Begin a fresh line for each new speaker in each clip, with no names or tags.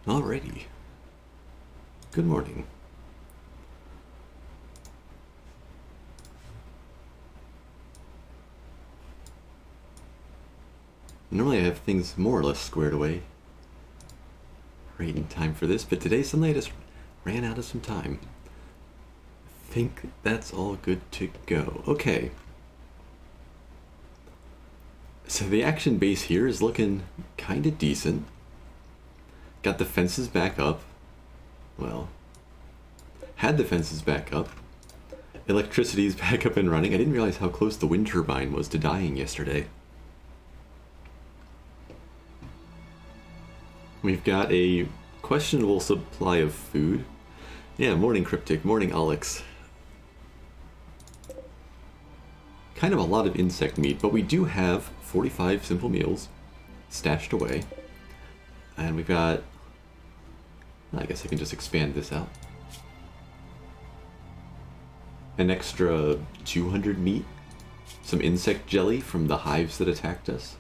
Alrighty. Good morning. Normally I have things more or less squared away right in time for this, but today suddenly I just ran out of some time. I think that's all good to go. Okay. So the action base here is looking kinda decent. Got the fences back up. Well, had the fences back up. Electricity's back up and running. I didn't realize how close the wind turbine was to dying yesterday. We've got a questionable supply of food. Yeah, morning Cryptic, morning Alex. Kind of a lot of insect meat, but we do have 45 simple meals stashed away. And we've got... I guess I can just expand this out. An extra 200 meat. Some insect jelly from the hives that attacked us.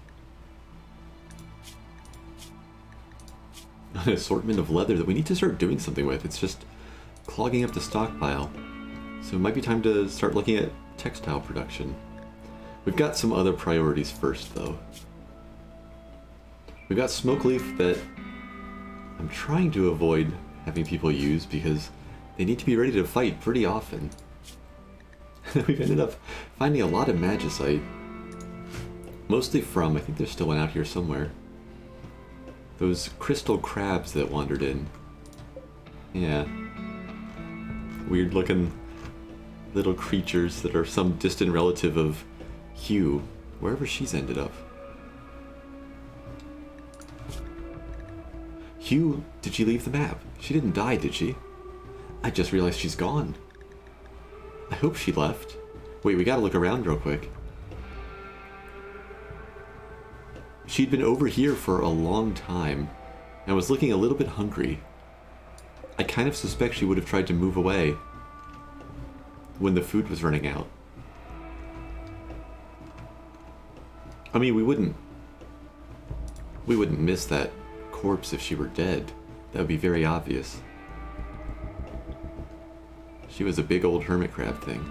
An assortment of leather that we need to start doing something with. It's just clogging up the stockpile. So it might be time to start looking at textile production. We've got some other priorities first, though. We've got smoke leaf that I'm trying to avoid having people use because they need to be ready to fight pretty often. We've ended up finding a lot of magicite. Mostly from, I think there's still one out here somewhere. Those crystal crabs that wandered in. Yeah. Weird looking little creatures that are some distant relative of Hugh, wherever she's ended up. Hugh, did she leave the map? She didn't die, did she? I just realized she's gone. I hope she left. Wait, we gotta look around real quick. She'd been over here for a long time, and was looking a little bit hungry. I kind of suspect she would have tried to move away when the food was running out. I mean, we wouldn't miss that corpse if she were dead. That would be very obvious. She was a big old hermit crab thing.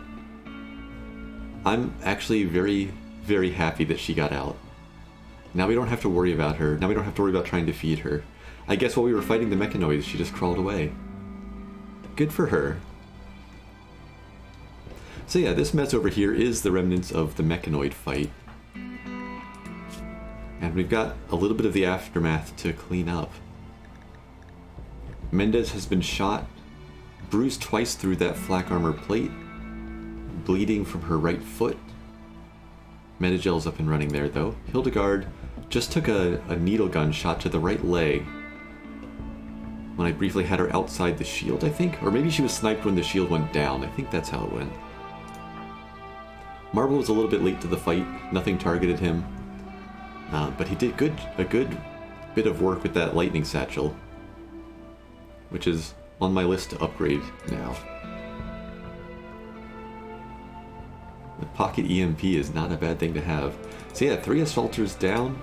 I'm actually very, very happy that she got out. Now we don't have to worry about her. Now we don't have to worry about trying to feed her. I guess while we were fighting the mechanoids, she just crawled away. Good for her. So yeah, this mess over here is the remnants of the mechanoid fight. And we've got a little bit of the aftermath to clean up. Mendez has been shot, bruised twice through that flak armor plate, bleeding from her right foot. Metagel's up and running there, though. Hildegard just took a needle gun shot to the right leg when I briefly had her outside the shield, I think? Or maybe she was sniped when the shield went down. I think that's how it went. Marble was a little bit late to the fight. Nothing targeted him. But he did a good bit of work with that lightning satchel, which is on my list to upgrade now. The pocket EMP is not a bad thing to have. So yeah, 3 assaulters down,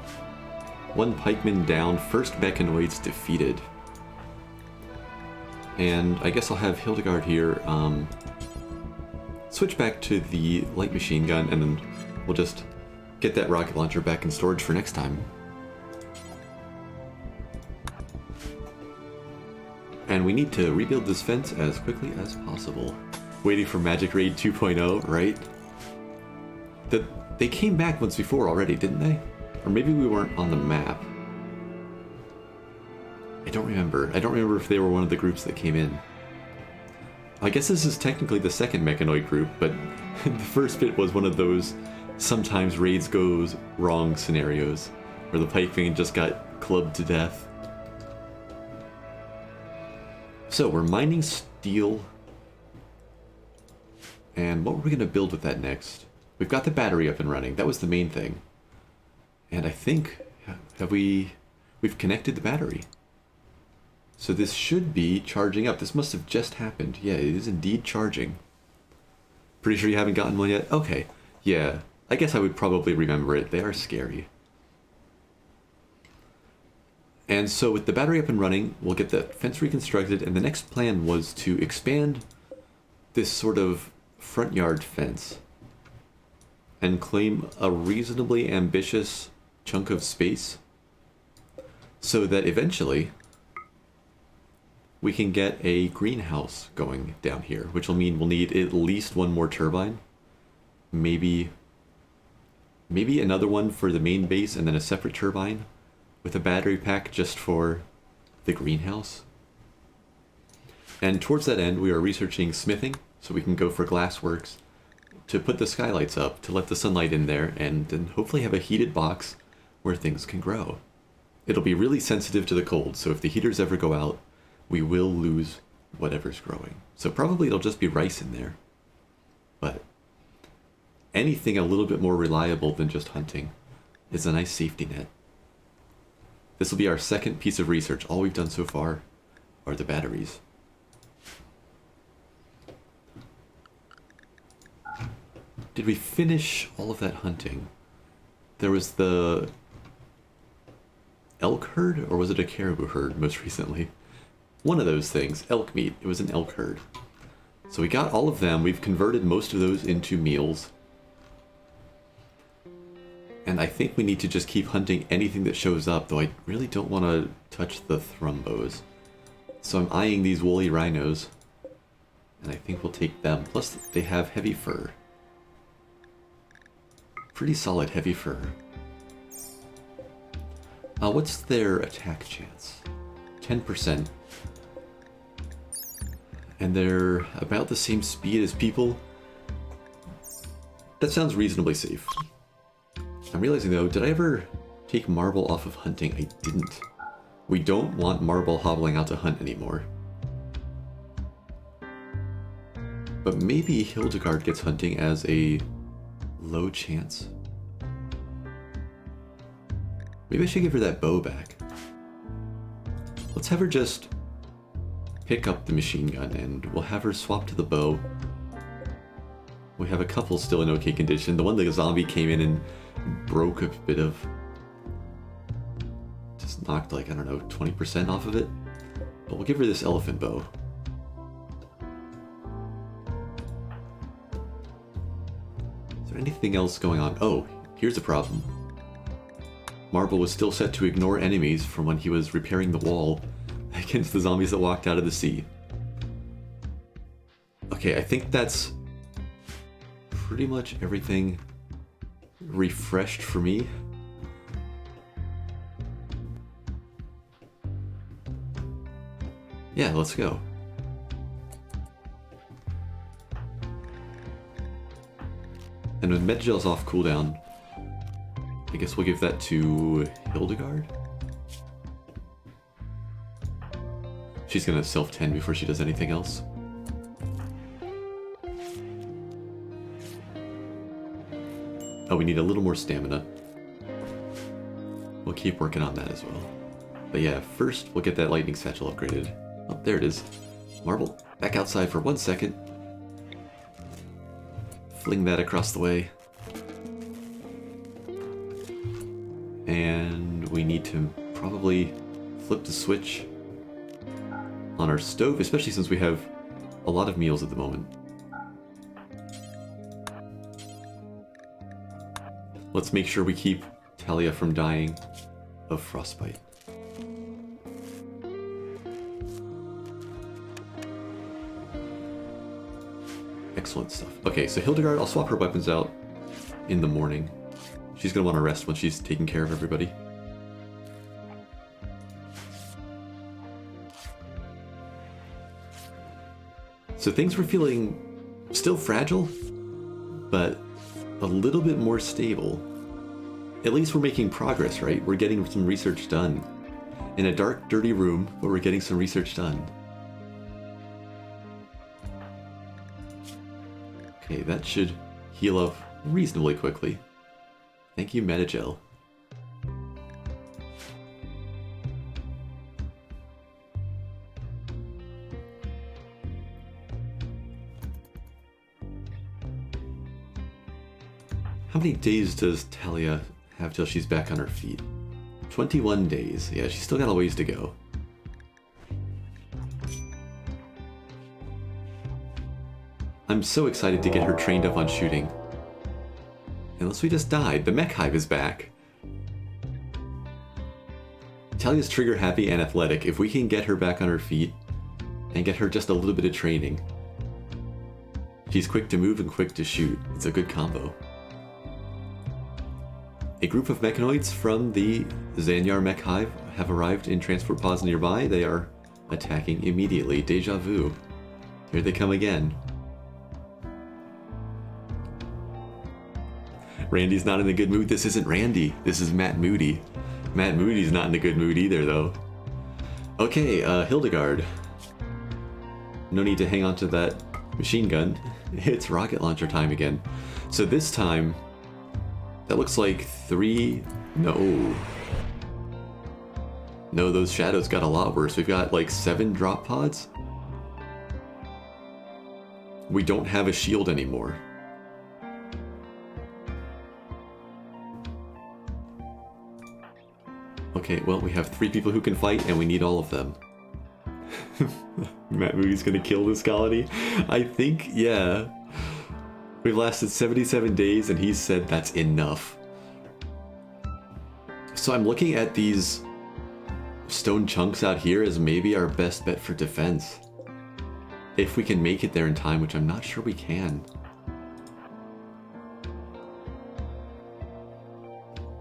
1 pikeman down, first mechanoids defeated. And I guess I'll have Hildegard here switch back to the light machine gun, and then we'll just get that rocket launcher back in storage for next time. And we need to rebuild this fence as quickly as possible. Waiting for Magic Raid 2.0, right? They came back once before already, didn't they? Or maybe we weren't on the map. I don't remember. I don't remember if they were one of the groups that came in. I guess this is technically the second mechanoid group, but the first bit was one of those sometimes raids goes wrong scenarios, where the pikeman just got clubbed to death. So we're mining steel. And what were we going to build with that next? We've got the battery up and running. That was the main thing. And I think, we've connected the battery. So this should be charging up. This must have just happened. Yeah, it is indeed charging. Pretty sure you haven't gotten one yet? Okay. Yeah, I guess I would probably remember it. They are scary. And so with the battery up and running, we'll get the fence reconstructed, and the next plan was to expand this sort of front yard fence and claim a reasonably ambitious chunk of space so that eventually we can get a greenhouse going down here, which will mean we'll need at least one more turbine, maybe another one for the main base, and then a separate turbine with a battery pack just for the greenhouse. And towards that end, we are researching smithing, so we can go for glassworks to put the skylights up, to let the sunlight in there, and then hopefully have a heated box where things can grow. It'll be really sensitive to the cold, so if the heaters ever go out, we will lose whatever's growing. So probably it'll just be rice in there. But anything a little bit more reliable than just hunting is a nice safety net. This will be our second piece of research. All we've done so far are the batteries. Did we finish all of that hunting? There was the elk herd, or was it a caribou herd most recently? One of those things. Elk meat. It was an elk herd. So we got all of them. We've converted most of those into meals. And I think we need to just keep hunting anything that shows up, though I really don't want to touch the thrumbos. So I'm eyeing these woolly rhinos, and I think we'll take them. Plus, they have heavy fur. Pretty solid heavy fur. What's their attack chance? 10%. And they're about the same speed as people. That sounds reasonably safe. I'm realizing though, did I ever take Marble off of hunting? I didn't. We don't want Marble hobbling out to hunt anymore. But maybe Hildegard gets hunting as a low chance. Maybe I should give her that bow back. Let's have her just pick up the machine gun and we'll have her swap to the bow. We have a couple still in okay condition. The one the zombie came in and broke a bit of... just knocked like, I don't know, 20% off of it. But we'll give her this elephant bow. Is there anything else going on? Oh, here's the problem. Marble was still set to ignore enemies from when he was repairing the wall against the zombies that walked out of the sea. Okay, I think that's pretty much everything refreshed for me. Yeah, let's go. And when Medgel's off cooldown, I guess we'll give that to Hildegard. She's gonna self-tend before she does anything else. Oh, we need a little more stamina. We'll keep working on that as well. But yeah, first we'll get that lightning satchel upgraded. Oh, there it is. Marble, back outside for 1 second. Fling that across the way. And we need to probably flip the switch on our stove, especially since we have a lot of meals at the moment. Let's make sure we keep Talia from dying of frostbite. Excellent stuff. Okay, so Hildegard, I'll swap her weapons out in the morning. She's gonna want to rest when she's taking care of everybody. So things were feeling still fragile, but a little bit more stable. At least we're making progress, right? We're getting some research done. In a dark, dirty room, but we're getting some research done. Okay, that should heal up reasonably quickly. Thank you, Metagel. How many days does Talia have till she's back on her feet? 21 days. Yeah, she's still got a ways to go. I'm so excited to get her trained up on shooting. Unless we just died. The mech hive is back. Talia's trigger happy and athletic. If we can get her back on her feet and get her just a little bit of training. She's quick to move and quick to shoot. It's a good combo. A group of mechanoids from the Zanyar mech hive have arrived in transport pods nearby. They are attacking immediately. Deja vu. Here they come again. Randy's not in a good mood. This isn't Randy. This is Matt Moody. Matt Moody's not in a good mood either, though. Okay, Hildegard. No need to hang on to that machine gun. It's rocket launcher time again. So this time, that looks like 3... No. No, those shadows got a lot worse. We've got like 7 drop pods. We don't have a shield anymore. Okay, well, we have 3 people who can fight, and we need all of them. Matt Moody's gonna kill this colony? I think, yeah. We've lasted 77 days, and he's said that's enough. So I'm looking at these stone chunks out here as maybe our best bet for defense. If we can make it there in time, which I'm not sure we can.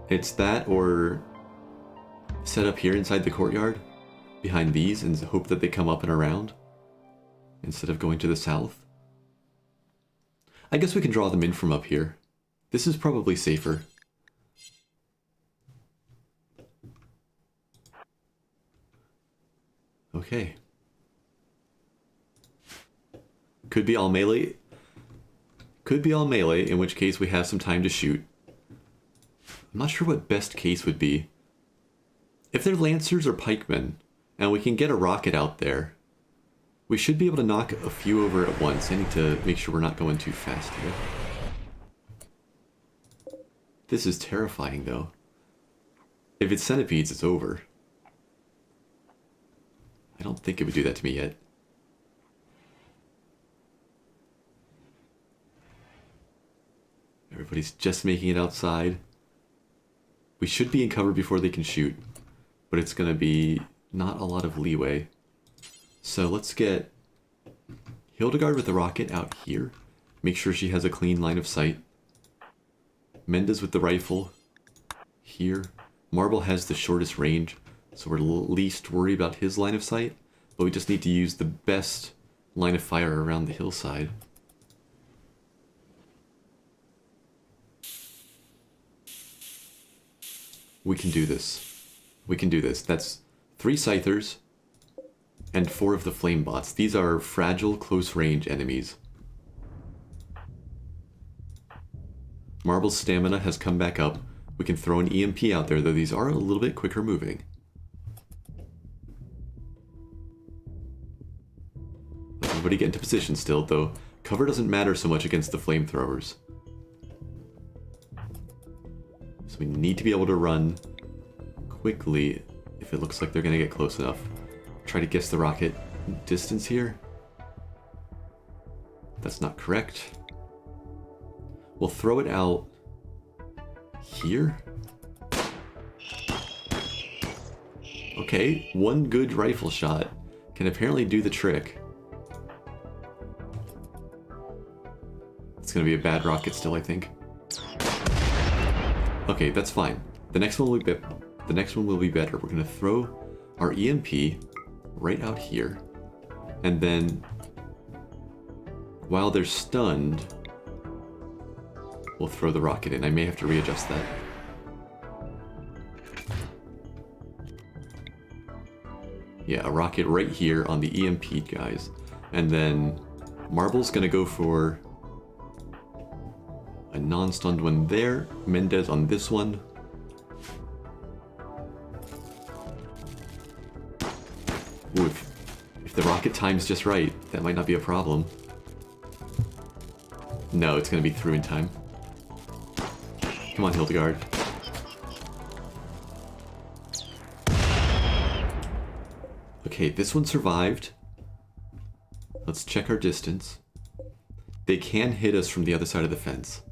It's that, or set up here inside the courtyard behind these and hope that they come up and around instead of going to the south. I guess we can draw them in from up here. This is probably safer. Okay. Could be all melee. Could be all melee, in which case we have some time to shoot. I'm not sure what best case would be. If they're lancers or pikemen, and we can get a rocket out there, we should be able to knock a few over at once. I need to make sure we're not going too fast here. This is terrifying, though. If it's centipedes, it's over. I don't think it would do that to me yet. Everybody's just making it outside. We should be in cover before they can shoot, but it's going to be not a lot of leeway. So let's get Hildegard with the rocket out here. Make sure she has a clean line of sight. Mendez with the rifle here. Marble has the shortest range, so we're least worried about his line of sight, but we just need to use the best line of fire around the hillside. We can do this. We can do this. That's 3 Scythers and 4 of the Flame Bots. These are fragile, close-range enemies. Marble's stamina has come back up. We can throw an EMP out there, though these are a little bit quicker moving. Let everybody get into position still, though. Cover doesn't matter so much against the flamethrowers. So we need to be able to run quickly if it looks like they're going to get close enough. Try to guess the rocket distance here. That's not correct. We'll throw it out here. Okay, 1 good rifle shot can apparently do the trick. It's going to be a bad rocket still, I think. Okay, that's fine. The next one will be better. We're going to throw our EMP right out here. And then, while they're stunned, we'll throw the rocket in. I may have to readjust that. Yeah, a rocket right here on the EMP guys. And then Marble's going to go for a non-stunned one there. Mendez on this one. Ooh, if the rocket time's just right, that might not be a problem. No, it's going to be through in time. Come on, Hildegard. Okay, this one survived. Let's check our distance. They can hit us from the other side of the fence.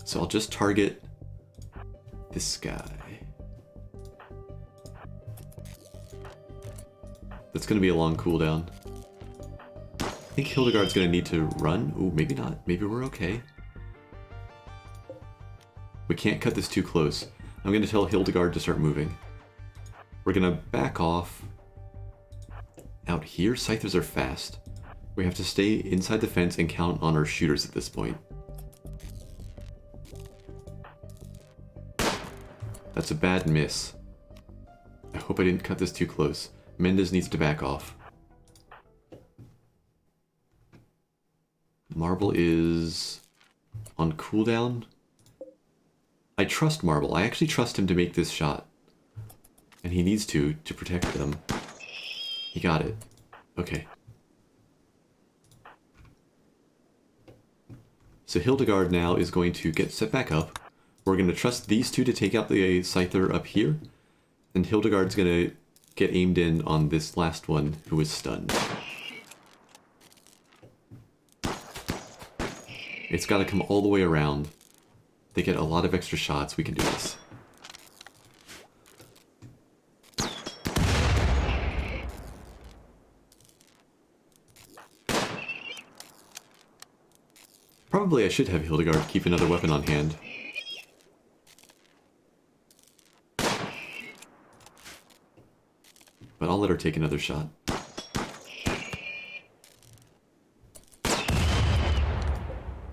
So I'll just target this guy. That's going to be a long cooldown. I think Hildegard's going to need to run. Ooh, maybe not. Maybe we're okay. We can't cut this too close. I'm going to tell Hildegard to start moving. We're going to back off. Out here, Scythers are fast. We have to stay inside the fence and count on our shooters at this point. That's a bad miss. I hope I didn't cut this too close. Mendez needs to back off. Marble is on cooldown. I trust Marble. I actually trust him to make this shot. And he needs to protect them. He got it. Okay. So Hildegard now is going to get set back up. We're going to trust these two to take out the Scyther up here. And Hildegard's going to get aimed in on this last one who is stunned. It's got to come all the way around. They get a lot of extra shots. We can do this. Probably I should have Hildegard keep another weapon on hand. But I'll let her take another shot.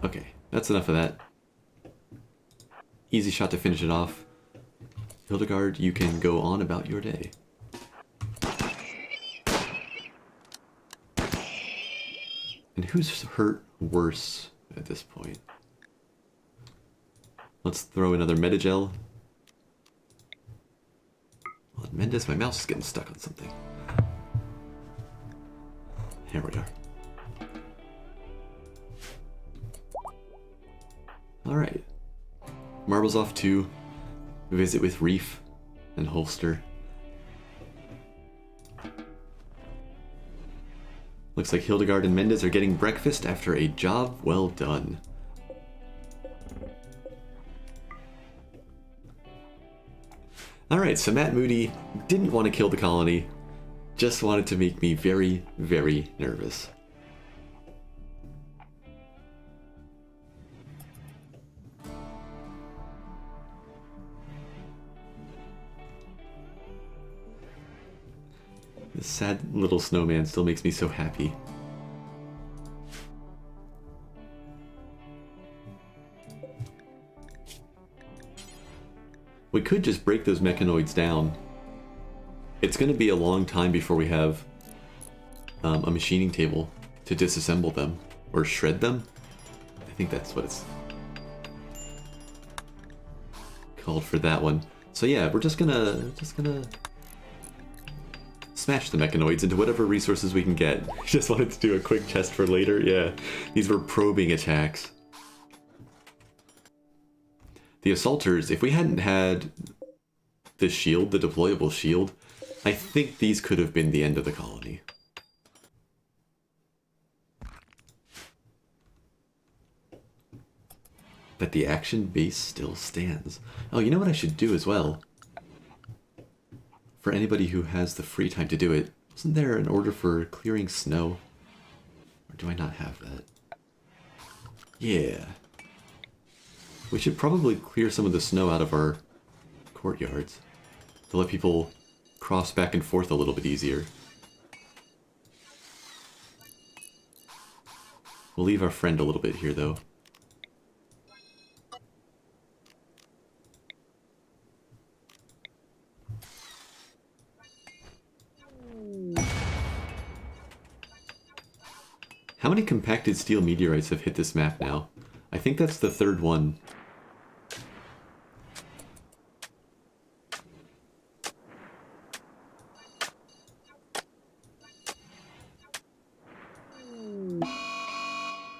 Okay, that's enough of that. Easy shot to finish it off. Hildegard, you can go on about your day. And who's hurt worse at this point? Let's throw another Metagel. Well, Mendez, my mouse is getting stuck on something. Here we are. Alright. Marble's off to visit with Reef and Holster. Looks like Hildegard and Mendez are getting breakfast after a job well done. Alright, so Matt Moody didn't want to kill the colony, just wanted to make me very, very nervous. This sad little snowman still makes me so happy. We could just break those mechanoids down. It's going to be a long time before we have a machining table to disassemble them or shred them. I think that's what it's called for that one. So yeah, we're just gonna smash the mechanoids into whatever resources we can get. Just wanted to do a quick test for later. Yeah, these were probing attacks. The assaulters, if we hadn't had the shield, the deployable shield, I think these could have been the end of the colony. But the action base still stands. Oh, you know what I should do as well? For anybody who has the free time to do it, wasn't there an order for clearing snow? Or do I not have that? Yeah. We should probably clear some of the snow out of our courtyards to let people cross back and forth a little bit easier. We'll leave our friend a little bit here, though. How many compacted steel meteorites have hit this map now? I think that's the third one.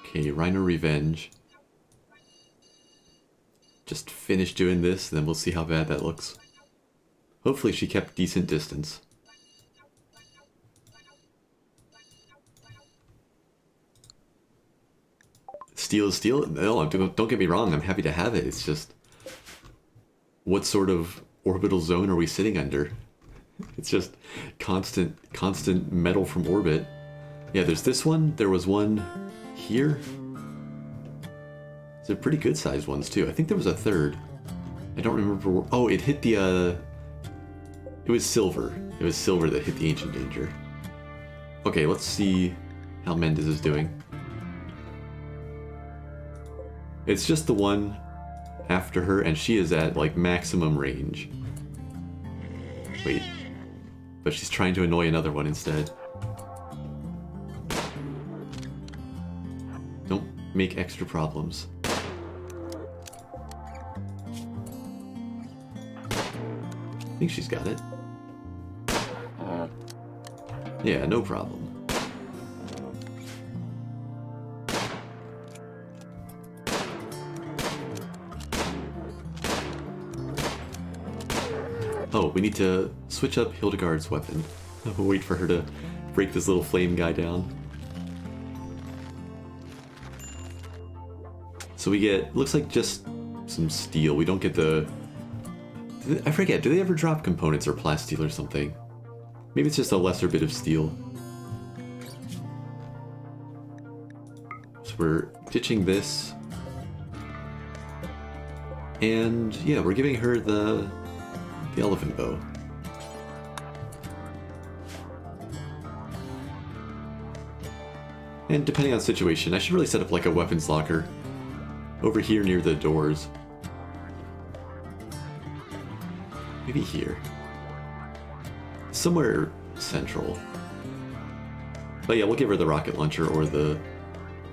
Okay, Rhino Revenge. Just finish doing this, then we'll see how bad that looks. Hopefully she kept decent distance. Steel is steel? No, don't get me wrong, I'm happy to have it. It's just, what sort of orbital zone are we sitting under? It's just constant metal from orbit. Yeah, there's this one. There was one here. They're pretty good sized ones too. I think there was a third. I don't remember. Oh, it hit the, it was silver. It was silver that hit the Ancient Danger. Okay, let's see how Mendez is doing. It's just the one after her, and she is at, like, maximum range. Wait. But she's trying to annoy another one instead. Don't make extra problems. I think she's got it. Yeah, no problem. Oh, we need to switch up Hildegard's weapon. We'll wait for her to break this little flame guy down. So we get, looks like just some steel. We don't get the... I forget, do they ever drop components or plasteel or something? Maybe it's just a lesser bit of steel. So we're ditching this. And yeah, we're giving her the elephant bow. And depending on the situation, I should really set up like a weapons locker over here near the doors. Maybe here. Somewhere central. But yeah, we'll give her the rocket launcher or the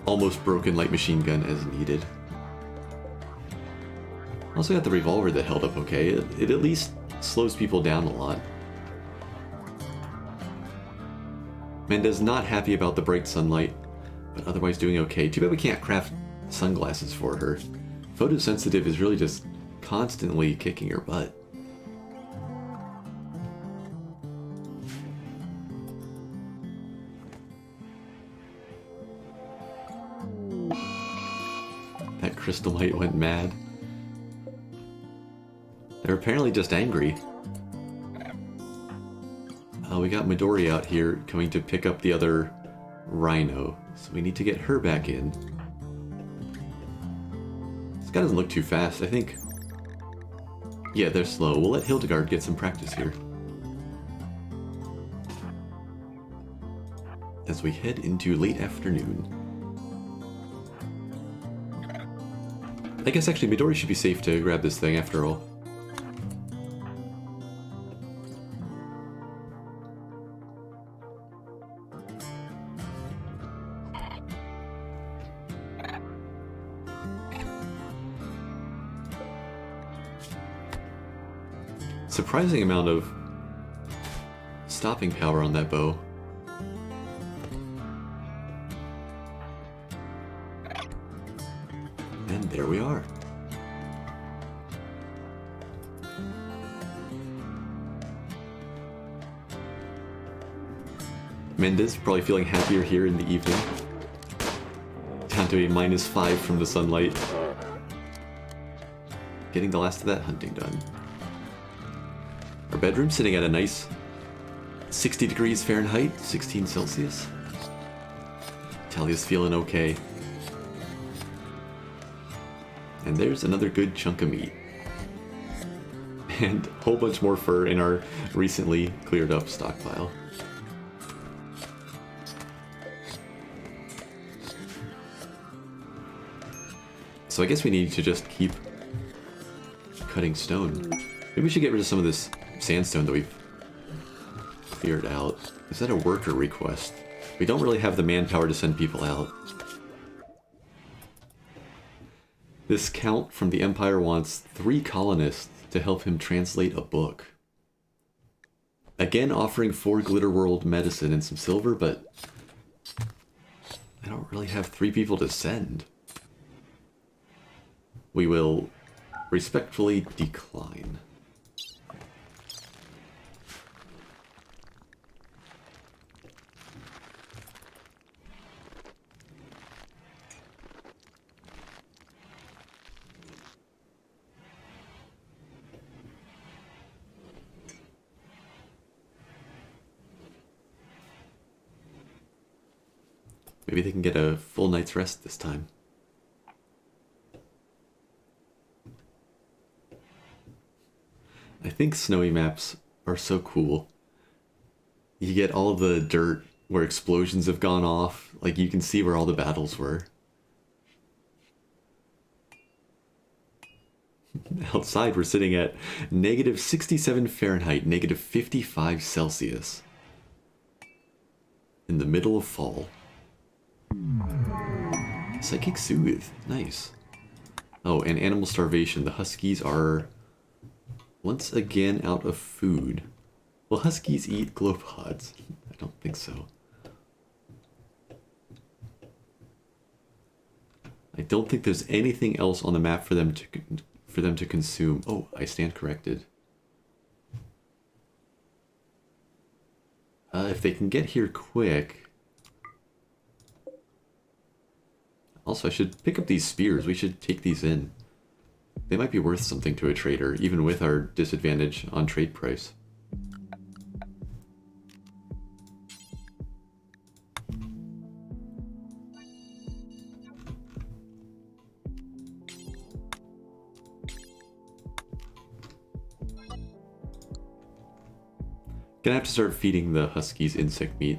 almost broken light machine gun as needed. Also got the revolver that held up okay. It at least slows people down a lot. Mendez not happy about the bright sunlight, but otherwise doing okay. Too bad we can't craft sunglasses for her. Photosensitive is really just constantly kicking her butt. That crystalite went mad. They're apparently just angry. We got Midori out here coming to pick up the other rhino, so we need to get her back in. This guy doesn't look too fast, I think. Yeah, they're slow. We'll let Hildegard get some practice here. As we head into late afternoon. I guess actually Midori should be safe to grab this thing after all. Surprising amount of stopping power on that bow. And there we are. Mendez probably feeling happier here in the evening. Down to a -5 from the sunlight. Getting the last of that hunting done. Our bedroom sitting at a nice 60 degrees Fahrenheit, 16 Celsius. Talia's feeling okay. And there's another good chunk of meat. And a whole bunch more fur in our recently cleared up stockpile. So I guess we need to just keep cutting stone. Maybe we should get rid of some of this sandstone that we've cleared out. Is that a worker request? We don't really have the manpower to send people out. This count from the Empire wants 3 colonists to help him translate a book. Again, offering 4 Glitterworld medicine and some silver, but I don't really have 3 people to send. We will respectfully decline. Maybe they can get a full night's rest this time. I think snowy maps are so cool. You get all the dirt where explosions have gone off. Like, you can see where all the battles were. Outside, we're sitting at negative 67 Fahrenheit, negative 55 Celsius. In the middle of fall. Psychic Soothe. Nice. Oh, and animal starvation. The huskies are once again out of food. Will huskies eat glow pods? I don't think so. I don't think there's anything else on the map for them to consume. Oh, I stand corrected. If they can get here quick. Also, I should pick up these spears. We should take these in. They might be worth something to a trader, even with our disadvantage on trade price. Gonna have to start feeding the huskies insect meat.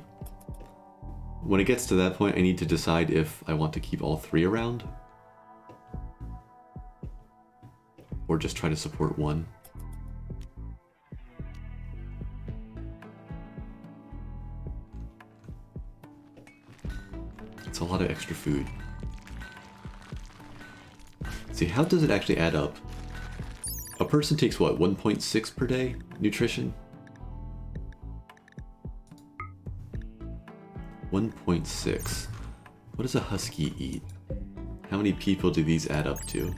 When it gets to that point, I need to decide if I want to keep all three around. Or just try to support one. It's a lot of extra food. See, how does it actually add up? A person takes what, 1.6 per day nutrition? 1.6. What does a husky eat? How many people do these add up to?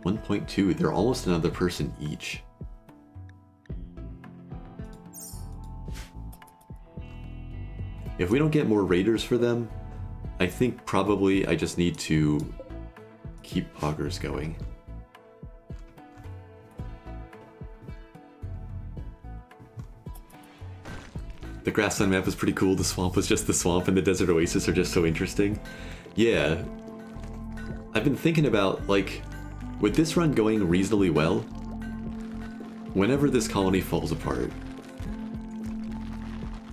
1.2. They're almost another person each. If we don't get more raiders for them, I think probably I just need to keep poggers going. The grassland map is pretty cool. The swamp was just the swamp and the desert oasis are just so interesting. Yeah. I've been thinking about, like, with this run going reasonably well, whenever this colony falls apart,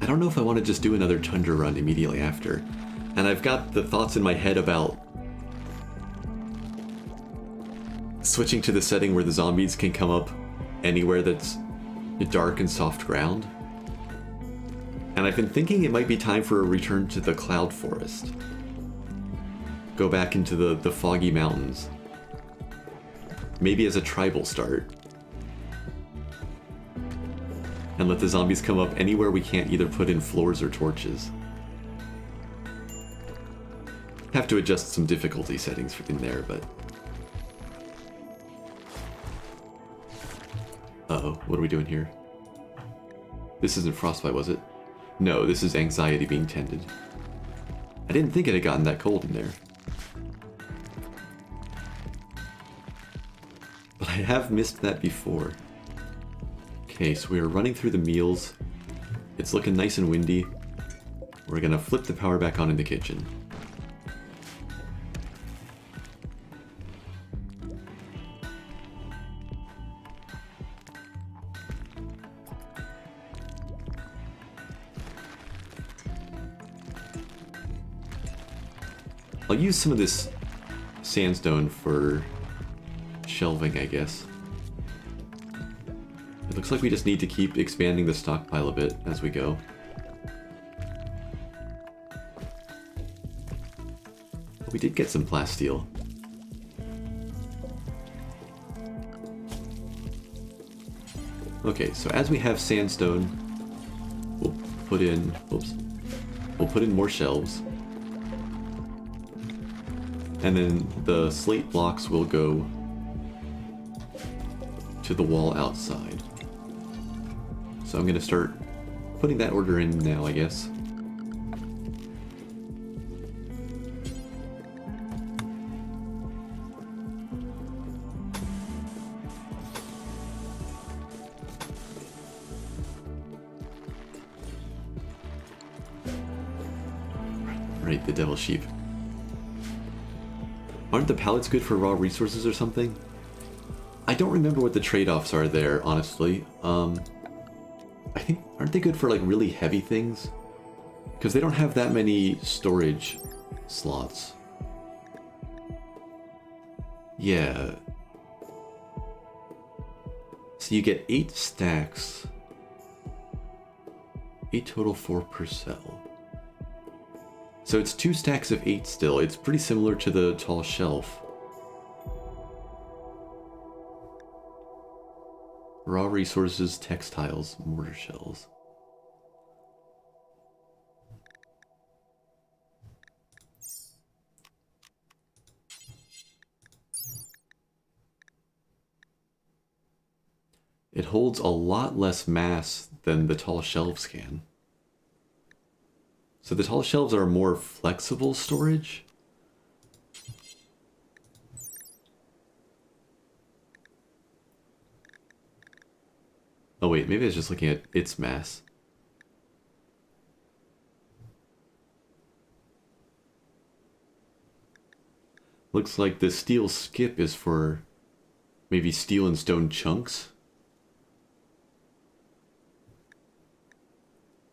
I don't know if I want to just do another tundra run immediately after. And I've got the thoughts in my head about switching to the setting where the zombies can come up anywhere that's dark and soft ground. And I've been thinking it might be time for a return to the cloud forest. Go back into the foggy mountains. Maybe as a tribal start. And let the zombies come up anywhere we can't either put in floors or torches. Have to adjust some difficulty settings in there, but... Uh-oh, what are we doing here? This isn't frostbite, was it? No, this is anxiety being tended. I didn't think it had gotten that cold in there. But I have missed that before. Okay, so we are running through the meals. It's looking nice and windy. We're gonna flip the power back on in the kitchen. I'll use some of this sandstone for shelving, I guess. It looks like we just need to keep expanding the stockpile a bit as we go. But we did get some plasteel. Okay, so as we have sandstone, we'll put in, we'll put in more shelves. And then the slate blocks will go to the wall outside. So I'm going to start putting that order in now, I guess. Alright, the devil sheep. Aren't the pallets good for raw resources or something? I don't remember what the trade-offs are there, honestly. I think, aren't they good for like really heavy things? Because they don't have that many storage slots. Yeah. So you get 8 stacks. 8 total, 4 per cell. So it's 2 stacks of 8 still. It's pretty similar to the tall shelf. Raw resources, textiles, mortar shells. It holds a lot less mass than the tall shelves can. So the tall shelves are more flexible storage. Oh wait, maybe I was just looking at its mass. Looks like the steel skip is for maybe steel and stone chunks.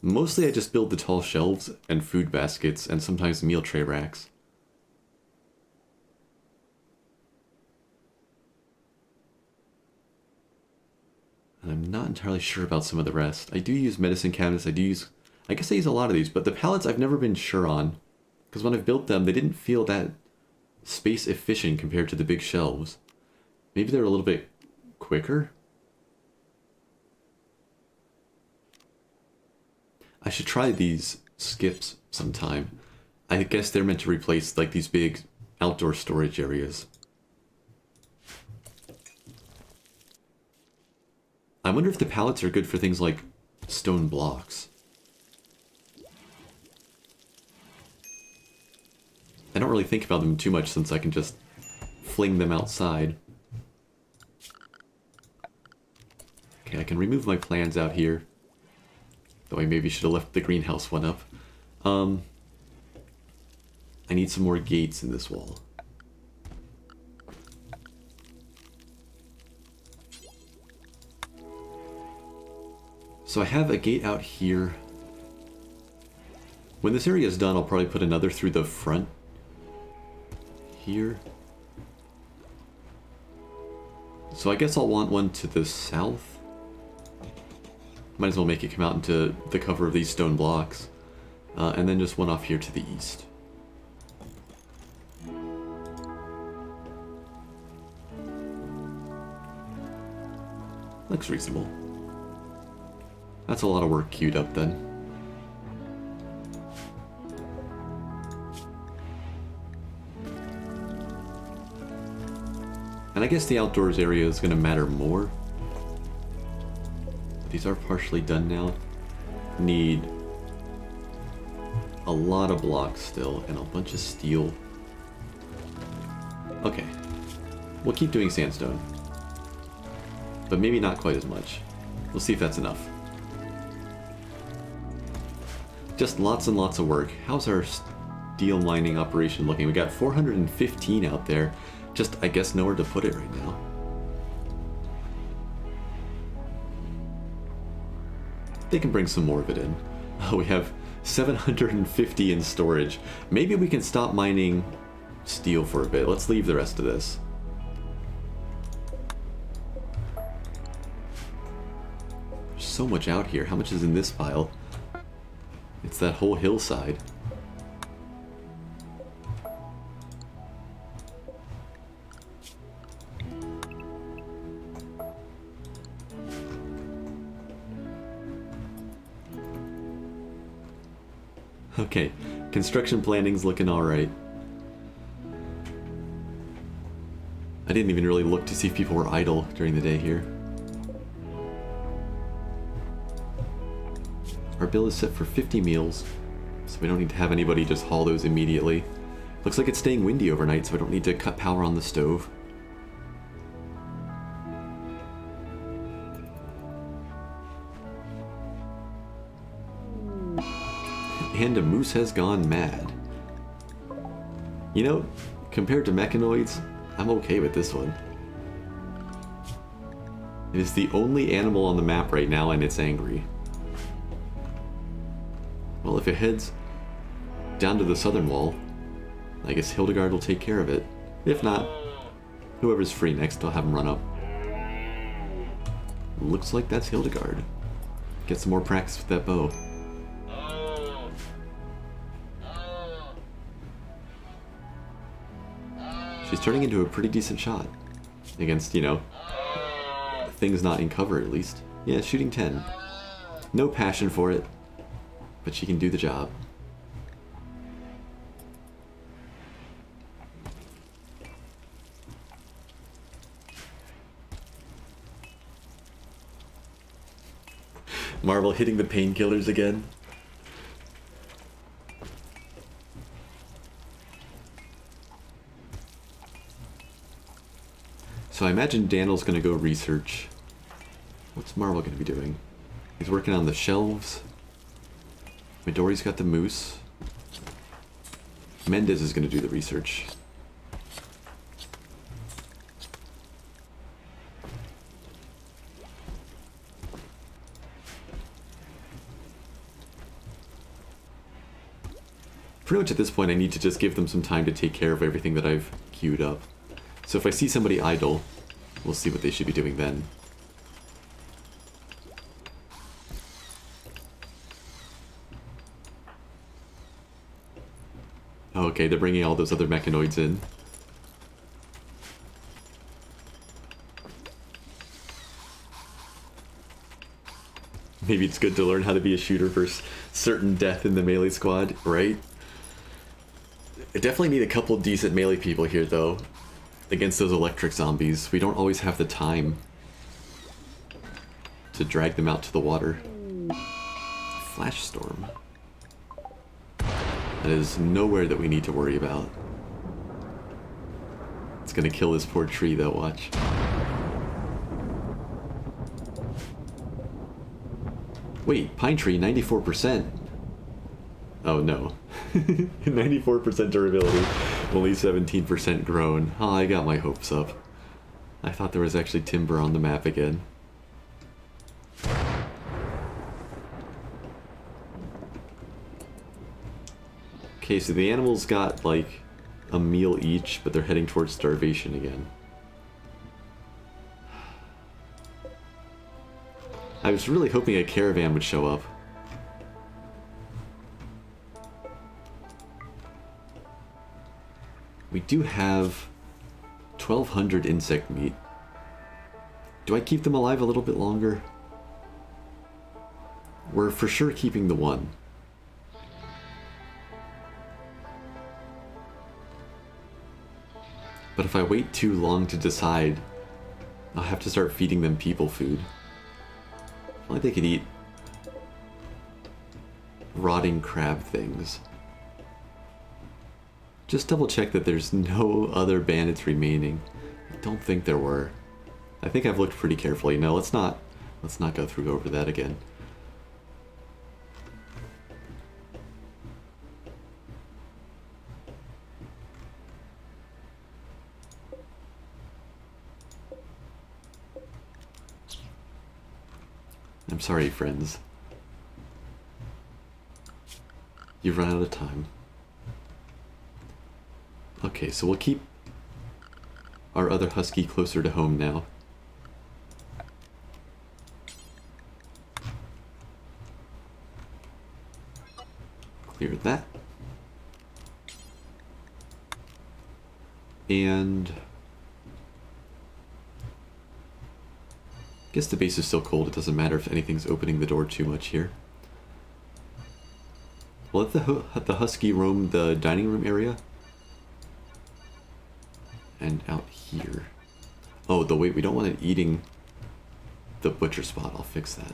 Mostly I just build the tall shelves and food baskets and sometimes meal tray racks. And I'm not entirely sure about some of the rest. I do use medicine cabinets, I guess I use a lot of these, but the pallets I've never been sure on. Because when I've built them, they didn't feel that space efficient compared to the big shelves. Maybe they're a little bit quicker? I should try these skips sometime. I guess they're meant to replace like these big outdoor storage areas. I wonder if the pallets are good for things like stone blocks. I don't really think about them too much since I can just fling them outside. Okay, I can remove my plans out here. Though I maybe should have left the greenhouse one up. I need some more gates in this wall. So I have a gate out here. When this area is done, I'll probably put another through the front here. So I guess I'll want one to the south. Might as well make it come out into the cover of these stone blocks. And then just one off here to the east. Looks reasonable. That's a lot of work queued up then. And I guess the outdoors area is going to matter more. These are partially done now. Need a lot of blocks still and a bunch of steel. Okay. We'll keep doing sandstone. But maybe not quite as much. We'll see if that's enough. Just lots and lots of work. How's our steel mining operation looking? We got 415 out there. Just, I guess, nowhere to put it right now. They can bring some more of it in. Oh, we have 750 in storage. Maybe we can stop mining steel for a bit. Let's leave the rest of this. There's so much out here. How much is in this pile? It's that whole hillside. Okay, construction planning's looking alright. I didn't even really look to see if people were idle during the day here. Our bill is set for 50 meals, so we don't need to have anybody just haul those immediately. Looks like it's staying windy overnight, so I don't need to cut power on the stove. And a moose has gone mad. You know, compared to mechanoids, I'm okay with this one. It is the only animal on the map right now, and it's angry. Well, if it heads down to the southern wall, I guess Hildegard will take care of it. If not, whoever's free next, I'll have him run up. Looks like that's Hildegard. Get some more practice with that bow. She's turning into a pretty decent shot. Against, you know, things not in cover at least. Yeah, shooting 10. No passion for it, but she can do the job. Marvel hitting the painkillers again. So I imagine Daniel's gonna go research. What's Marvel gonna be doing? He's working on the shelves. Midori's got the moose. Mendez is gonna do the research. Pretty much at this point I need to just give them some time to take care of everything that I've queued up. So if I see somebody idle, we'll see what they should be doing then. Oh, okay, they're bringing all those other mechanoids in. Maybe it's good to learn how to be a shooter for certain death in the melee squad, right? I definitely need a couple decent melee people here, though, against those electric zombies. We don't always have the time to drag them out to the water. Flash storm. That is nowhere that we need to worry about. It's gonna kill this poor tree, though, watch. Wait, pine tree, 94%. Oh no. 94% durability, only 17% grown. Oh, I got my hopes up. I thought there was actually timber on the map again. Okay, so the animals got like a meal each, but they're heading towards starvation again. I was really hoping a caravan would show up. We do have 1,200 insect meat. Do I keep them alive a little bit longer? We're for sure keeping the one. But if I wait too long to decide, I'll have to start feeding them people food. I feel like they could eat rotting crab things. Just double check that there's no other bandits remaining. I don't think there were. I think I've looked pretty carefully. No, let's not go through over that again. I'm sorry, friends. You've run out of time. Okay, so we'll keep our other husky closer to home now. Clear that. And I guess the base is still cold. It doesn't matter if anything's opening the door too much here. We'll let the husky roam the dining room area. And out here. Oh, wait, we don't want it eating the butcher spot. I'll fix that.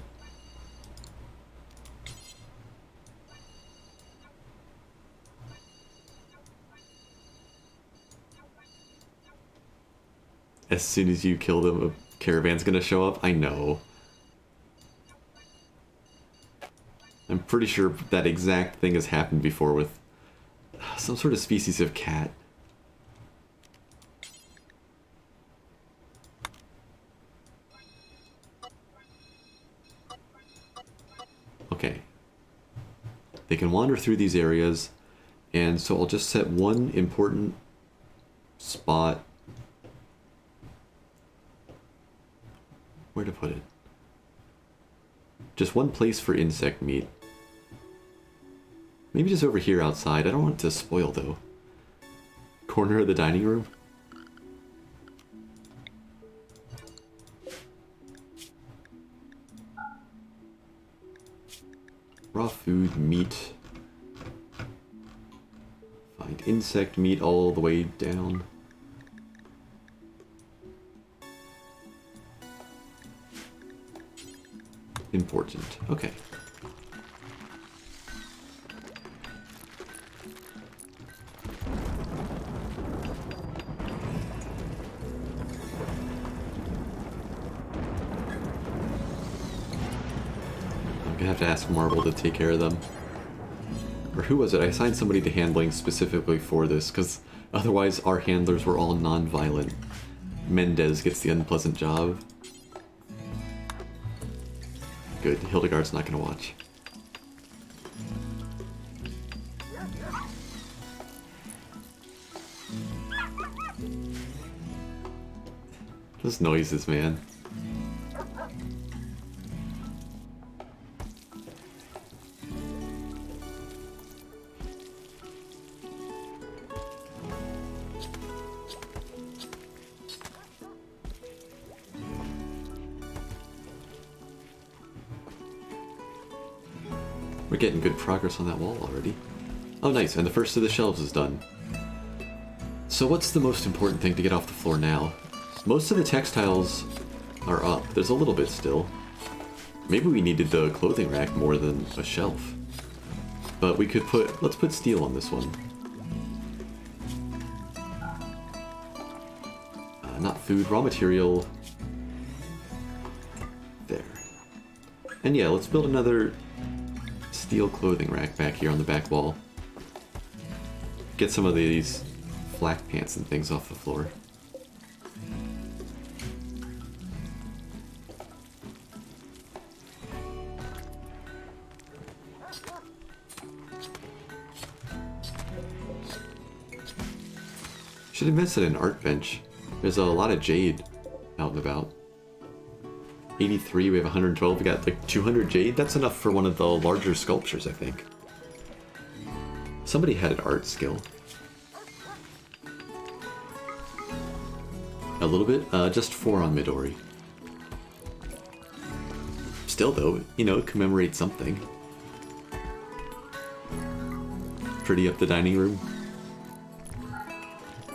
As soon as you kill them, a caravan's gonna show up? I know. I'm pretty sure that exact thing has happened before with some sort of species of cat. Okay. They can wander through these areas, and so I'll just set one important spot. Where to put it? Just one place for insect meat. Maybe just over here outside. I don't want it to spoil, though. Corner of the dining room. Raw food, meat. Find insect meat all the way down. Important. Okay. I'm gonna have to ask Marble to take care of them. Or who was it? I assigned somebody to handling specifically for this, because otherwise our handlers were all non-violent. Mendez gets the unpleasant job. Good, Hildegard's not gonna watch. Those noises, man. We're getting good progress on that wall already. Oh nice, and the first of the shelves is done. So what's the most important thing to get off the floor now? Most of the textiles are up. There's a little bit still. Maybe we needed the clothing rack more than a shelf. But we could put... let's put steel on this one. Not food, raw material. There. And yeah, let's build another steel clothing rack back here on the back wall. Get some of these flak pants and things off the floor. Should have invested in an art bench. There's a lot of jade out and about. 83, we have 112, we got like 200 jade. That's enough for one of the larger sculptures, I think. Somebody had an art skill. A little bit? Just 4 on Midori. Still though, you know, commemorate something. Pretty up the dining room.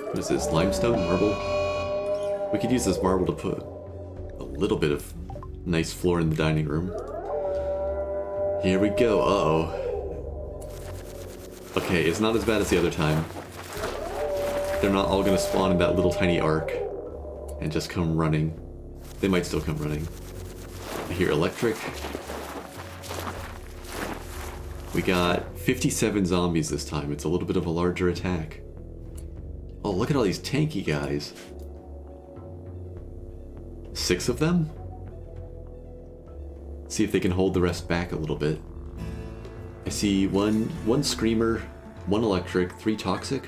What is this, limestone? Marble? We could use this marble to put a little bit of nice floor in the dining room. Here we go, uh-oh. Okay, it's not as bad as the other time. They're not all gonna spawn in that little tiny arc and just come running. They might still come running. I hear electric. We got 57 zombies this time. It's a little bit of a larger attack. Oh, look at all these tanky guys. 6 of them? See if they can hold the rest back a little bit. I see one screamer, 1 electric, 3 toxic.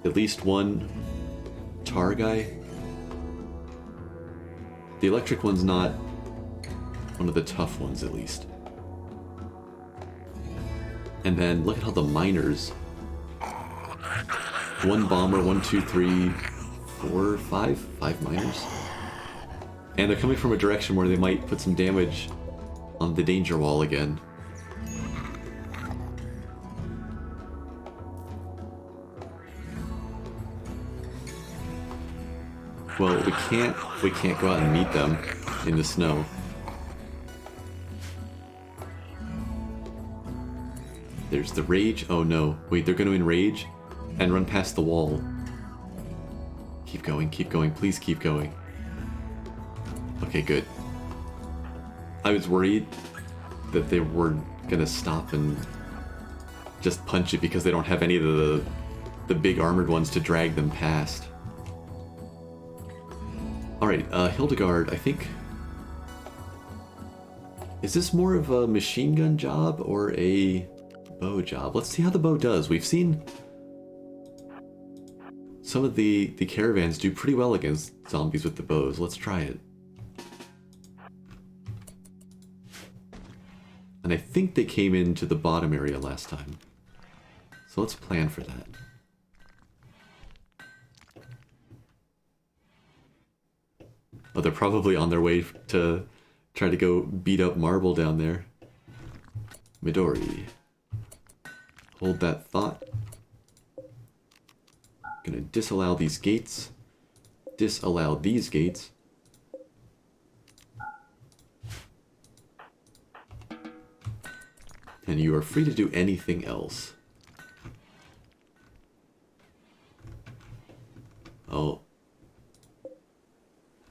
At least 1 tar guy. The electric one's not one of the tough ones, at least. And then look at how the miners. 1 bomber, 1, 2, 3, 4, 5? 5 miners. And they're coming from a direction where they might put some damage on the danger wall again. Well, we can't go out and meet them in the snow. There's the rage. Oh no. Wait, they're going to enrage and run past the wall. Keep going, please keep going. Okay, good. I was worried that they were going to stop and just punch it because they don't have any of the big armored ones to drag them past. Alright, Hildegard, I think Is this more of a machine gun job or a bow job? Let's see how the bow does. We've seen some of the caravans do pretty well against zombies with the bows. Let's try it. And I think they came into the bottom area last time. So let's plan for that. Oh, they're probably on their way to try to go beat up Marble down there. Midori. Hold that thought. Gonna disallow these gates. Disallow these gates. And you are free to do anything else. Oh.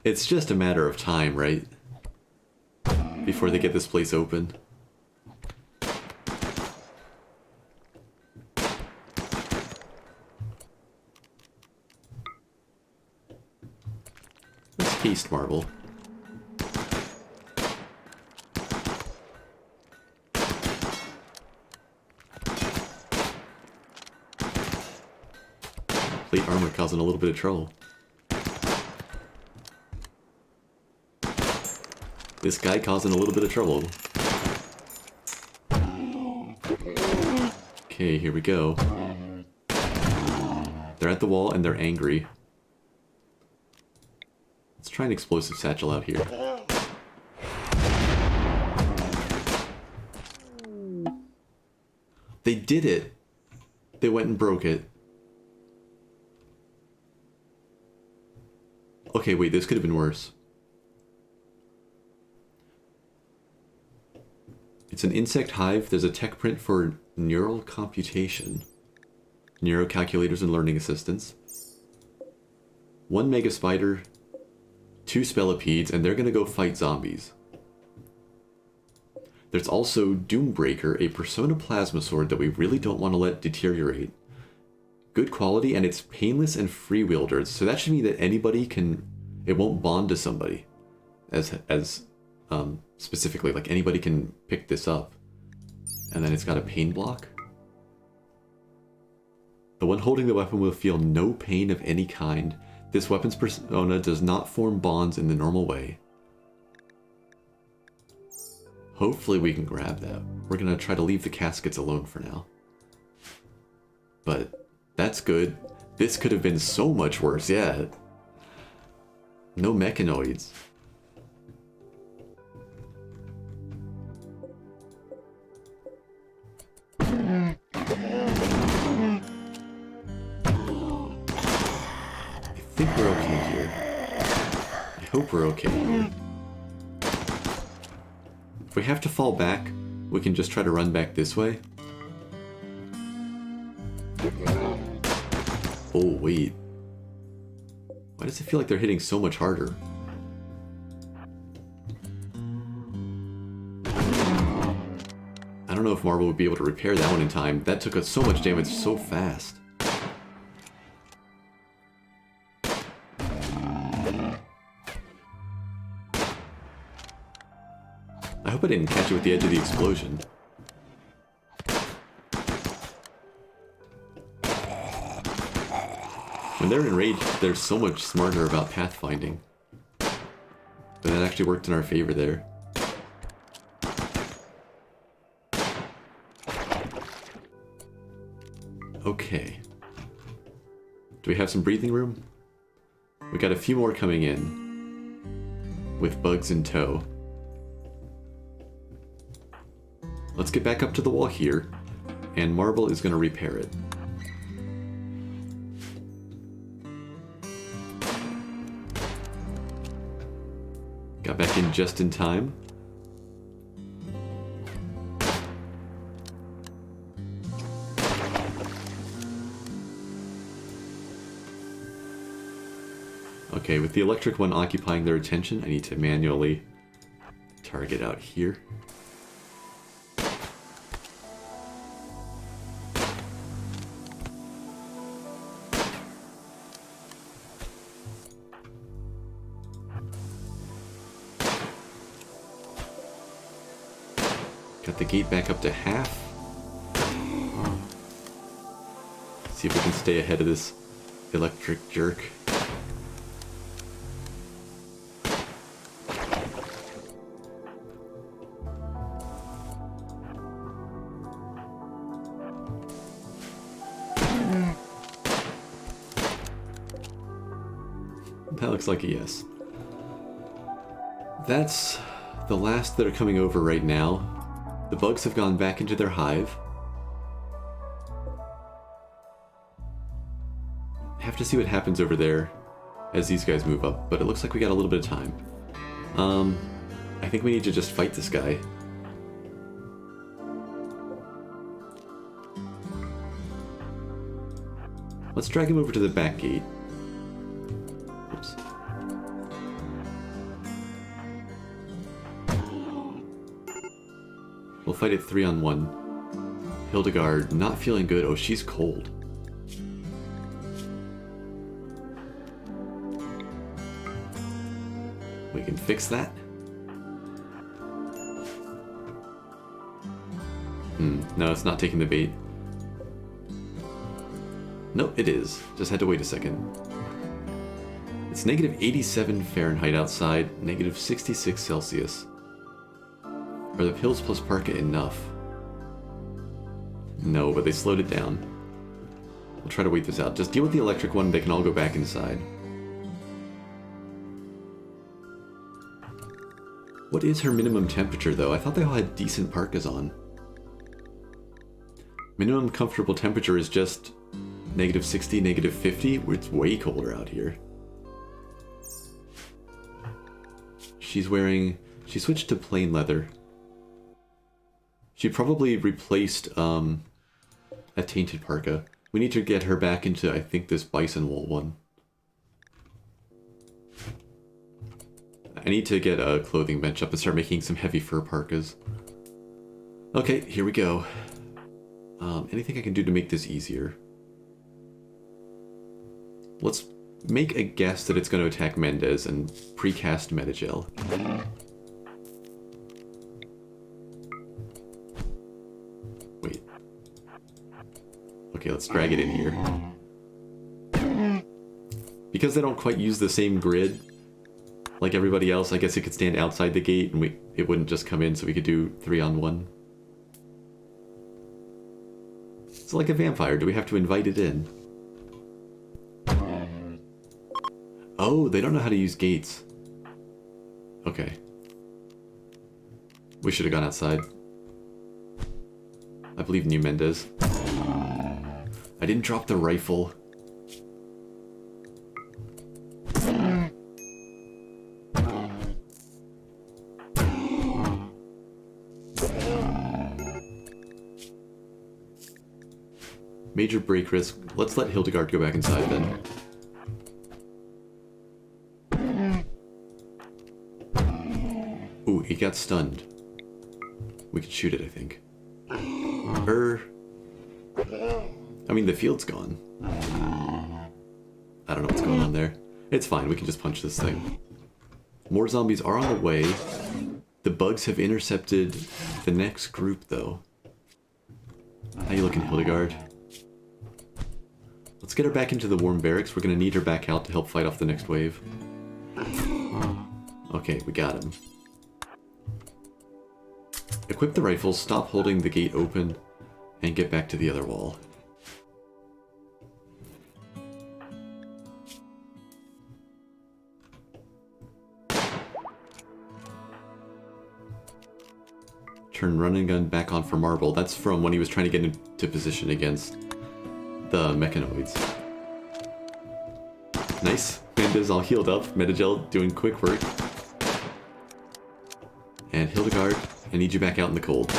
It's just a matter of time, right? Before they get this place open. Let's haste Marble. Plate armor causing a little bit of trouble. This guy causing a little bit of trouble. Okay, here we go. They're at the wall and they're angry. Let's try an explosive satchel out here. They did it! They went and broke it. Okay, wait, this could have been worse. It's an insect hive. There's a tech print for neural computation. Neurocalculators and learning assistants. 1 mega spider, 2 spellipedes, and they're gonna go fight zombies. There's also Doombreaker, a Persona Plasma Sword that we really don't want to let deteriorate. Good quality, and it's painless and free wielder, so that should mean that anybody can... It won't bond to somebody. Specifically, like anybody can pick this up. And then it's got a pain block. The one holding the weapon will feel no pain of any kind. This weapon's persona does not form bonds in the normal way. Hopefully we can grab that. We're gonna try to leave the caskets alone for now. But that's good. This could have been so much worse, yeah. No mechanoids. I think we're okay here. I hope we're okay here. If we have to fall back, we can just try to run back this way. Oh, wait. Why does it feel like they're hitting so much harder? I don't know if Marble would be able to repair that one in time. That took us so much damage so fast. I hope I didn't catch it with the edge of the explosion. When they're enraged, they're so much smarter about pathfinding. But that actually worked in our favor there. Okay. Do we have some breathing room? We got a few more coming in. With bugs in tow. Let's get back up to the wall here. And Marble is going to repair it. Got back in just in time. Okay, with the electric one occupying their attention, I need to manually target out here. Got the gate back up to half. See if we can stay ahead of this electric jerk. That looks like a yes. That's the last that are coming over right now. The bugs have gone back into their hive. Have to see what happens over there as these guys move up, but it looks like we got a little bit of time. I think we need to just fight this guy. Let's drag him over to the back gate. Oops. We'll fight it 3-on-1. Hildegard, not feeling good. Oh, she's cold. We can fix that. No, it's not taking the bait. Nope, it is. Just had to wait a second. It's negative 87 Fahrenheit outside, negative 66 Celsius. Are the pills plus parka enough? No, but they slowed it down. We'll try to wait this out. Just deal with the electric one, they can all go back inside. What is her minimum temperature, though? I thought they all had decent parkas on. Minimum comfortable temperature is just negative 60, negative 50. It's way colder out here. She's wearing... She switched to plain leather. She probably replaced a tainted parka. We need to get her back into, I think, this bison wool one. I need to get a clothing bench up and start making some heavy fur parkas. Okay, here we go. Anything I can do to make this easier? Let's make a guess that it's going to attack Mendez and precast Metagel. Wait. Okay, let's drag it in here. Because they don't quite use the same grid like everybody else, I guess it could stand outside the gate and it wouldn't just come in, so we could do 3-on-1. It's like a vampire. Do we have to invite it in? Oh, they don't know how to use gates. Okay. We should have gone outside. I believe in you, Mendez. I didn't drop the rifle. Major break risk. Let's let Hildegard go back inside then. Ooh, he got stunned. We could shoot it, I think. I mean, the field's gone. I don't know what's going on there. It's fine, we can just punch this thing. More zombies are on the way. The bugs have intercepted the next group, though. How you looking, Hildegard? Let's get her back into the warm barracks. We're gonna need her back out to help fight off the next wave. Okay, we got him. Equip the rifles, stop holding the gate open, and get back to the other wall. Turn running gun back on for Marble. That's from when he was trying to get into position against the mechanoids. Nice. Mendez all healed up. Metagel doing quick work. And Hildegard, I need you back out in the cold.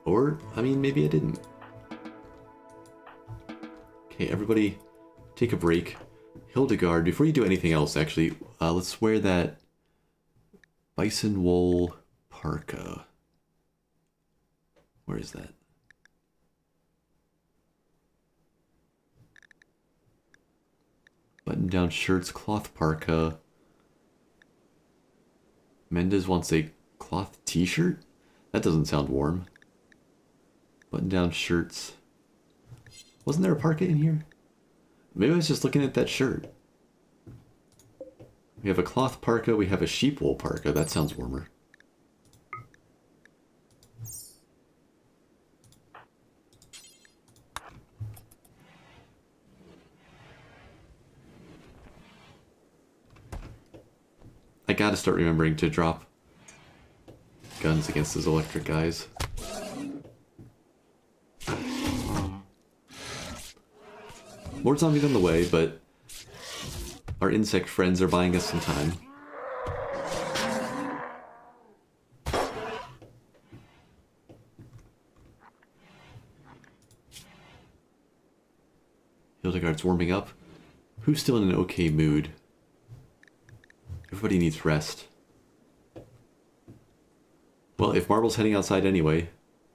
Or, I mean, maybe I didn't. Okay, everybody take a break. Hildegard, before you do anything else, actually, let's wear that bison wool parka. Where is that? Button-down shirts, cloth parka. Mendez wants a cloth t-shirt? That doesn't sound warm. Button-down shirts. Wasn't there a parka in here? Maybe I was just looking at that shirt. We have a cloth parka, we have a sheep wool parka. That sounds warmer. I gotta start remembering to drop guns against those electric guys. More zombies on the way, but our insect friends are buying us some time. Hildegard's warming up. Who's still in an okay mood? Everybody needs rest. Well, if Marble's heading outside anyway,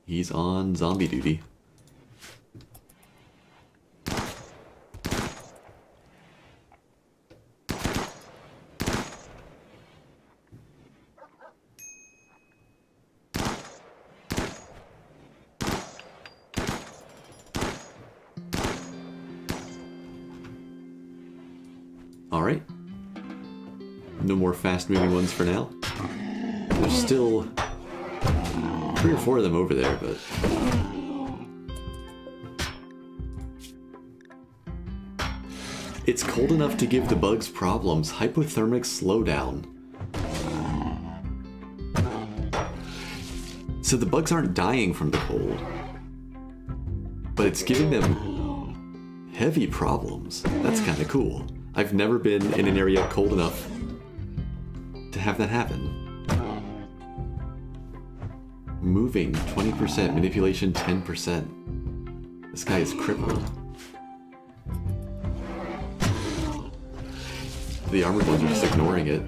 he's on zombie duty. Alright. No more fast-moving ones for now. There's still 3 or 4 of them over there, but... It's cold enough to give the bugs problems. Hypothermic slowdown. So the bugs aren't dying from the cold. But it's giving them heavy problems. That's kind of cool. I've never been in an area cold enough to have that happen. Moving 20%, manipulation 10%. This guy is crippled. The armored ones are just ignoring it.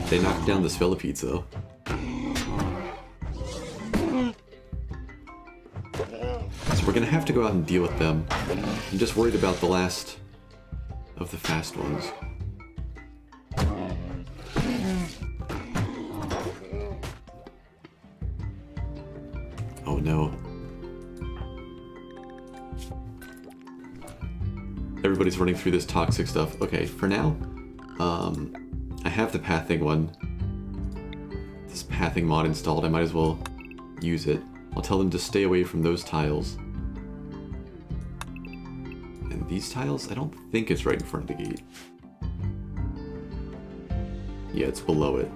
They knocked down the Spellipedes though. So we're gonna have to go out and deal with them. I'm just worried about the last of the fast ones. Oh no. Everybody's running through this toxic stuff. Okay, for now, I have the pathing one. This pathing mod installed, I might as well use it. I'll tell them to stay away from those tiles. And these tiles, I don't think it's right in front of the gate. Yeah, it's below it.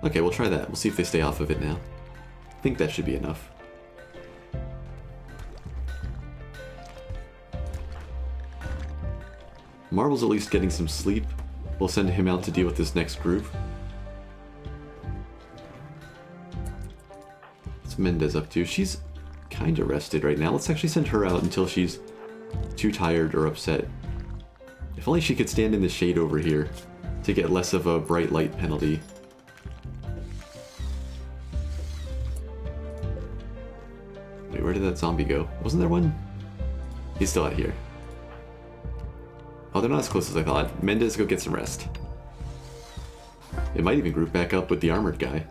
Okay, we'll try that. We'll see if they stay off of it now. I think that should be enough. Marble's at least getting some sleep. We'll send him out to deal with this next group. What's Mendez up to? She's kinda rested right now. Let's actually send her out until she's too tired or upset. If only she could stand in the shade over here to get less of a bright light penalty. Wait, where did that zombie go? Wasn't there one? He's still out here. Oh, they're not as close as I thought. Mendez, go get some rest. It might even group back up with the armored guy.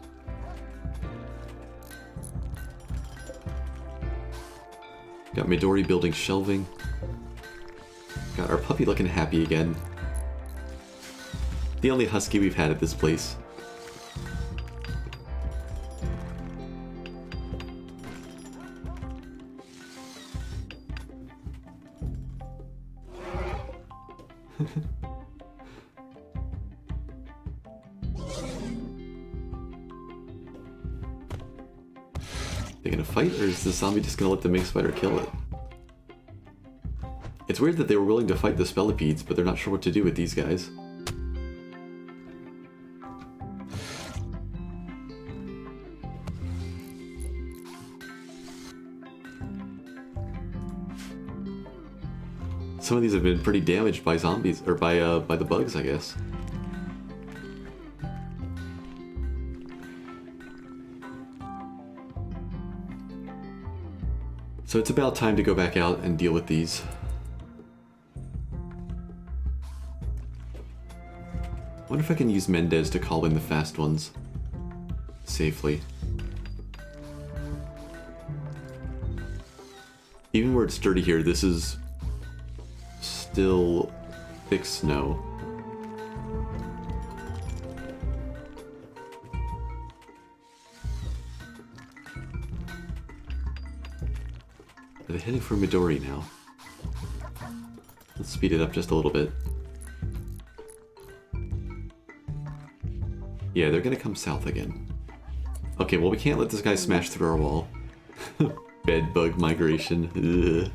Got Midori building shelving. Got our puppy looking happy again. The only husky we've had at this place. They gonna fight, or is the zombie just gonna let the Mink Spider kill it? It's weird that they were willing to fight the Spellipedes, but they're not sure what to do with these guys. Some of these have been pretty damaged by zombies, or by the bugs, I guess. So it's about time to go back out and deal with these. I wonder if I can use Mendez to call in the fast ones safely. Even where it's dirty here, this is still thick snow. Are they heading for Midori now? Let's speed it up just a little bit. Yeah, they're gonna come south again. Okay, well we can't let this guy smash through our wall. Bed bug migration. Ugh.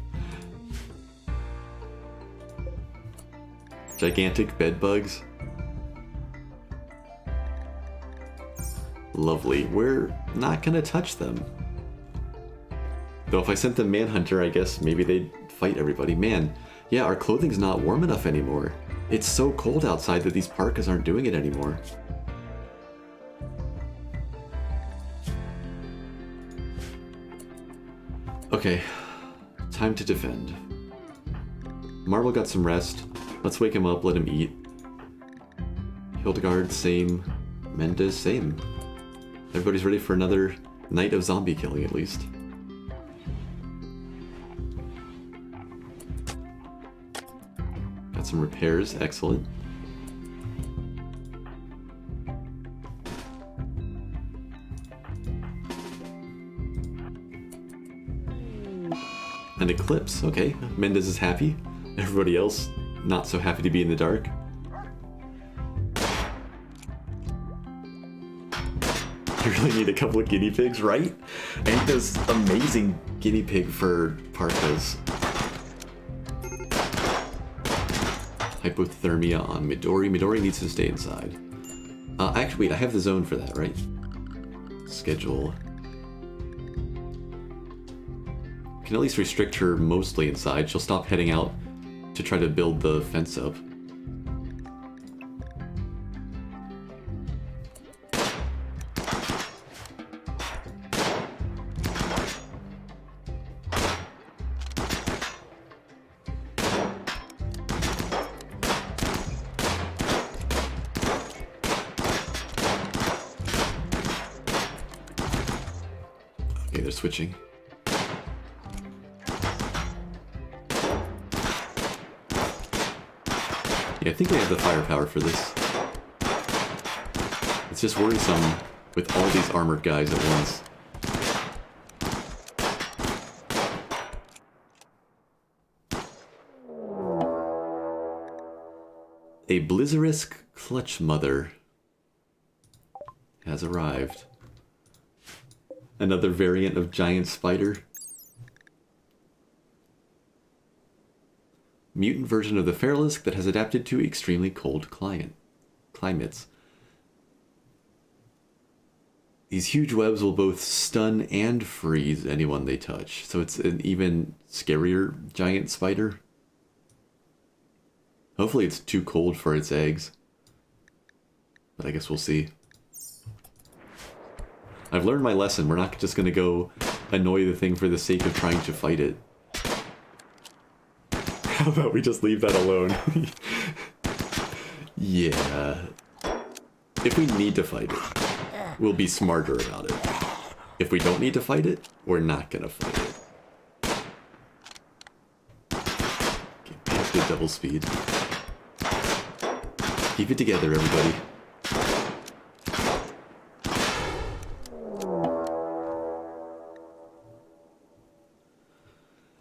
Gigantic bed bugs. Lovely. We're not gonna touch them. Though if I sent them Manhunter, I guess maybe they'd fight everybody. Man, yeah, our clothing's not warm enough anymore. It's so cold outside that these parkas aren't doing it anymore. Okay, time to defend. Marvel got some rest. Let's wake him up, let him eat. Hildegard, same. Mendez, same. Everybody's ready for another night of zombie killing, at least. Got some repairs, excellent. An eclipse, okay. Mendez is happy. Everybody else, not so happy to be in the dark. You really need a couple of guinea pigs, right? And does amazing guinea pig fur parkas. Hypothermia on Midori. Midori needs to stay inside. Actually, wait, I have the zone for that, right? Schedule. Can at least restrict her mostly inside. She'll stop heading out to try to build the fence up. Okay, they're switching. Yeah, I think they have the firepower for this. It's just worrisome with all these armored guys at once. A Blizzarisk Clutch Mother has arrived. Another variant of giant spider. Mutant version of the Feralisk that has adapted to extremely cold climates. These huge webs will both stun and freeze anyone they touch, so it's an even scarier giant spider. Hopefully it's too cold for its eggs, but I guess we'll see. I've learned my lesson. We're not just going to go annoy the thing for the sake of trying to fight it. How about we just leave that alone? Yeah. If we need to fight it, we'll be smarter about it. If we don't need to fight it, we're not gonna fight it. Okay, back to double speed. Keep it together, everybody.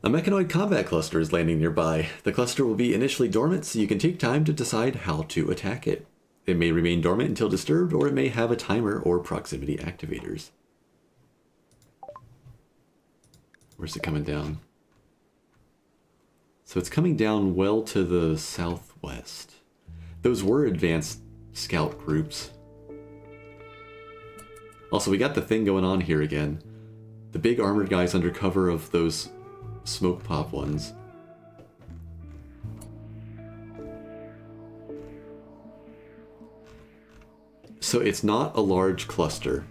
A mechanoid combat cluster is landing nearby. The cluster will be initially dormant, so you can take time to decide how to attack it. It may remain dormant until disturbed, or it may have a timer or proximity activators. Where's it coming down? So it's coming down well to the southwest. Those were advanced scout groups. Also, we got the thing going on here again. The big armored guys under cover of those smoke pop ones. So it's not a large cluster.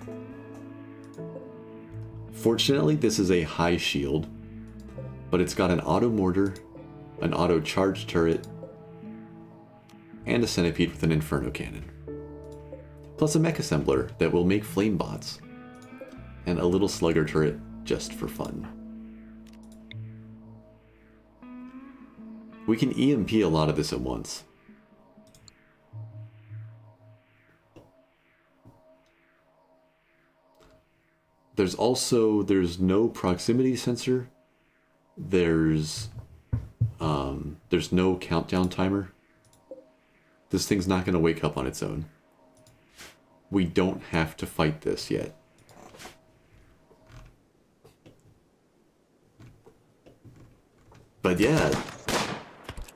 Fortunately, this is a high shield, but it's got an auto mortar, an auto charge turret, and a centipede with an inferno cannon. Plus a mech assembler that will make flame bots, and a little slugger turret just for fun. We can EMP a lot of this at once. There's no proximity sensor. There's no countdown timer. This thing's not going to wake up on its own. We don't have to fight this yet. But yeah,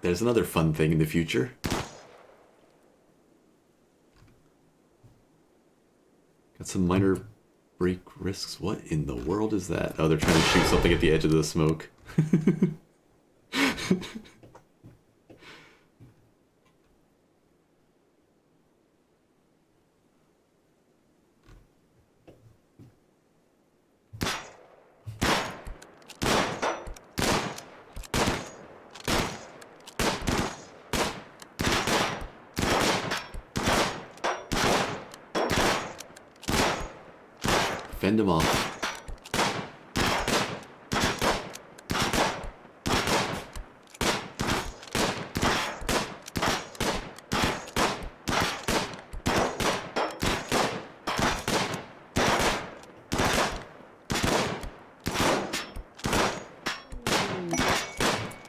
there's another fun thing in the future. Got some minor break risks. What in the world is that? Oh, they're trying to shoot something at the edge of the smoke. Fend them off.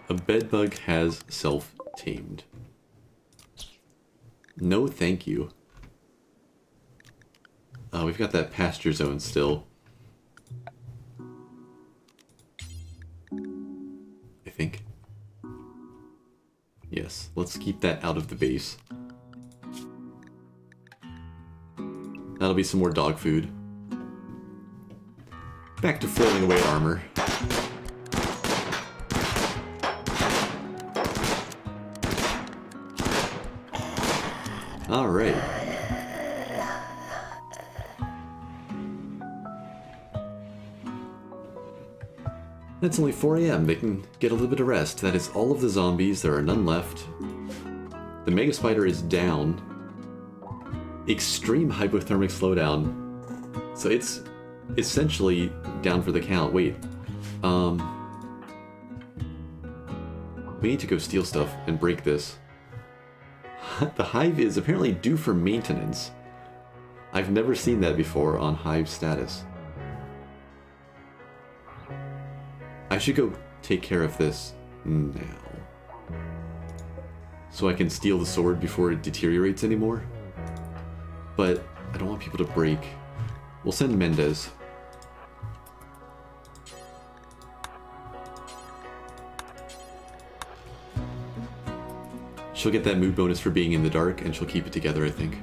A bedbug has self-tamed. No thank you. We've got that pasture zone still. I think. Yes, let's keep that out of the base. That'll be some more dog food. Back to flailing away at armor. Alright. It's only 4 AM. They can get a little bit of rest. That is all of the zombies. There are none left. The Mega Spider is down. Extreme hypothermic slowdown. So it's essentially down for the count. Wait. We need to go steal stuff and break this. The hive is apparently due for maintenance. I've never seen that before on hive status. I should go take care of this now. So I can steal the sword before it deteriorates anymore. But I don't want people to break. We'll send Mendez. She'll get that mood bonus for being in the dark, and she'll keep it together, I think.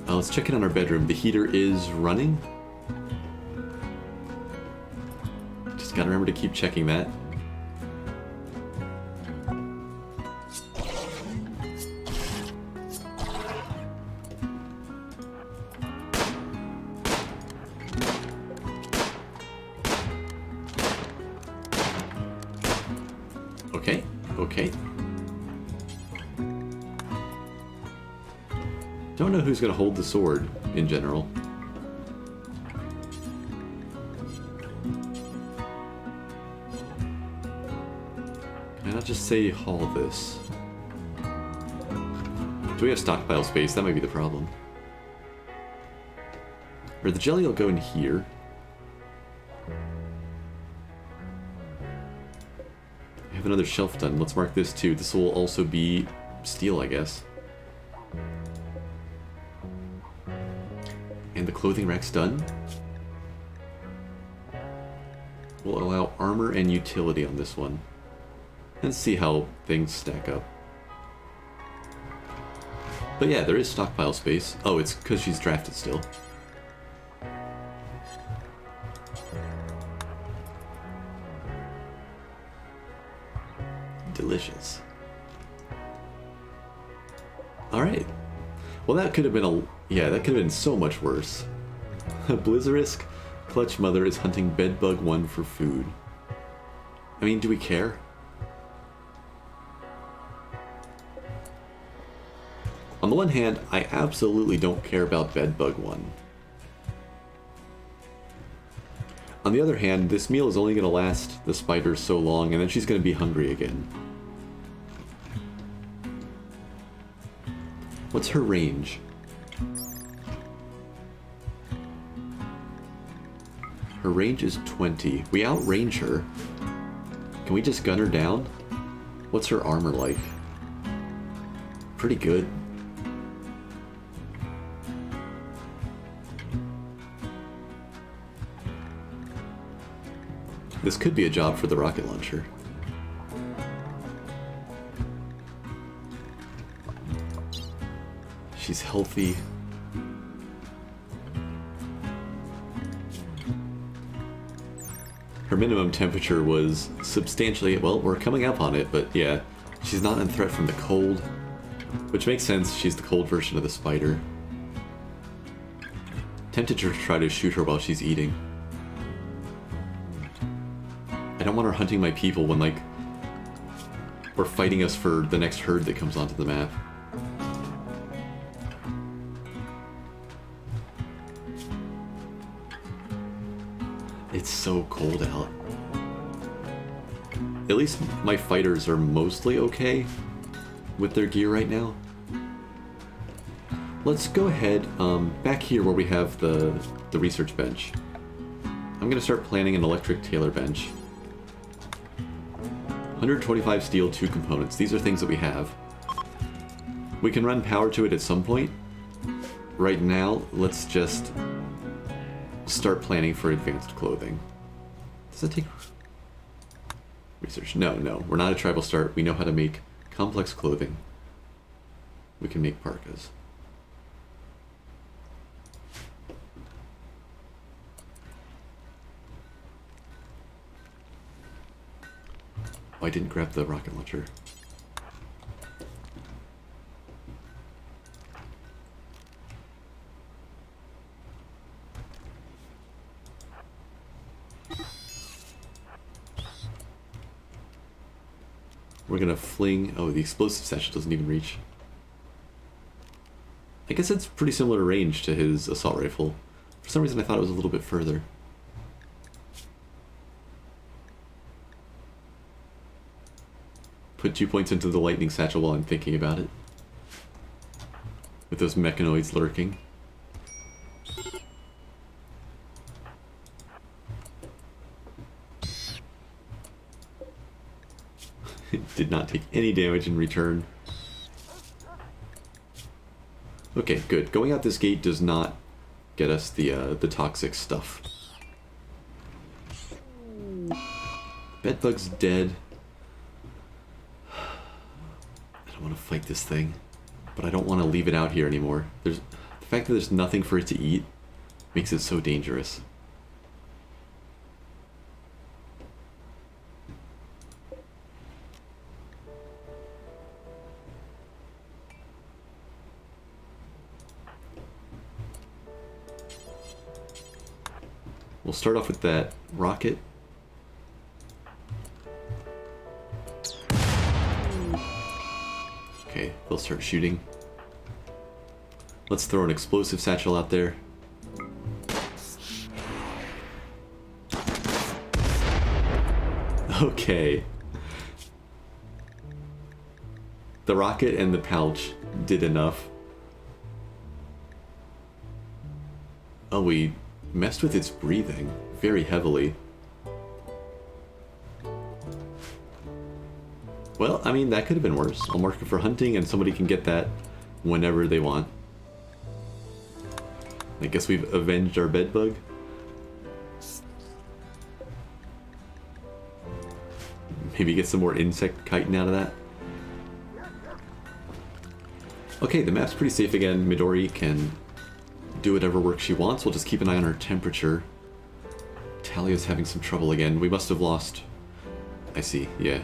Let's check in on our bedroom. The heater is running. Just gotta remember to keep checking that. Okay. Don't know who's gonna hold the sword in general. Can I not just say haul this? Do we have stockpile space? That might be the problem. Or the jelly will go in here. I have another shelf done. Let's mark this too. This will also be steel, I guess. And the clothing rack's done. We'll allow armor and utility on this one. And see how things stack up. But yeah, there is stockpile space. Oh, it's because she's drafted still. Delicious. Alright. Well, that could have been that could have been so much worse. Blizzarisk? Clutch Mother is hunting Bedbug 1 for food. I mean, do we care? On the one hand, I absolutely don't care about Bedbug 1. On the other hand, this meal is only going to last the spider so long, and then she's going to be hungry again. What's her range? Her range is 20. We outrange her. Can we just gun her down? What's her armor like? Pretty good. This could be a job for the rocket launcher. She's healthy. Her minimum temperature was substantially, well, we're coming up on it, but yeah, she's not in threat from the cold, which makes sense. She's the cold version of the spider. Tempted to try to shoot her while she's eating. I don't want her hunting my people when, like, we're fighting us for the next herd that comes onto the map. It's so cold out. At least my fighters are mostly okay with their gear right now. Let's go ahead, back here where we have the research bench. I'm gonna start planning an electric tailor bench. 125 steel, 2 components. These are things that we have. We can run power to it at some point. Right now, let's just start planning for advanced clothing. Does that take research? No, we're not a tribal start. We know how to make complex clothing. We can make parkas. Oh, I didn't grab the rocket launcher. We're gonna fling... Oh, the explosive satchel doesn't even reach. I guess it's pretty similar range to his assault rifle. For some reason I thought it was a little bit further. Put 2 points into the lightning satchel while I'm thinking about it. With those mechanoids lurking. It did not take any damage in return. Okay, good. Going out this gate does not get us the toxic stuff. Bedbug's dead. I don't want to fight this thing, but I don't want to leave it out here anymore. The fact that there's nothing for it to eat makes it so dangerous. We'll start off with that rocket. Okay, they'll start shooting. Let's throw an explosive satchel out there. Okay. The rocket and the pouch did enough. Oh, we messed with its breathing very heavily. Well, I mean, that could have been worse. I'll mark it for hunting and somebody can get that whenever they want. I guess we've avenged our bedbug. Maybe get some more insect chitin out of that. Okay, the map's pretty safe again. Midori can do whatever work she wants. We'll just keep an eye on her temperature. Talia's having some trouble again. We must have lost... I see, yeah.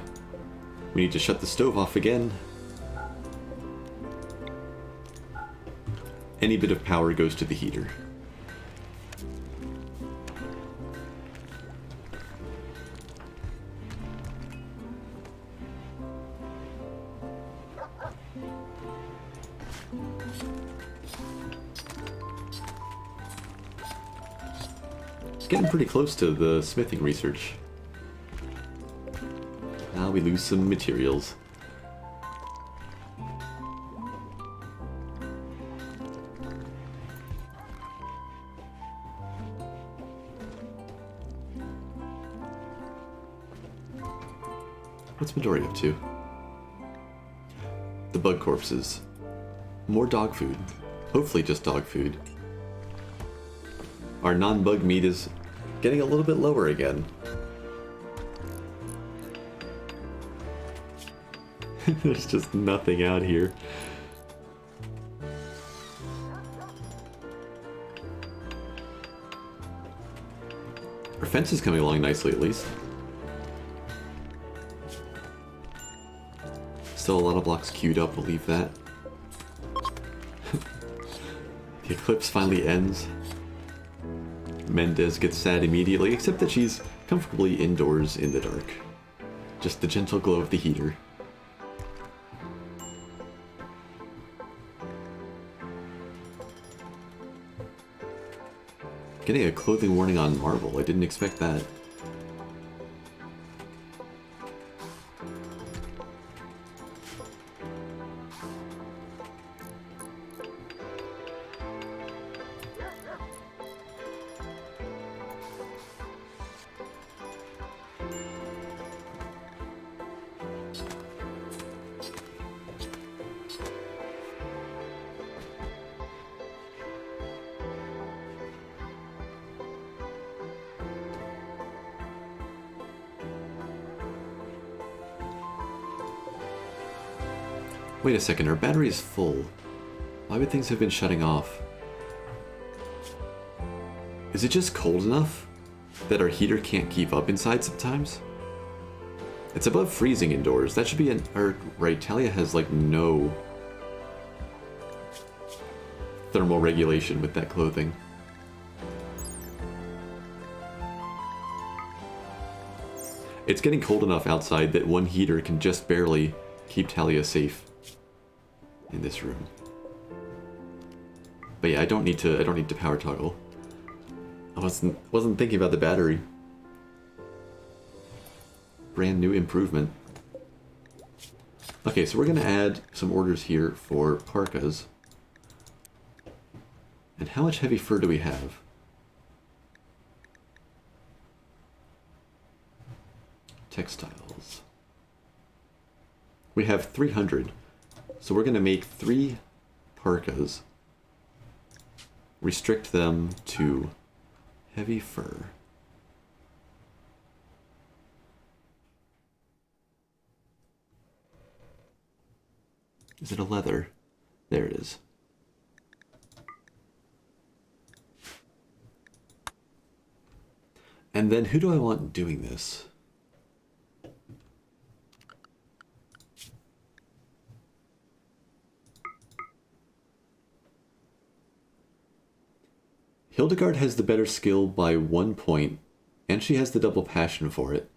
We need to shut the stove off again. Any bit of power goes to the heater. getting pretty close to the smithing research. Now we lose some materials. What's Midori up to? The bug corpses. More dog food. Hopefully just dog food. Our non-bug meat is getting a little bit lower again. There's just nothing out here. Our fence is coming along nicely, at least. Still a lot of blocks queued up, we'll leave that. The eclipse finally ends. Mendez gets sad immediately, except that she's comfortably indoors in the dark. Just the gentle glow of the heater. Getting a clothing warning on Marvel, I didn't expect that. Wait a second, our battery is full. Why would things have been shutting off? Is it just cold enough that our heater can't keep up inside sometimes? It's above freezing indoors. That should be an... right, Talia has like no thermal regulation with that clothing. It's getting cold enough outside that one heater can just barely keep Talia safe in this room. But yeah, I don't need to power toggle. I wasn't thinking about the battery. Brand new improvement. Okay, so we're gonna add some orders here for parkas. And how much heavy fur do we have? Textiles. We have 300. So we're going to make 3 parkas. Restrict them to heavy fur. Is it a leather? There it is. And then who do I want doing this? Hildegard has the better skill by 1 point, and she has the double passion for it,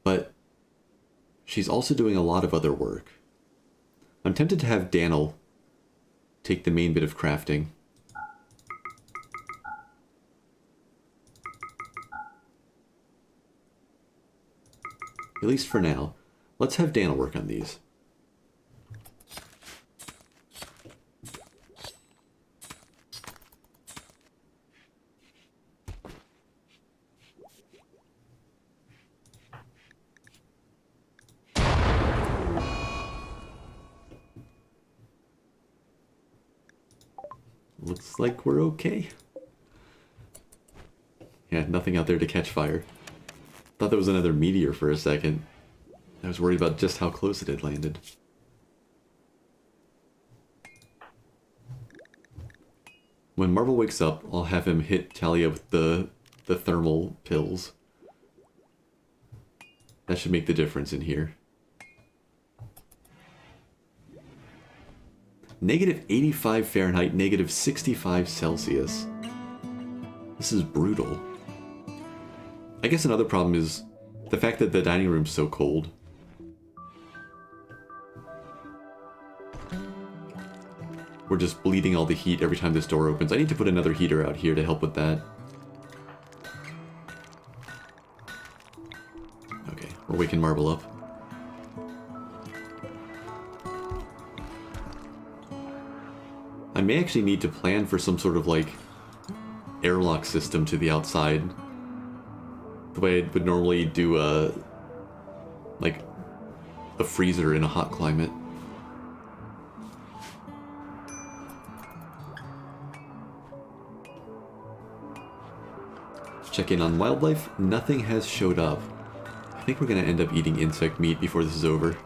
but she's also doing a lot of other work. I'm tempted to have Daniel take the main bit of crafting. At least for now. Let's have Daniel work on these. Looks like we're okay. Yeah, nothing out there to catch fire. Thought there was another meteor for a second. I was worried about just how close it had landed. When Marvel wakes up, I'll have him hit Talia with the thermal pills. That should make the difference in here. Negative 85 Fahrenheit, negative 65 Celsius. This is brutal. I guess another problem is the fact that the dining room's so cold. We're just bleeding all the heat every time this door opens. I need to put another heater out here to help with that. waking marble up. I may actually need to plan for some sort of, like, airlock system to the outside. The way I would normally do like, a freezer in a hot climate. Check in on wildlife. Nothing has showed up. I think we're gonna end up eating insect meat before this is over.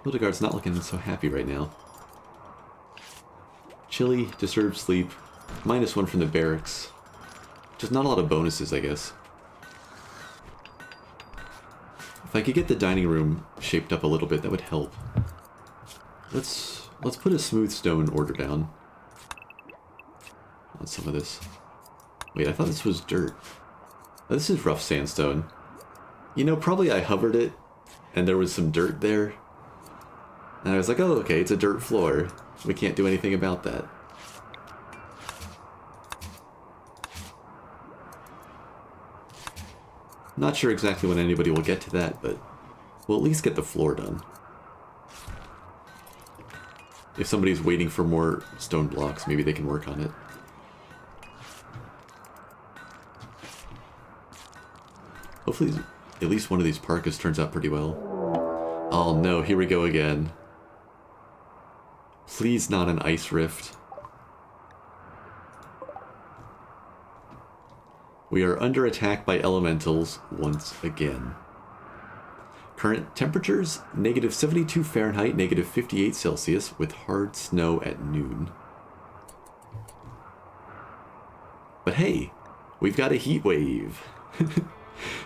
Hildegard's not looking so happy right now. Chilly, disturbed sleep, -1 from the barracks. Just not a lot of bonuses, I guess. If I could get the dining room shaped up a little bit, that would help. Let's put a smooth stone order down on some of this. Wait, I thought this was dirt. Oh, this is rough sandstone. You know, probably I hovered it, and there was some dirt there. And I was like, oh, okay, it's a dirt floor. We can't do anything about that. Not sure exactly when anybody will get to that, but we'll at least get the floor done. If somebody's waiting for more stone blocks, maybe they can work on it. Hopefully, at least one of these parkas turns out pretty well. Oh no, here we go again. Please not an ice rift. We are under attack by elementals once again. Current temperatures, -72 Fahrenheit, -58 Celsius, with hard snow at noon. But hey, we've got a heat wave.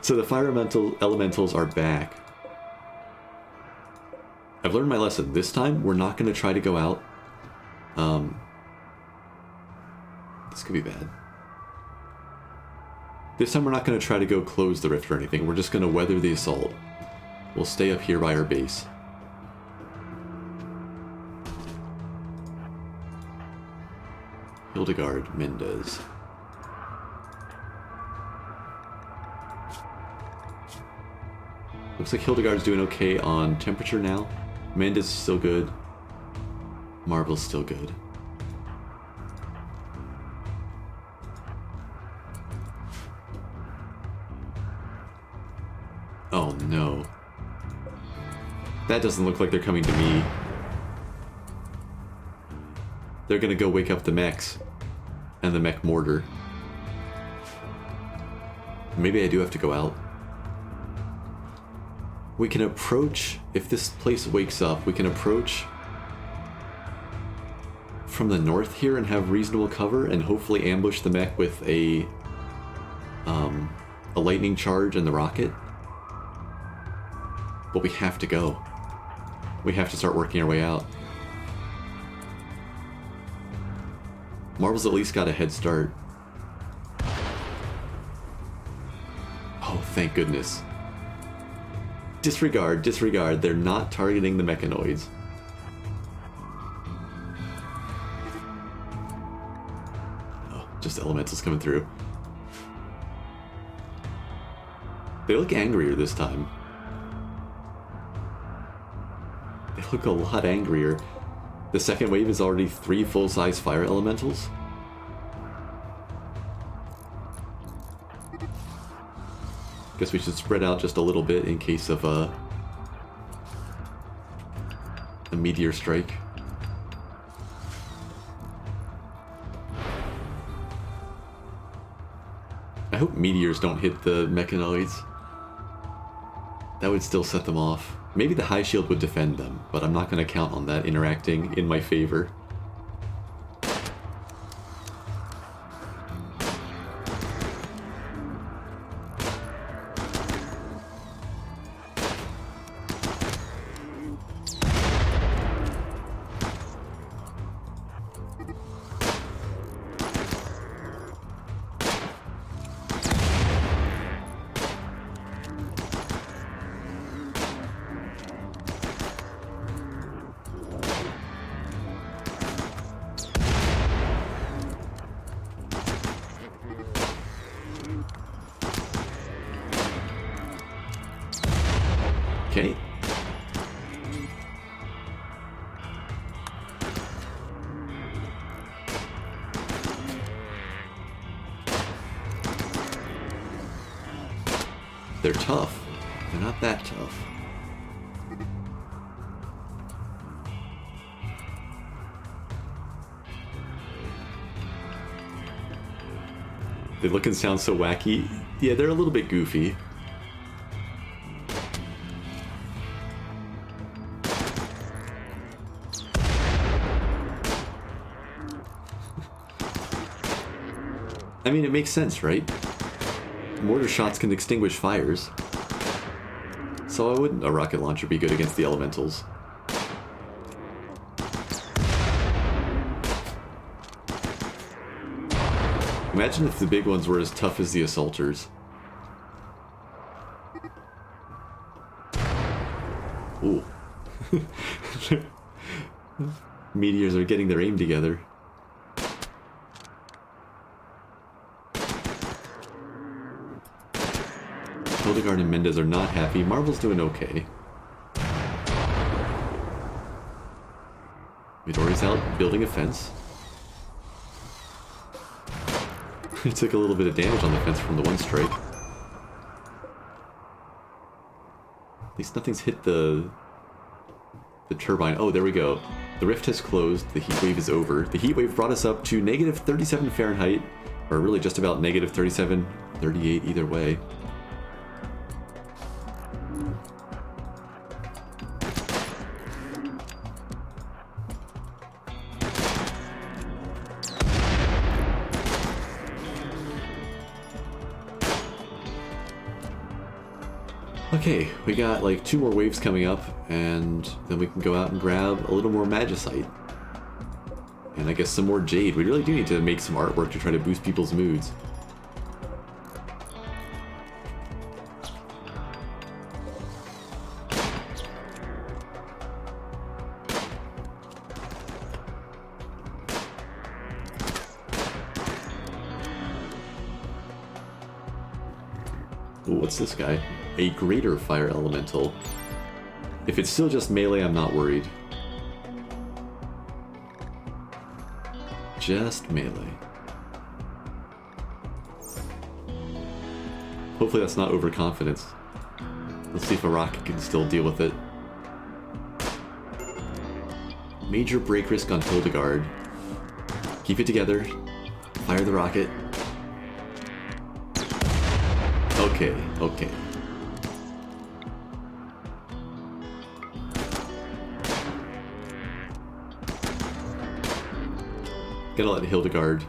So the fire elementals are back. I've learned my lesson. This time, we're not going to try to go out. This could be bad. This time we're not going to try to go close the rift or anything. We're just going to weather the assault. We'll stay up here by our base. Hildegard Mendez. Looks like Hildegard's doing okay on temperature now. Mendez is still good. Marble's still good. Oh no. That doesn't look like they're coming to me. They're gonna go wake up the mechs. And the mech mortar. Maybe I do have to go out. We can approach, if this place wakes up, we can approach from the north here and have reasonable cover and hopefully ambush the mech with a lightning charge and the rocket. But we have to go. We have to start working our way out. Marvel's at least got a head start. Oh, thank goodness. Disregard, disregard. They're not targeting the mechanoids. Oh, just elementals coming through. They look angrier this time. They look a lot angrier. The second wave is already 3 full-size fire elementals. Guess we should spread out just a little bit in case of a meteor strike. I hope meteors don't hit the mechanoids. That would still set them off. Maybe the high shield would defend them, but I'm not going to count on that interacting in my favor. They're tough. They're not that tough. They look and sound so wacky. Yeah, they're a little bit goofy. I mean, it makes sense, right? Mortar shots can extinguish fires. So why wouldn't a rocket launcher be good against the elementals? Imagine if the big ones were as tough as the assaulters. Ooh. Meteors are getting their aim together. Hildegard and Mendez are not happy. Marvel's doing okay. Midori's out building a fence. He took a little bit of damage on the fence from the one strike. At least nothing's hit the turbine. Oh, there we go. The rift has closed. The heat wave is over. The heat wave brought us up to negative 37 Fahrenheit, or really just about negative 37, 38 either way. Okay, we got like 2 more waves coming up, and then we can go out and grab a little more magicite. And I guess some more jade. We really do need to make some artwork to try to boost people's moods. Ooh, what's this guy? A greater fire elemental. If it's still just melee, I'm not worried. Just melee. Hopefully that's not overconfidence. Let's see if a rocket can still deal with it. Major break risk on Hildegard. Keep it together. Fire the rocket. Okay, okay. Gotta let Hildegard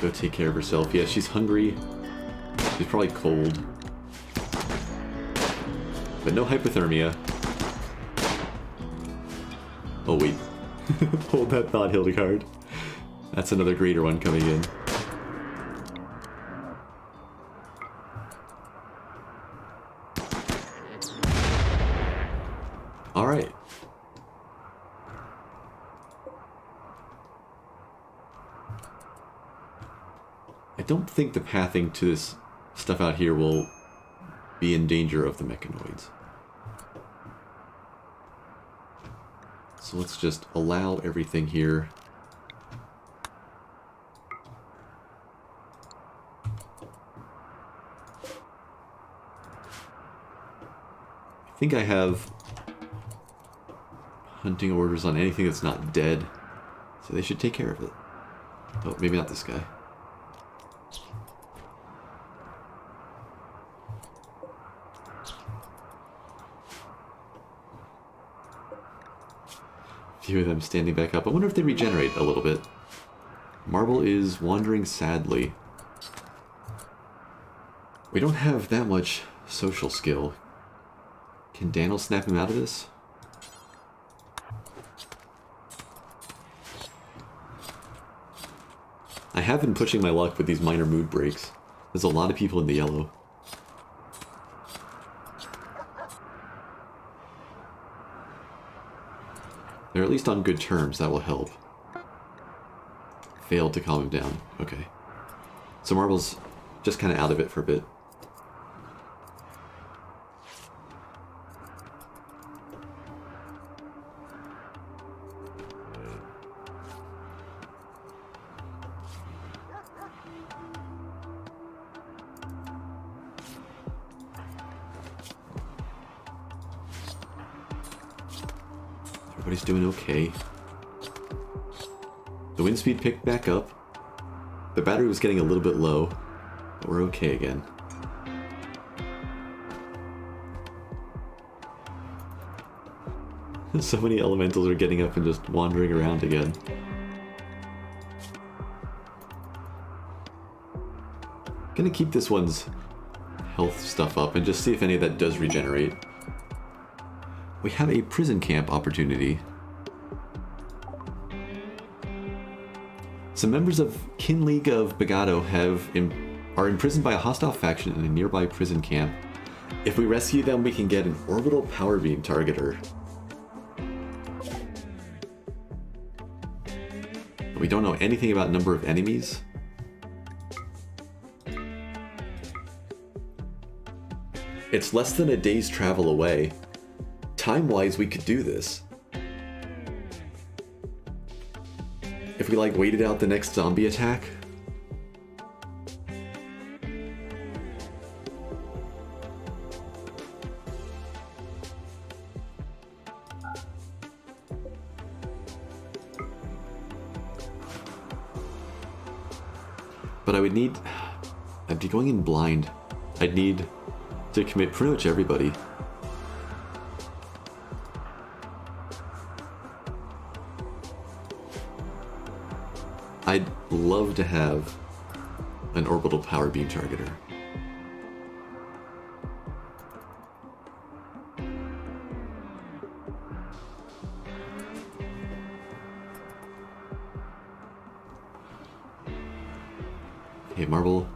go take care of herself. Yeah, she's hungry. She's probably cold. But no hypothermia. Oh wait. Hold that thought, Hildegard. That's another greater one coming in. Alright. I don't think the pathing to this stuff out here will be in danger of the mechanoids. So let's just allow everything here. I think I have hunting orders on anything that's not dead, so they should take care of it. Oh, maybe not this guy. A few of them standing back up. I wonder if they regenerate a little bit. Marble is wandering sadly. We don't have that much social skill. Can Daniel snap him out of this? I have been pushing my luck with these minor mood breaks. There's a lot of people in the yellow. They're at least on good terms, that will help. Failed to calm him down. Okay. So Marble's just kind of out of it for a bit. Everybody's doing okay. The wind speed picked back up. The battery was getting a little bit low, but we're okay again. So many elementals are getting up and just wandering around again. Gonna keep this one's health stuff up and just see if any of that does regenerate. We have a prison camp opportunity. Some members of Kin League of Bagato are imprisoned by a hostile faction in a nearby prison camp. If we rescue them, we can get an orbital power beam targeter. We don't know anything about number of enemies. It's less than a day's travel away. Time-wise, we could do this. If we, like, waited out the next zombie attack. But I'd be going in blind. I'd need to commit pretty much everybody. I'd love to have an orbital power beam targeter. Okay, Marble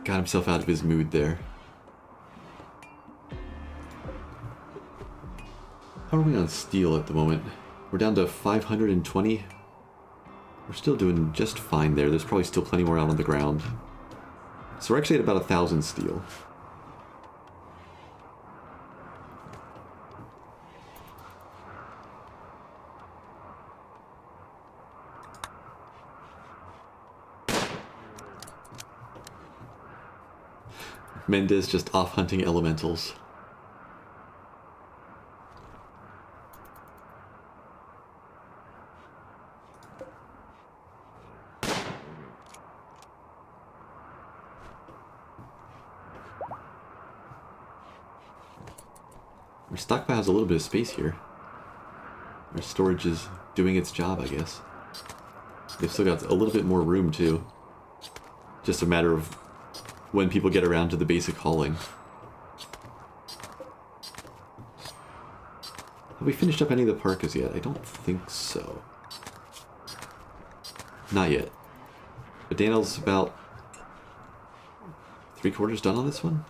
got himself out of his mood there. How are we on steel at the moment? We're down to 520. We're still doing just fine there. There's probably still plenty more out on the ground. So we're actually at about 1,000 steel. Mendez just off hunting elementals. Our stockpile has a little bit of space here. Our storage is doing its job, I guess. They've still got a little bit more room, too. Just a matter of when people get around to the basic hauling. Have we finished up any of the parkas yet? I don't think so. Not yet. But Daniel's about 3/4 done on this one?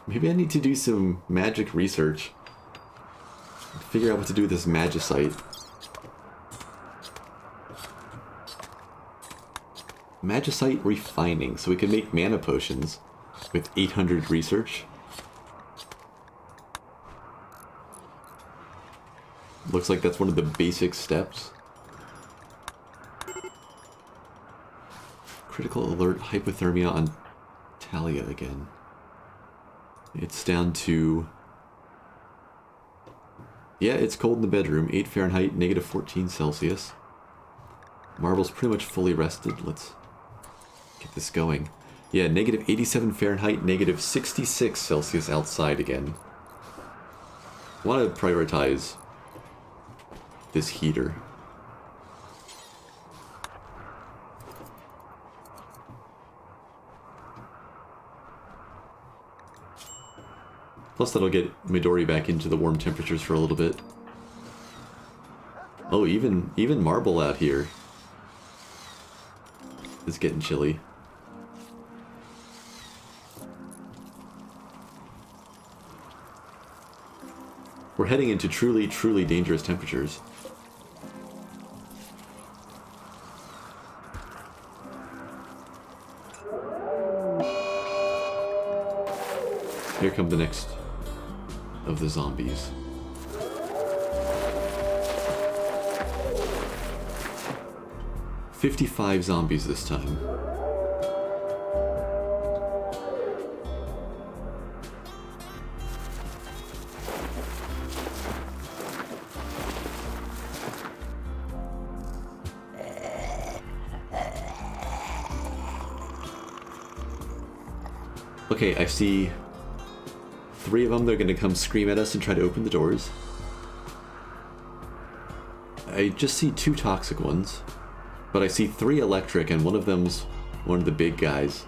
Maybe I need to do some magic research. Figure out what to do with this magicite. Magicite refining, so we can make mana potions with 800 research. Looks like that's one of the basic steps. Critical alert hypothermia on Talia again. It's down to... yeah, it's cold in the bedroom. 8 Fahrenheit, negative 14 Celsius. Marble's pretty much fully rested. Let's get this going. Yeah, negative 87 Fahrenheit, negative 66 Celsius outside again. I want to prioritize this heater. Plus that'll get Midori back into the warm temperatures for a little bit. Oh, even Marble out here is getting chilly. We're heading into truly, truly dangerous temperatures. Here come the next of the zombies. 55 zombies this time. Okay, I see 3 of them. They're going to come scream at us and try to open the doors. I just see 2 toxic ones, but I see 3 electric, and one of them's one of the big guys.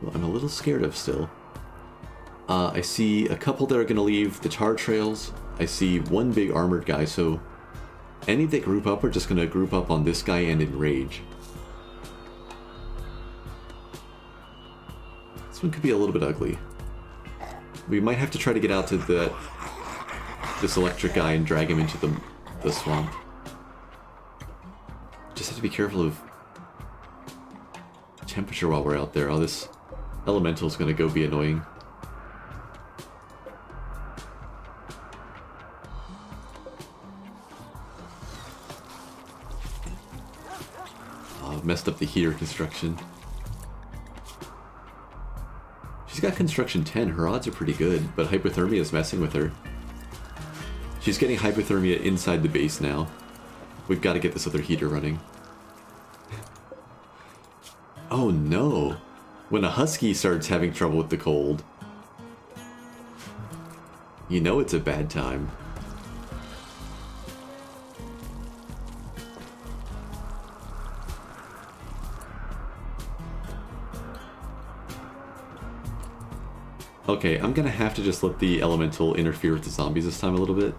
Well, I'm a little scared of still. I see a couple that are going to leave the tar trails. I see 1 big armored guy, so any that group up are just going to group up on this guy and enrage. This one could be a little bit ugly. We might have to try to get out to this electric guy and drag him into the swamp. Just have to be careful of temperature while we're out there. Oh, this elemental's gonna go be annoying. Oh, I've messed up the heater construction. She's got construction 10, her odds are pretty good, but hypothermia is messing with her. She's getting hypothermia inside the base now. We've got to get this other heater running. Oh no! When a husky starts having trouble with the cold, you know it's a bad time. Okay, I'm gonna have to just let the elemental interfere with the zombies this time a little bit.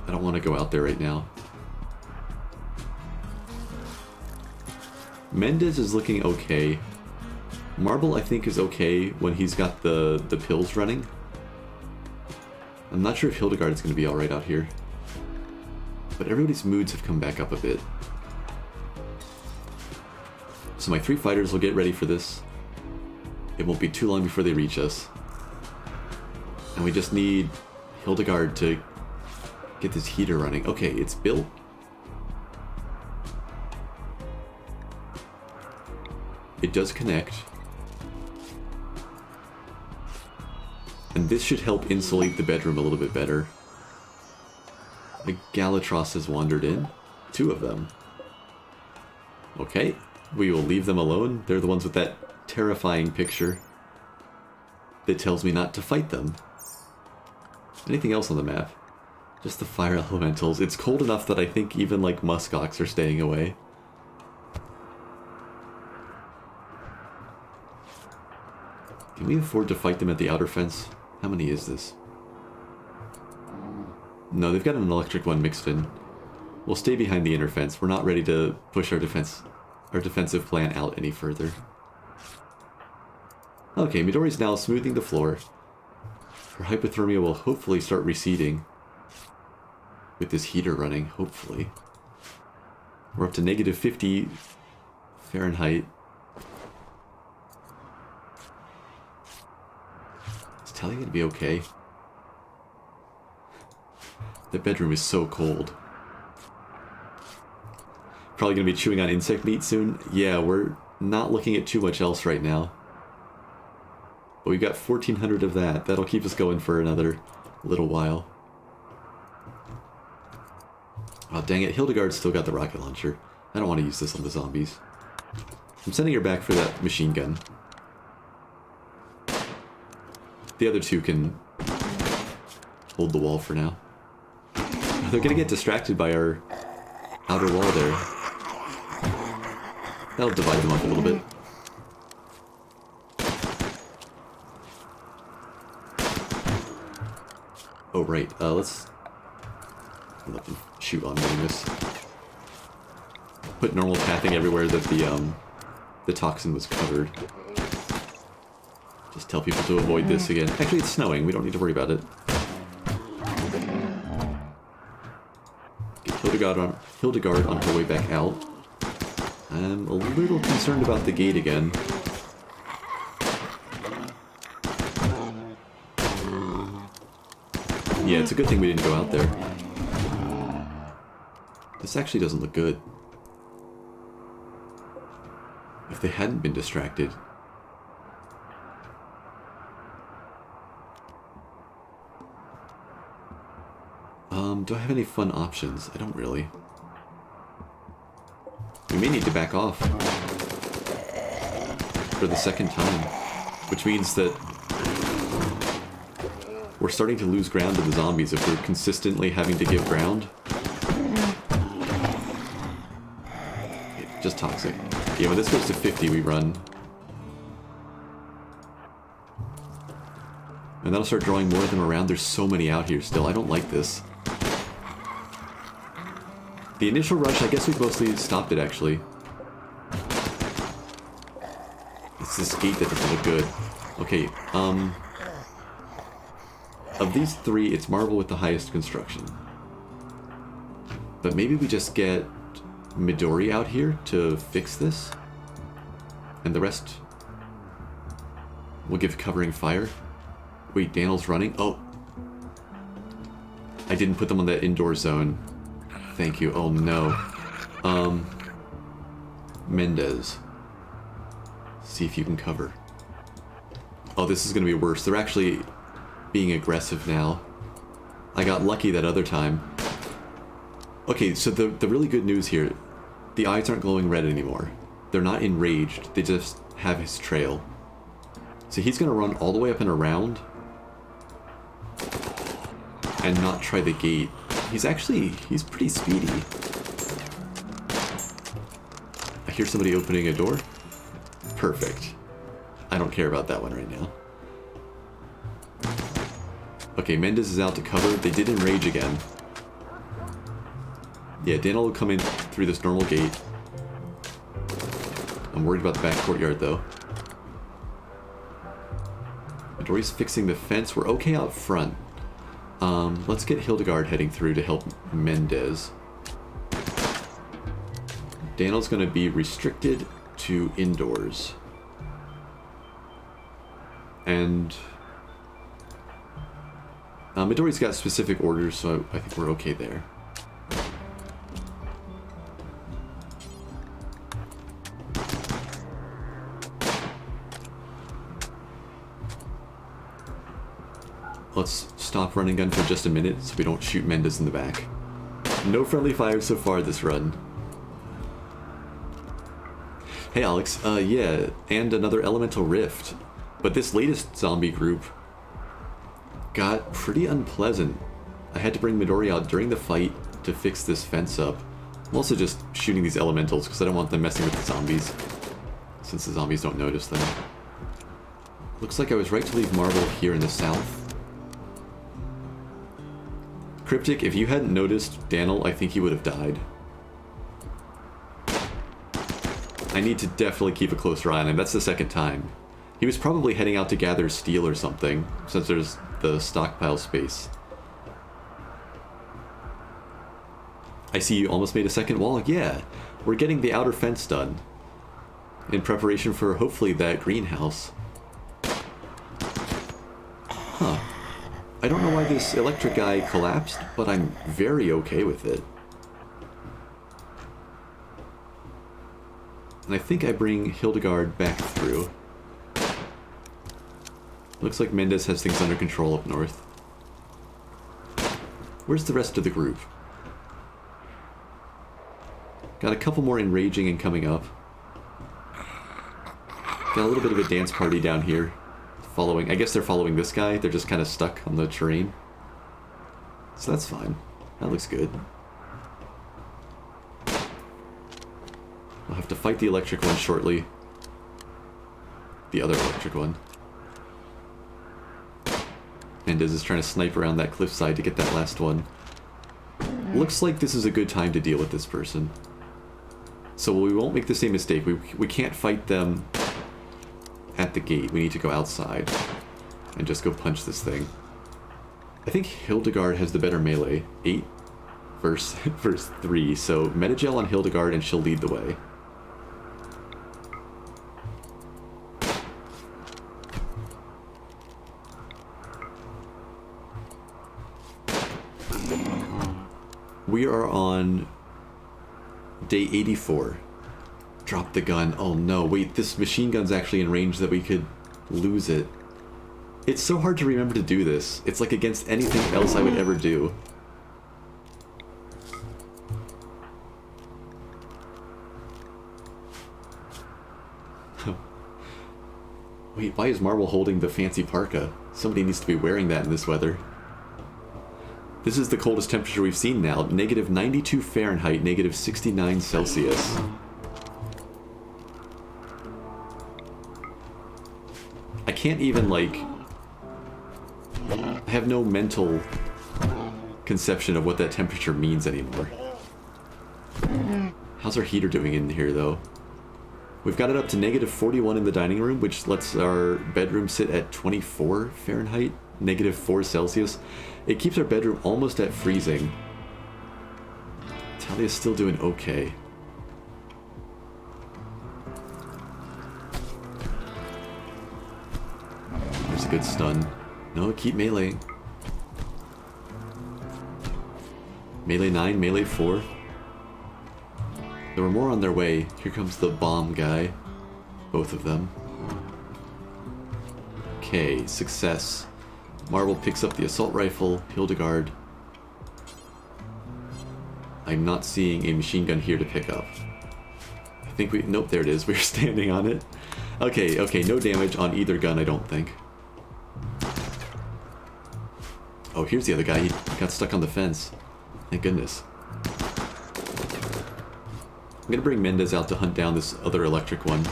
I don't want to go out there right now. Mendez is looking okay. Marble, I think, is okay when he's got the pills running. I'm not sure if Hildegard is going to be alright out here. But everybody's moods have come back up a bit. So my 3 fighters will get ready for this. It won't be too long before they reach us. And we just need Hildegard to get this heater running. Okay, it's built. It does connect. And this should help insulate the bedroom a little bit better. The Galatros has wandered in. 2 of them. Okay. We will leave them alone. They're the ones with that terrifying picture that tells me not to fight them. Anything else on the map? Just the fire elementals. It's cold enough that I think even like muskox are staying away. Can we afford to fight them at the outer fence? How many is this? No, they've got an electric one mixed in. We'll stay behind the inner fence. We're not ready to push our defensive plan out any further. Okay, Midori's now smoothing the floor. Her hypothermia will hopefully start receding with this heater running, hopefully. We're up to negative 50 Fahrenheit. Is Talia gonna be okay? The bedroom is so cold. Probably gonna be chewing on insect meat soon. Yeah, we're not looking at too much else right now. But we've got 1,400 of that. That'll keep us going for another little while. Oh, dang it. Hildegard's still got the rocket launcher. I don't want to use this on the zombies. I'm sending her back for that machine gun. The other 2 can hold the wall for now. They're gonna get distracted by our outer wall there. That'll divide them up a little bit. Oh, right. Let's let them shoot on this. Put normal pathing everywhere that the toxin was covered. Just tell people to avoid this again. Actually, it's snowing. We don't need to worry about it. Get Hildegard on her way back out. I'm a little concerned about the gate again. Yeah, it's a good thing we didn't go out there. This actually doesn't look good. If they hadn't been distracted. Do I have any fun options? I don't really. We may need to back off for the second time, which means that we're starting to lose ground to the zombies if we're consistently having to give ground. Just toxic. Yeah, when this goes to 50, we run. And that'll start drawing more of them around. There's so many out here still. I don't like this. The initial rush, I guess we've mostly stopped it, actually. It's this gate that doesn't look good. Okay, of these three, it's marble with the highest construction. But maybe we just get Midori out here to fix this? And the rest will give covering fire? Wait, Daniel's running? Oh! I didn't put them on that indoor zone. Thank you. Oh no. Mendez. See if you can cover. Oh, this is gonna be worse. They're actually being aggressive now. I got lucky that other time. Okay, so the really good news here, the eyes aren't glowing red anymore. They're not enraged, they just have his trail. So he's gonna run all the way up and around and not try the gate. He's pretty speedy. I hear somebody opening a door. Perfect. I don't care about that one right now. Okay, Mendez is out to cover. They did enrage again. Yeah, Daniel will come in through this normal gate. I'm worried about the back courtyard, though. Midori's fixing the fence. We're okay out front. Let's get Hildegard heading through to help Mendez. Daniel's going to be restricted to indoors. And Midori's got specific orders, so I think we're okay there. Let's stop run and gun for just a minute so we don't shoot Mendez in the back. No friendly fire so far this run. Hey Alex, yeah, and another elemental rift. But this latest zombie group got pretty unpleasant. I had to bring Midori out during the fight to fix this fence up. I'm also just shooting these elementals because I don't want them messing with the zombies, since the zombies don't notice them. Looks like I was right to leave marble here in the south. Cryptic, if you hadn't noticed Daniel, I think he would have died. I need to definitely keep a closer eye on him. That's the second time. He was probably heading out to gather steel or something, since there's the stockpile space. I see you almost made a second wall. Yeah, we're getting the outer fence done. In preparation for, hopefully, that greenhouse. Huh. I don't know why this electric guy collapsed, but I'm very okay with it. And I think I bring Hildegard back through. Looks like Mendez has things under control up north. Where's the rest of the group? Got a couple more enraging and coming up. Got a little bit of a dance party down here. Following, I guess they're following this guy. They're just kind of stuck on the terrain. So that's fine. That looks good. I'll have to fight the electric one shortly. The other electric one. Mendez is trying to snipe around that cliffside to get that last one. Looks like this is a good time to deal with this person. So we won't make the same mistake. We can't fight them at the gate. We need to go outside and just go punch this thing. I think Hildegard has the better melee. 8 versus 3. So Metagel on Hildegard and she'll lead the way. We are on Day 84. Drop the gun. Oh no, wait, this machine gun's actually in range that we could lose it. It's so hard to remember to do this. It's like against anything else I would ever do. Wait, why is Marble holding the fancy parka? Somebody needs to be wearing that in this weather. This is the coldest temperature we've seen now. Negative 92 Fahrenheit, negative 69 Celsius. I can't even, like... I have no mental conception of what that temperature means anymore. How's our heater doing in here, though? We've got it up to negative 41 in the dining room, which lets our bedroom sit at 24 Fahrenheit, negative 4 Celsius. It keeps our bedroom almost at freezing. Talia's still doing okay. There's a good stun. No, keep meleeing. Melee 9, melee 4. There were more on their way. Here comes the bomb guy. Both of them. Okay, success. Marble picks up the assault rifle. Hildegard. I'm not seeing a machine gun here to pick up. I think we... Nope, there it is. We're standing on it. Okay, okay, no damage on either gun, I don't think. Oh, here's the other guy. He got stuck on the fence. Thank goodness. I'm gonna bring Mendez out to hunt down this other electric one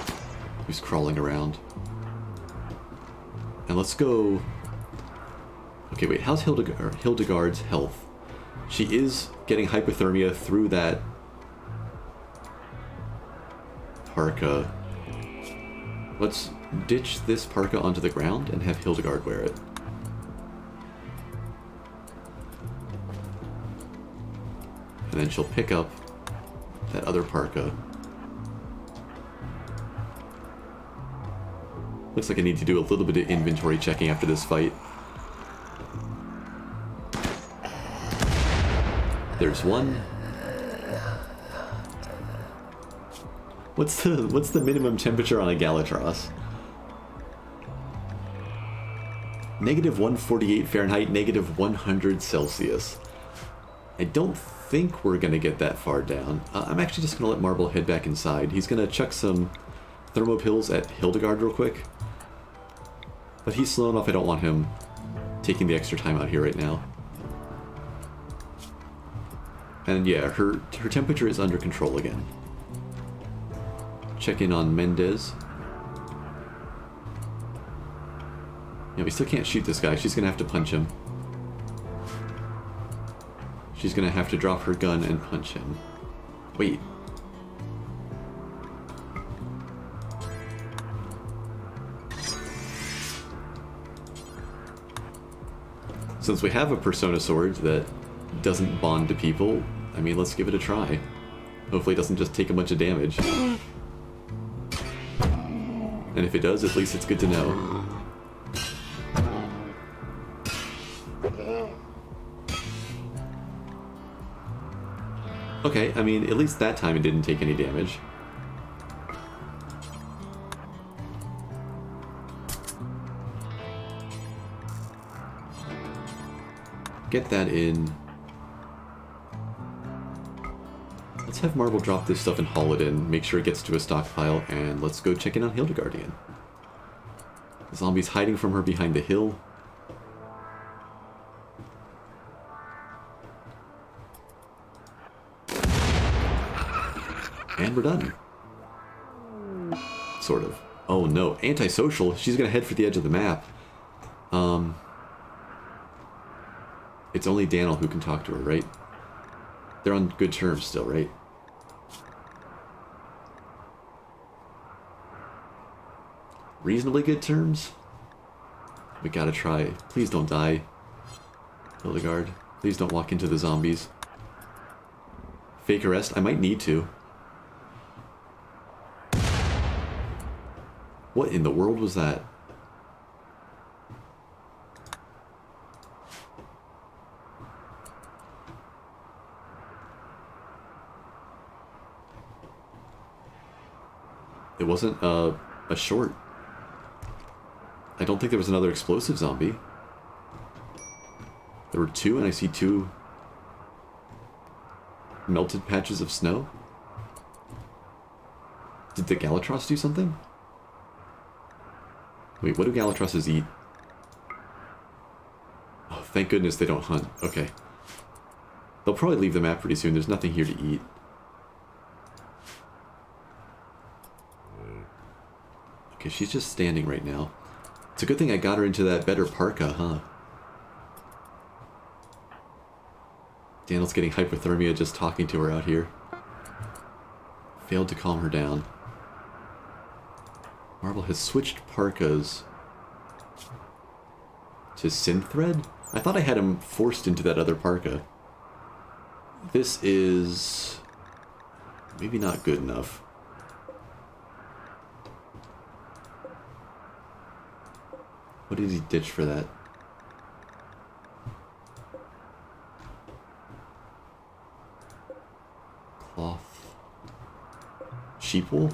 who's crawling around. And let's go... Okay, wait, how's Hildegard's health? She is getting hypothermia through that parka. Let's ditch this parka onto the ground and have Hildegard wear it. And then she'll pick up that other parka. Looks like I need to do a little bit of inventory checking after this fight. There's one. What's the minimum temperature on a Galatros? Negative 148 Fahrenheit, negative 100 Celsius. I don't think we're gonna get that far down. I'm actually just gonna let Marble head back inside. He's gonna chuck some thermo pills at Hildegard real quick. But he's slow enough, I don't want him taking the extra time out here right now. And yeah, her temperature is under control again. Check in on Mendez. Yeah, we still can't shoot this guy. She's gonna have to punch him. She's gonna have to drop her gun and punch him. Wait. Since we have a Persona sword that doesn't bond to people, I mean, let's give it a try. Hopefully it doesn't just take a bunch of damage. And if it does, at least it's good to know. Okay, I mean, at least that time it didn't take any damage. Get that in. Let's have Marble drop this stuff and haul it in, make sure it gets to a stockpile, and let's go check in on Hildegardian. The zombie's hiding from her behind the hill. And we're done. Sort of. Oh no, antisocial. She's gonna head for the edge of the map. It's only Daniel who can talk to her, right? They're on good terms still, right? Reasonably good terms? We gotta try. Please don't die. Hildegard, please don't walk into the zombies. Fake arrest? I might need to. What in the world was that? It wasn't a short. I don't think there was another explosive zombie. There were two, and I see two melted patches of snow. Did the Gallatros do something? Wait, what do Gallatrosses eat? Oh, thank goodness they don't hunt. Okay. They'll probably leave the map pretty soon. There's nothing here to eat. Okay, she's just standing right now. It's a good thing I got her into that better parka, huh? Daniel's getting hypothermia just talking to her out here. Failed to calm her down. Marble has switched parkas to Synthread? I thought I had him forced into that other parka. This is maybe not good enough. What did he ditch for that? Cloth. Sheepwool?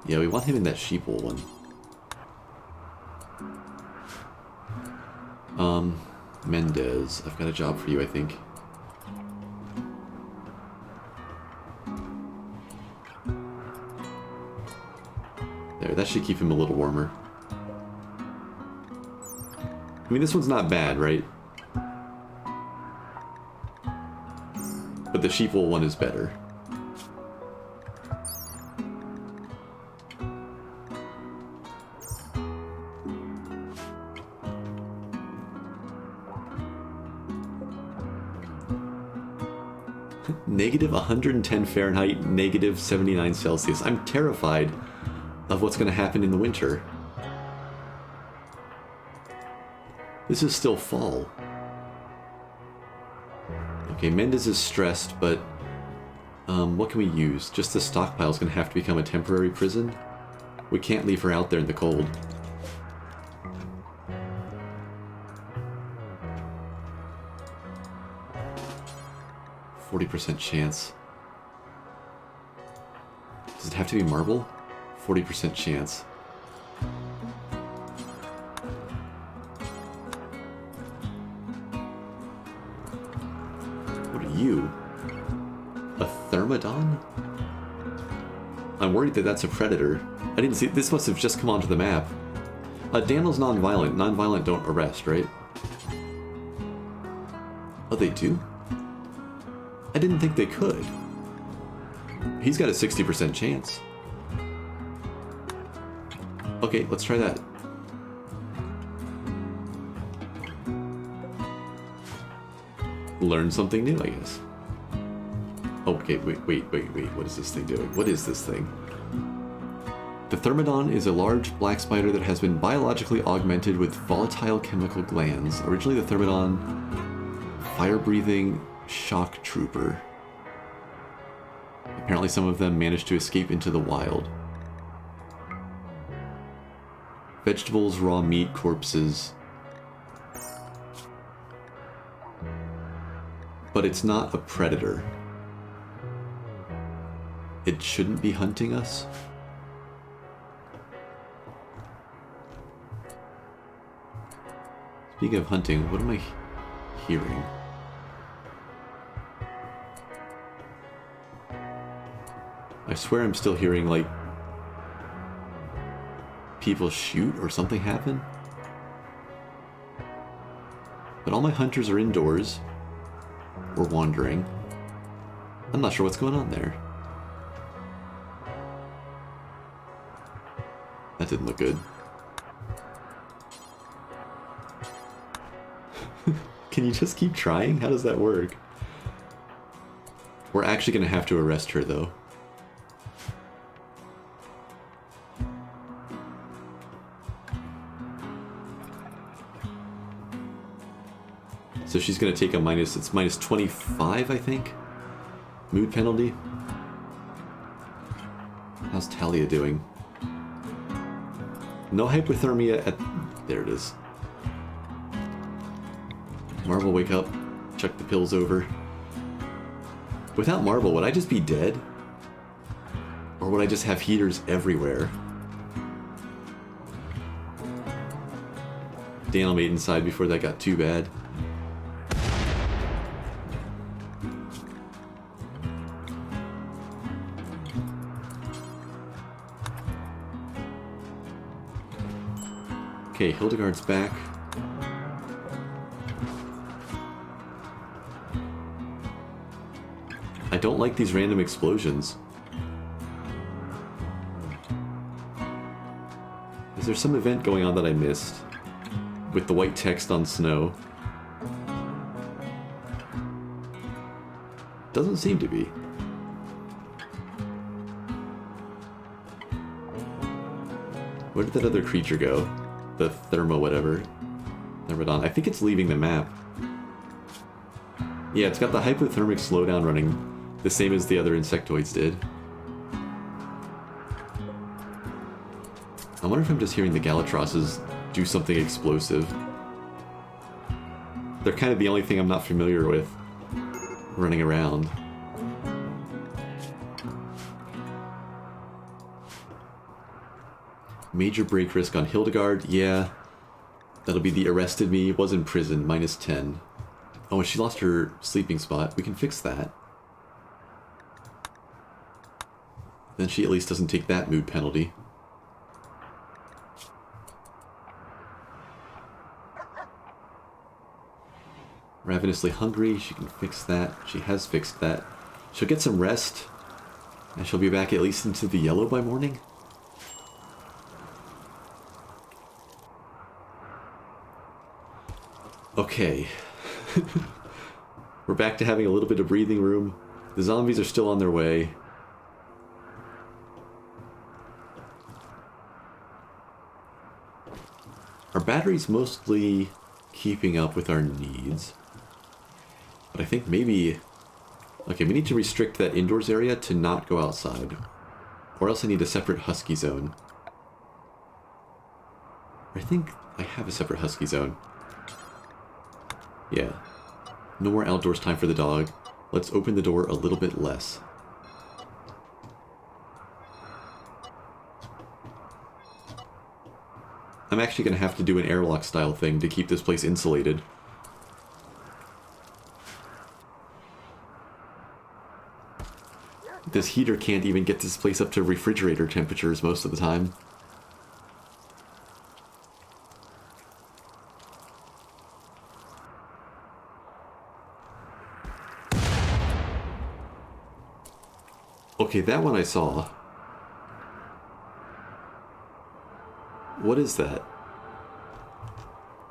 Yeah, we want him in that sheepwool one. Mendez, I've got a job for you, I think. There, that should keep him a little warmer. I mean, this one's not bad, right? But the sheepwool one is better. Negative 110 Fahrenheit, negative 79 Celsius. I'm terrified of what's going to happen in the winter. This is still fall. Okay, Mendez is stressed, but what can we use? Just the stockpile is going to have to become a temporary prison. We can't leave her out there in the cold. %40 chance. Does it have to be marble? 40% chance. What are you? A Thermodon? I'm worried that that's a predator. I didn't see. This must have just come onto the map. Daniel's non-violent. Non-violent don't arrest, right? Oh, they do? I didn't think they could. He's got a 60% chance. Okay, let's try that. Learn something new, I guess. Okay, wait. What is this thing doing? What is this thing? The Thermodon is a large black spider that has been biologically augmented with volatile chemical glands. Originally the Thermodon, fire-breathing shock trooper. Apparently some of them managed to escape into the wild. Vegetables, raw meat, corpses. But it's not a predator. It shouldn't be hunting us. Speaking of hunting, what am I hearing? I swear I'm still hearing, like, people shoot or something happen. But all my hunters are indoors. Or wandering. I'm not sure what's going on there. That didn't look good. Can you just keep trying? How does that work? We're actually going to have to arrest her, though. So she's going to take a minus, it's minus 25, I think? Mood penalty? How's Talia doing? No hypothermia at... There it is. Marble, wake up. Check the pills over. Without Marble, would I just be dead? Or would I just have heaters everywhere? Dan will made inside before that got too bad. Okay, Hildegard's back. I don't like these random explosions. Is there some event going on that I missed? With the white text on snow? Doesn't seem to be. Where did that other creature go? The thermo whatever. Thermodon. I think it's leaving the map. Yeah, it's got the hypothermic slowdown running, the same as the other insectoids did. I wonder if I'm just hearing the Galatrosses do something explosive. They're kind of the only thing I'm not familiar with running around. Major break risk on Hildegard, yeah. That'll be the arrested me, was in prison, -10. Oh, and she lost her sleeping spot. We can fix that. Then she at least doesn't take that mood penalty. Ravenously hungry, she can fix that. She has fixed that. She'll get some rest, and she'll be back at least into the yellow by morning. Okay. We're back to having a little bit of breathing room. The zombies are still on their way. Our battery's mostly keeping up with our needs. But I think maybe... Okay, we need to restrict that indoors area to not go outside. Or else I need a separate husky zone. I think I have a separate husky zone. Yeah. No more outdoors time for the dog. Let's open the door a little bit less. I'm actually going to have to do an airlock style thing to keep this place insulated. This heater can't even get this place up to refrigerator temperatures most of the time. Okay, that one I saw. What is that?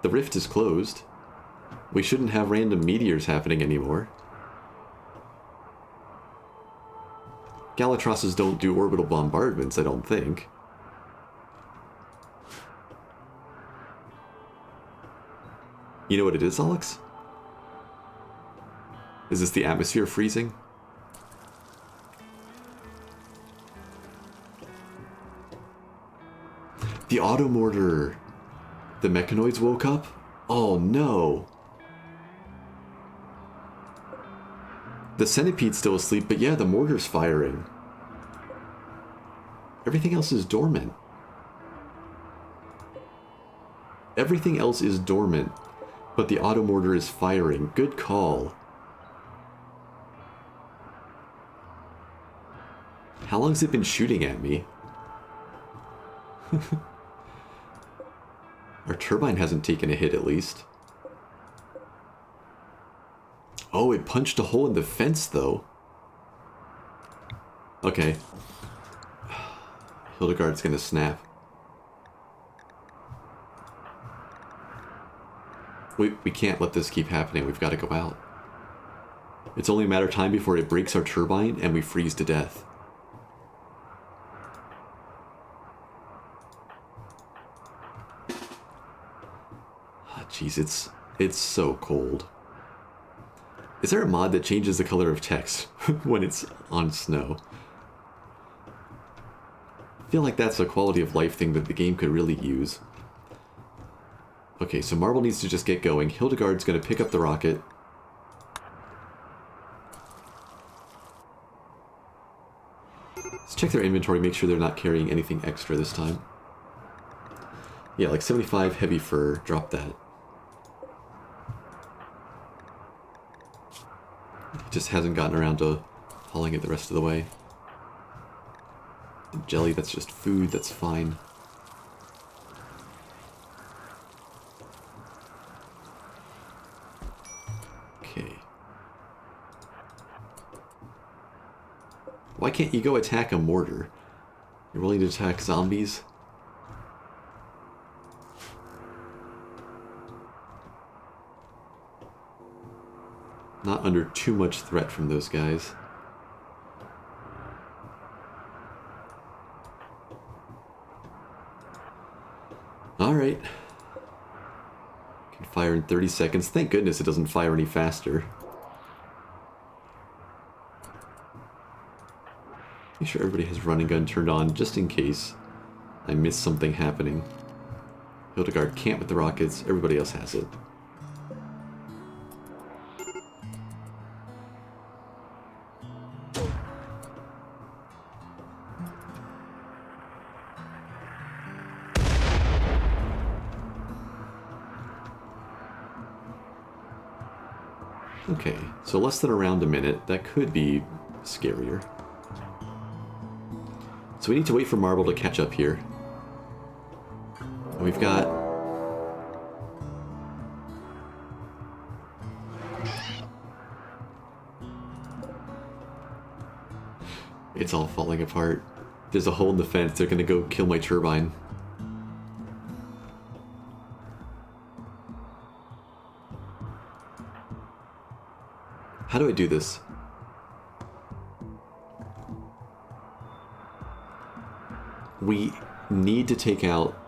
The rift is closed. We shouldn't have random meteors happening anymore. Galatrosses don't do orbital bombardments, I don't think. You know what it is, Alex? Is this the atmosphere freezing? The automortar! The mechanoids woke up? Oh no! The centipede's still asleep, but yeah, the mortar's firing. Everything else is dormant. Everything else is dormant, but the automortar is firing. Good call. How long's it been shooting at me? Our turbine hasn't taken a hit, at least. Oh, it punched a hole in the fence, though. Okay. Hildegard's gonna snap. We can't let this keep happening. We've got to go out. It's only a matter of time before it breaks our turbine and we freeze to death. Jeez, it's so cold. Is there a mod that changes the color of text when it's on snow? I feel like that's a quality of life thing that the game could really use. Okay, so Marble needs to just get going. Hildegard's gonna pick up the rocket. Let's check their inventory, make sure they're not carrying anything extra this time. Yeah, like 75 heavy fur. Drop that. He just hasn't gotten around to hauling it the rest of the way. And jelly, that's just food, that's fine. Okay. Why can't you go attack a mortar? You're willing to attack zombies? Not under too much threat from those guys. Alright. Can fire in 30 seconds. Thank goodness it doesn't fire any faster. Make sure everybody has running gun turned on just in case I miss something happening. Hildegard can't with the rockets. Everybody else has it. Okay, so less than around a minute. That could be scarier. So we need to wait for Marble to catch up here. And we've got... It's all falling apart. There's a hole in the fence. They're gonna go kill my turbine. How do I do this? We need to take out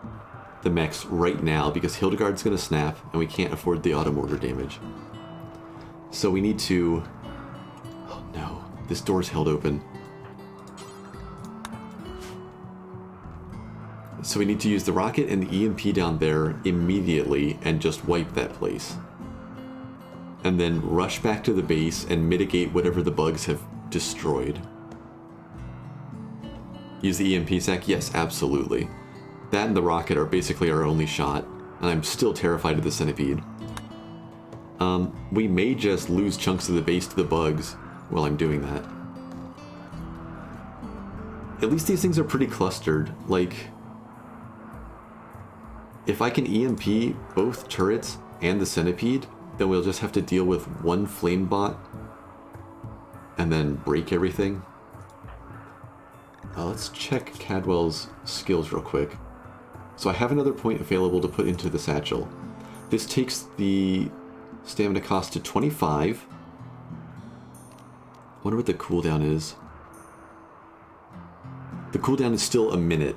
the mechs right now because Hildegard's going to snap and we can't afford the auto mortar damage. So we need to... Oh no, this door's held open. So we need to use the rocket and the EMP down there immediately and just wipe that place. And then rush back to the base and mitigate whatever the bugs have destroyed. Use the EMP sac? Yes, absolutely. That and the rocket are basically our only shot, and I'm still terrified of the centipede. We may just lose chunks of the base to the bugs while I'm doing that. At least these things are pretty clustered. Like, if I can EMP both turrets and the centipede, then we'll just have to deal with one flame bot and then break everything. Let's check Cadwell's skills real quick. So I have another point available to put into the satchel. This takes the stamina cost to 25. I wonder what the cooldown is. The cooldown is still a minute.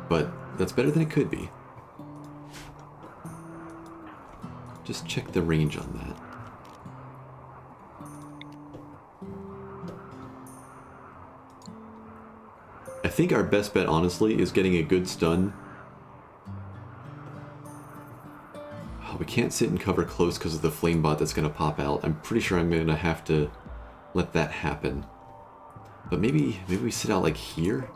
But that's better than it could be. Just check the range on that. I think our best bet, honestly, is getting a good stun. Oh, we can't sit and cover close because of the flame bot that's going to pop out. I'm pretty sure I'm going to have to let that happen. But maybe we sit out like here?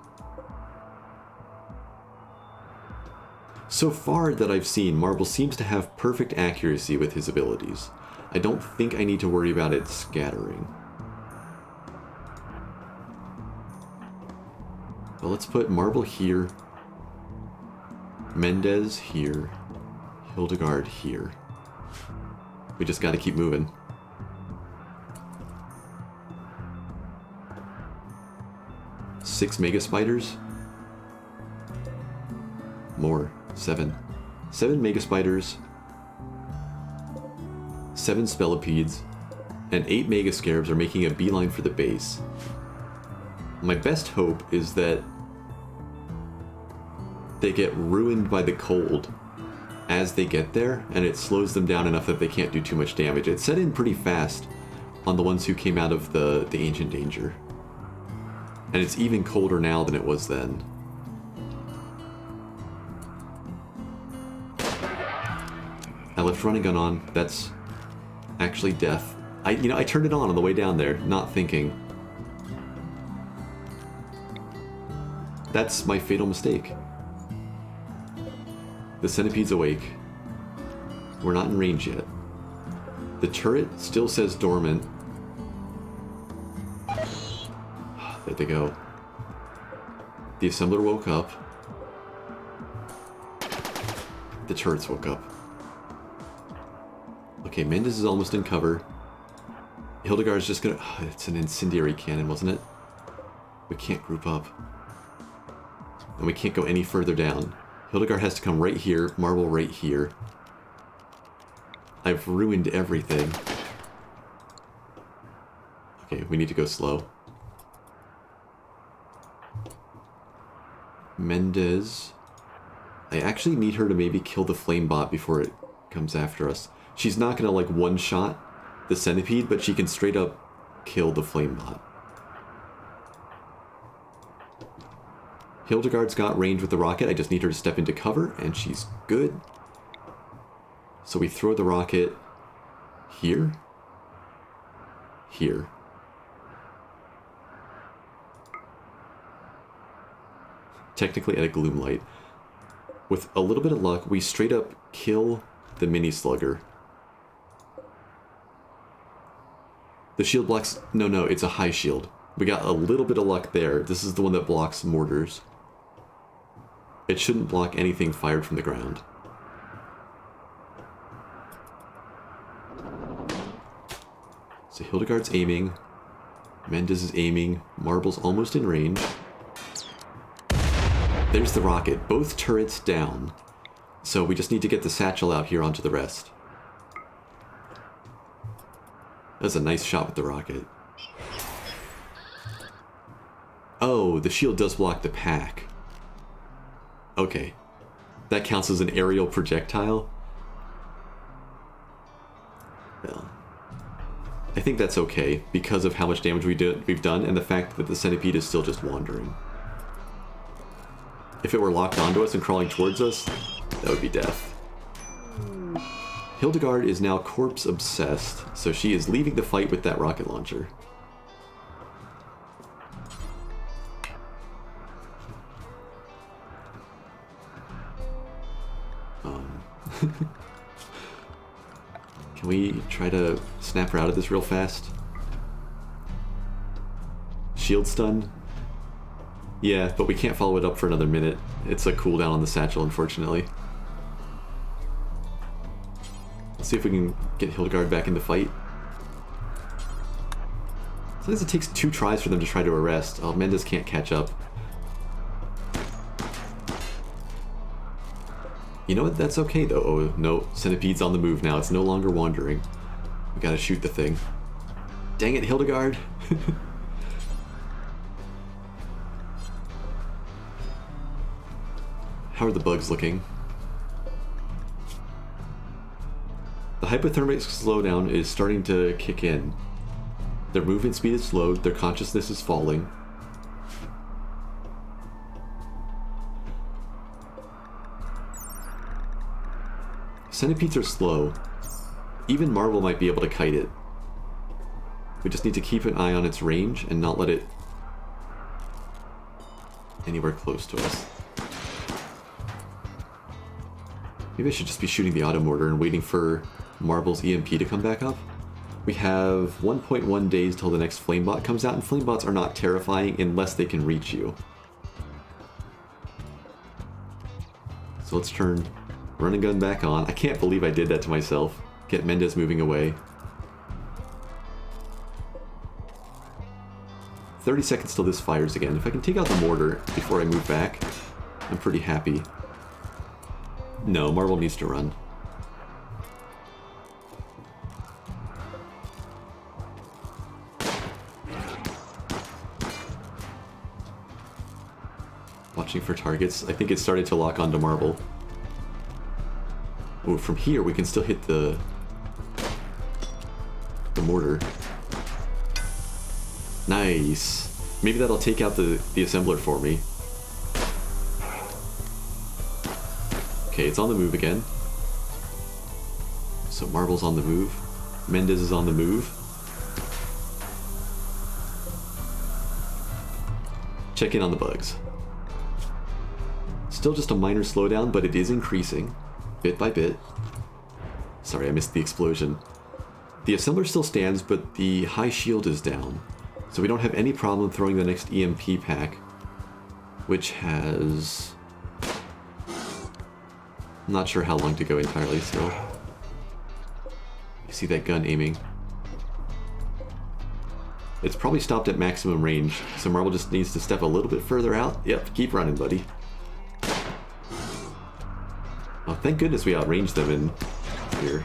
So far that I've seen, Marble seems to have perfect accuracy with his abilities. I don't think I need to worry about it scattering. But let's put Marble here, Mendez here, Hildegard here. We just gotta keep moving. Six mega spiders? More. Seven mega spiders, 7 spellipedes, and 8 mega scarabs are making a beeline for the base. My best hope is that they get ruined by the cold as they get there, and it slows them down enough that they can't do too much damage. It set in pretty fast on the ones who came out of the ancient danger. And it's even colder now than it was then. left running gun on. That's actually death. I turned it on the way down there, not thinking. That's my fatal mistake. The centipede's awake. We're not in range yet. The turret still says dormant. There they go. The assembler woke up. The turrets woke up. Okay, Mendes is almost in cover. Hildegard's just gonna... it's an incendiary cannon, wasn't it? We can't group up. And we can't go any further down. Hildegard has to come right here, Marble right here. I've ruined everything. Okay, we need to go slow. Mendes. I actually need her to maybe kill the flame bot before it comes after us. She's not gonna like one-shot the centipede, but she can straight up kill the flame bot. Hildegard's got range with the rocket. I just need her to step into cover, and she's good. So we throw the rocket here. Here. Technically at a gloom light. With a little bit of luck, we straight up kill the mini slugger. The shield blocks... No, it's a high shield. We got a little bit of luck there. This is the one that blocks mortars. It shouldn't block anything fired from the ground. So Hildegard's aiming. Mendes is aiming. Marble's almost in range. There's the rocket. Both turrets down. So we just need to get the satchel out here onto the rest. That's a nice shot with the rocket. Oh, the shield does block the pack. Okay. That counts as an aerial projectile? Well, I think that's okay because of how much damage we've done and the fact that the centipede is still just wandering. If it were locked onto us and crawling towards us, that would be death. Hildegard is now corpse obsessed, so she is leaving the fight with that rocket launcher. Can we try to snap her out of this real fast? Shield stun? Yeah, but we can't follow it up for another minute. It's a cooldown on the satchel, unfortunately. Let's see if we can get Hildegard back in the fight. Sometimes it takes 2 tries for them to try to arrest. Oh, Mendes can't catch up. You know what? That's okay, though. Oh, no. Centipede's on the move now. It's no longer wandering. We gotta shoot the thing. Dang it, Hildegard! How are the bugs looking? The hypothermic slowdown is starting to kick in. Their movement speed is slowed, their consciousness is falling. Centipedes are slow. Even Marvel might be able to kite it. We just need to keep an eye on its range and not let it anywhere close to us. Maybe I should just be shooting the automortar and waiting for Marble's EMP to come back up. We have 1.1 days till the next flamebot comes out, and flamebots are not terrifying unless they can reach you. So let's turn run and gun back on. I can't believe I did that to myself. Get Mendes moving away. 30 seconds till this fires again. If I can take out the mortar before I move back, I'm pretty happy. No, Marble needs to run. Watching for targets. I think it started to lock onto Marble. Oh, from here we can still hit the mortar. Nice. Maybe that'll take out the assembler for me. Okay, it's on the move again. So Marble's on the move. Mendez is on the move. Check in on the bugs. Still just a minor slowdown, but it is increasing, bit by bit. Sorry, I missed the explosion. The assembler still stands, but the high shield is down. So we don't have any problem throwing the next EMP pack, which has... I'm not sure how long to go entirely still. You see that gun aiming. It's probably stopped at maximum range, so Marble just needs to step a little bit further out. Yep, keep running, buddy. Oh, thank goodness we outranged them in here.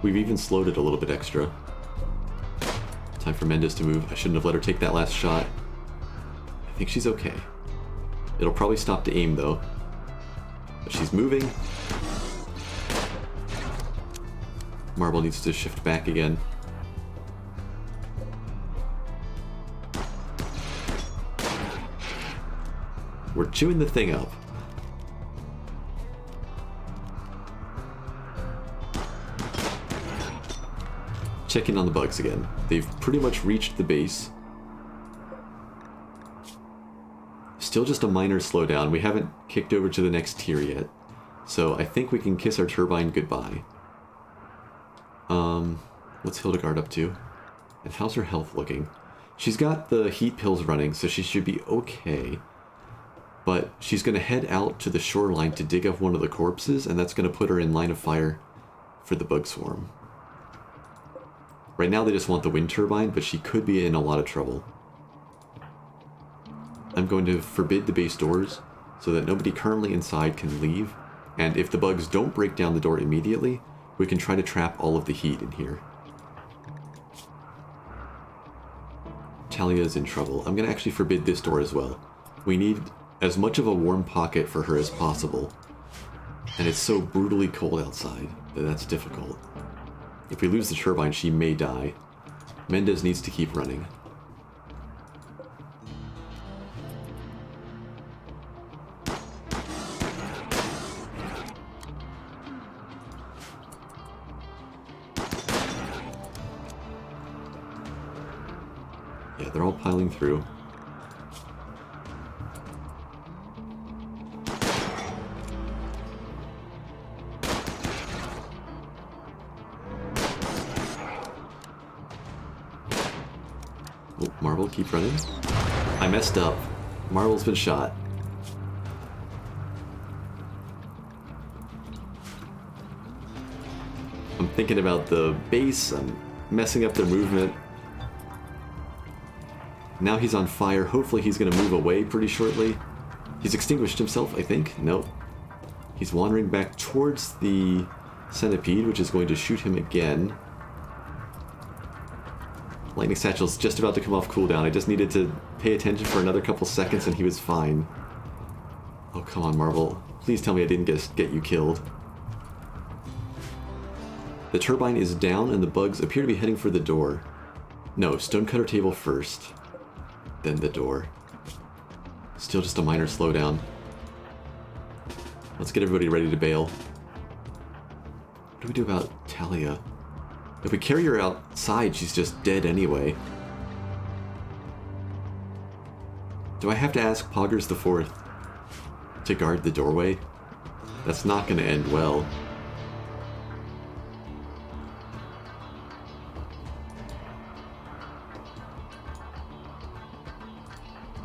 We've even slowed it a little bit extra. Time for Mendez to move. I shouldn't have let her take that last shot. I think she's okay. It'll probably stop to aim though. But she's moving. Marble needs to shift back again. We're chewing the thing up. Check in on the bugs again. They've pretty much reached the base. Still just a minor slowdown. We haven't kicked over to the next tier yet. So I think we can kiss our turbine goodbye. What's Hildegard up to? And how's her health looking? She's got the heat pills running, so she should be okay. But she's going to head out to the shoreline to dig up one of the corpses, and that's going to put her in line of fire for the bug swarm. Right now they just want the wind turbine, but she could be in a lot of trouble. I'm going to forbid the base doors so that nobody currently inside can leave, and if the bugs don't break down the door immediately, we can try to trap all of the heat in here. Talia is in trouble. I'm going to actually forbid this door as well. We need as much of a warm pocket for her as possible, and it's so brutally cold outside that that's difficult. If we lose the turbine, she may die. Mendez needs to keep running. Yeah, they're all piling through. Oh, Marble, keep running. I messed up. Marble's been shot. I'm thinking about the base. I'm messing up their movement. Now he's on fire. Hopefully he's going to move away pretty shortly. He's extinguished himself, I think. Nope. He's wandering back towards the centipede, which is going to shoot him again. Lightning Satchel's just about to come off cooldown. I just needed to pay attention for another couple seconds and he was fine. Oh, come on, Marble. Please tell me I didn't get you killed. The turbine is down and the bugs appear to be heading for the door. No, stonecutter table first. Then the door. Still just a minor slowdown. Let's get everybody ready to bail. What do we do about Talia? If we carry her outside, she's just dead anyway. Do I have to ask Poggers the Fourth to guard the doorway? That's not going to end well.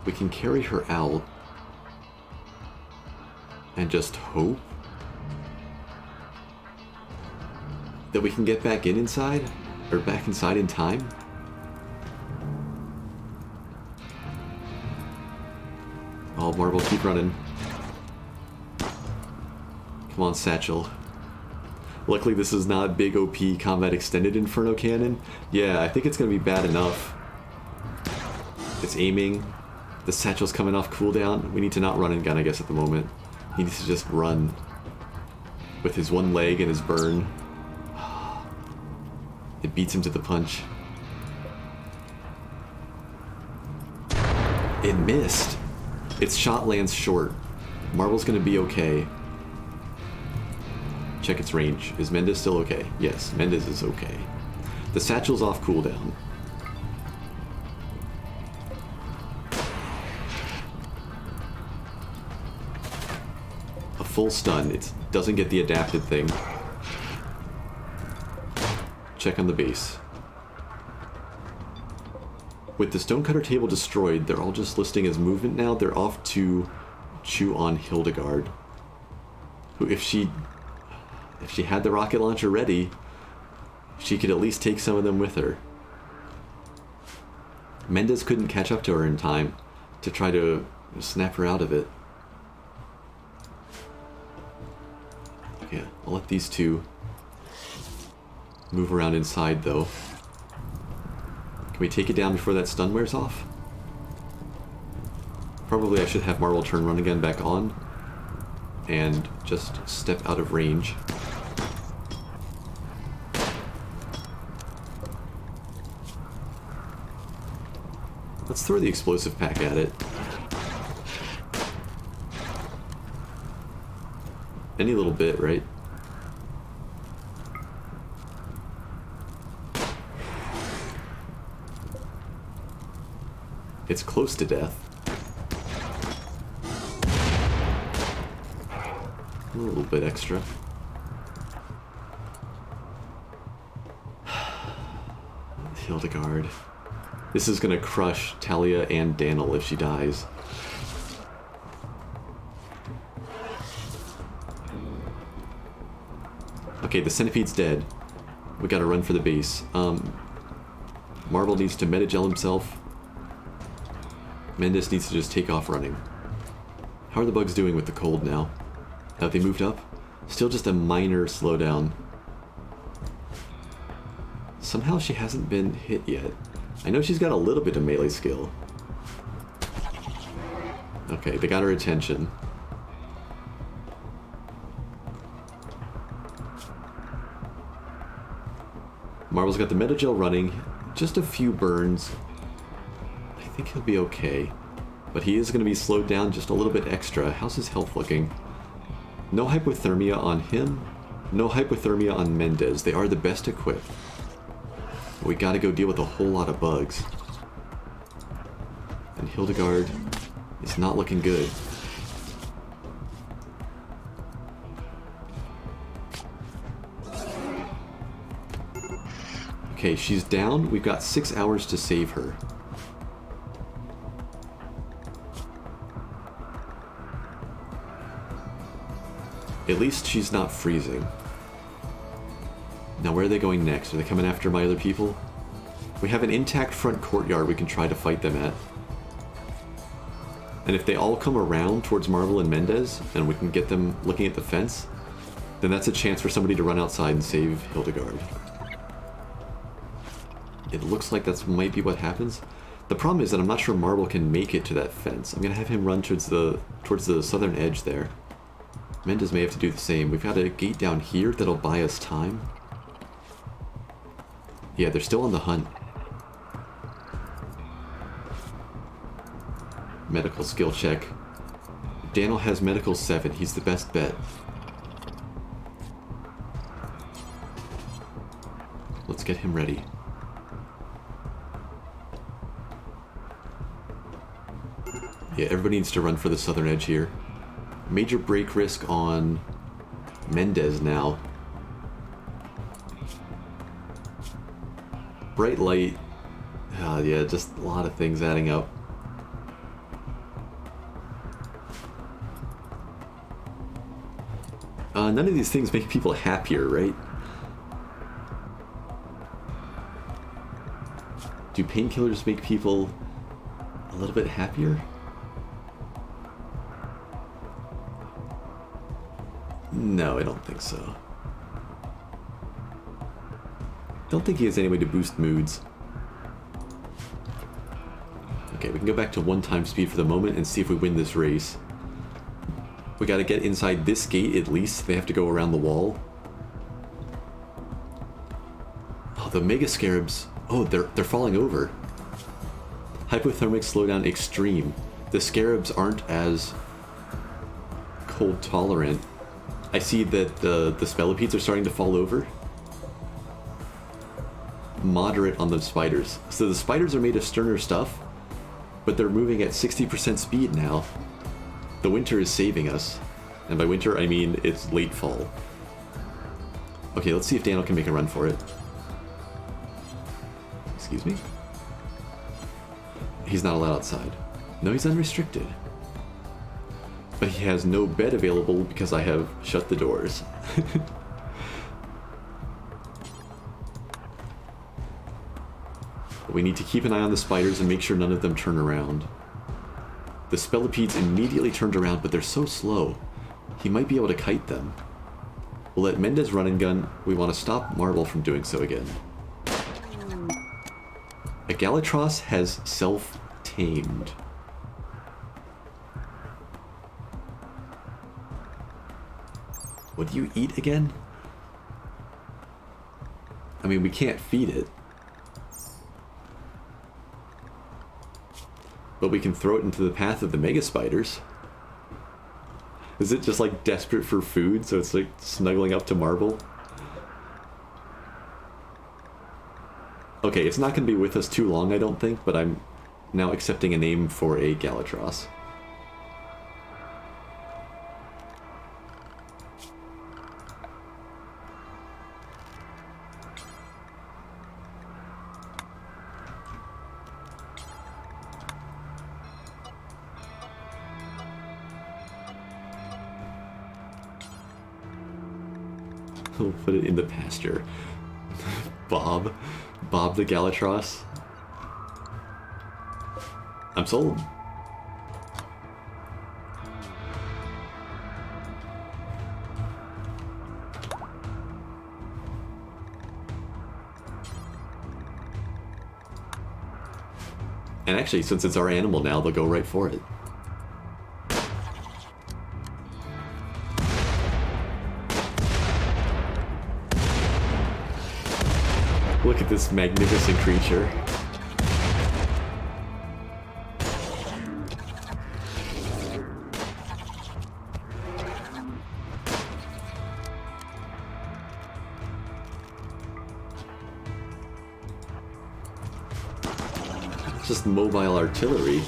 We can carry her out and just hope that we can get back inside, or back inside in time. Oh, Marble, keep running. Come on, Satchel. Luckily this is not big OP combat extended Inferno Cannon. Yeah, I think it's going to be bad enough. It's aiming. The Satchel's coming off cooldown. We need to not run and gun, I guess, at the moment. He needs to just run. With his one leg and his burn. It beats him to the punch. It missed. Its shot lands short. Marble's gonna be okay. Check its range. Is Mendez still okay? Yes, Mendez is okay. The satchel's off cooldown. A full stun. It doesn't get the adapted thing. Check on the base. With the stonecutter table destroyed, they're all just listing as movement now. They're off to chew on Hildegard, who, if she had the rocket launcher ready, she could at least take some of them with her. Mendez couldn't catch up to her in time to try to snap her out of it. Okay, I'll let these two move around inside, though. Can we take it down before that stun wears off? Probably I should have Marble turn run again back on and just step out of range. Let's throw the explosive pack at it. Any little bit, right? It's close to death. A little bit extra. Hildegard. This is gonna crush Talia and Daniel if she dies. Okay, the centipede's dead. We gotta run for the base. Marble needs to metagel himself. Mendez needs to just take off running. How are the bugs doing with the cold now? Have they moved up? Still just a minor slowdown. Somehow she hasn't been hit yet. I know she's got a little bit of melee skill. Okay, they got her attention. Marble's got the metagel running. Just a few burns. I think he'll be okay. But he is going to be slowed down just a little bit extra. How's his health looking? No hypothermia on him. No hypothermia on Mendez. They are the best equipped. We gotta go deal with a whole lot of bugs. And Hildegard is not looking good. Okay, she's down. We've got 6 hours to save her. At least she's not freezing. Now, where are they going next? Are they coming after my other people? We have an intact front courtyard we can try to fight them at. And if they all come around towards Marble and Mendez, and we can get them looking at the fence, then that's a chance for somebody to run outside and save Hildegard. It looks like that might be what happens. The problem is that I'm not sure Marble can make it to that fence. I'm gonna have him run towards the southern edge there. Mendez may have to do the same. We've got a gate down here that'll buy us time. Yeah, they're still on the hunt. Medical skill check. Daniel has medical 7. He's the best bet. Let's get him ready. Yeah, everybody needs to run for the southern edge here. Major break risk on Mendez now. Bright light. Yeah, just a lot of things adding up. None of these things make people happier, right? Do painkillers make people a little bit happier? No, I don't think so. Don't think he has any way to boost moods. Okay, we can go back to 1 speed for the moment and see if we win this race. We gotta get inside this gate at least. They have to go around the wall. Oh, the Mega Scarabs. Oh, they're falling over. Hypothermic slowdown extreme. The scarabs aren't as cold tolerant. I see that the spellipedes are starting to fall over. Moderate on the spiders. So the spiders are made of sterner stuff, but they're moving at 60% speed now. The winter is saving us. And by winter, I mean it's late fall. Okay, let's see if Daniel can make a run for it. Excuse me? He's not allowed outside. No, he's unrestricted. But he has no bed available because I have shut the doors. We need to keep an eye on the spiders and make sure none of them turn around. The spellipedes immediately turned around, but they're so slow. He might be able to kite them. We'll let Mendez run and gun. We want to stop Marble from doing so again. A Gallatros has self-tamed. What do you eat again? I mean, we can't feed it. But we can throw it into the path of the mega spiders. Is it just like desperate for food, so it's like snuggling up to Marble? Okay, it's not going to be with us too long, I don't think, but I'm now accepting a name for a Gallatros. We'll put it in the pasture. Bob the Gallatros. I'm sold. And actually, since it's our animal now, they'll go right for it. Look at this magnificent creature. Just mobile artillery.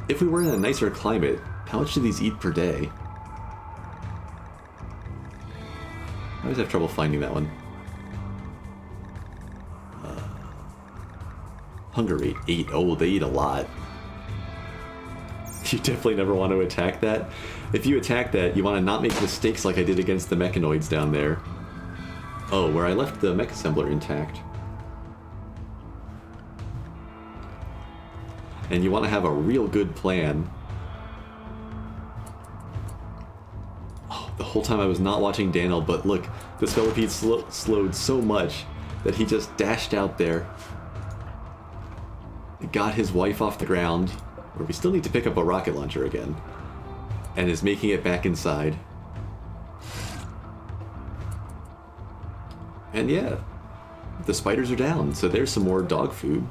If we were in a nicer climate, how much do these eat per day? I always have trouble finding that one. Hunger rate 8. Oh, they eat a lot. You definitely never want to attack that. If you attack that, you want to not make mistakes like I did against the mechanoids down there. Oh, where I left the mech assembler intact. And you want to have a real good plan. Oh, the whole time I was not watching Daniel, but look, this Spellipede slowed so much that he just dashed out there. Got his wife off the ground, where we still need to pick up a rocket launcher again, and is making it back inside. And yeah, the spiders are down, so there's some more dog food.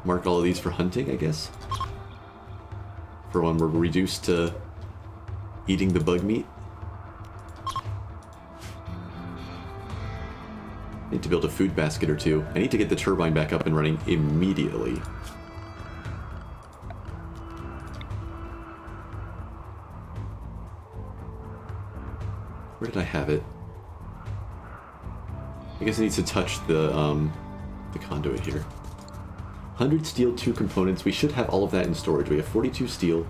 Mark all of these for hunting, I guess. For when we're reduced to eating the bug meat. Need to build a food basket or two. I need to get the turbine back up and running immediately. Where did I have it? I guess it needs to touch the conduit here. 100 steel, 2 components. We should have all of that in storage. We have 42 steel.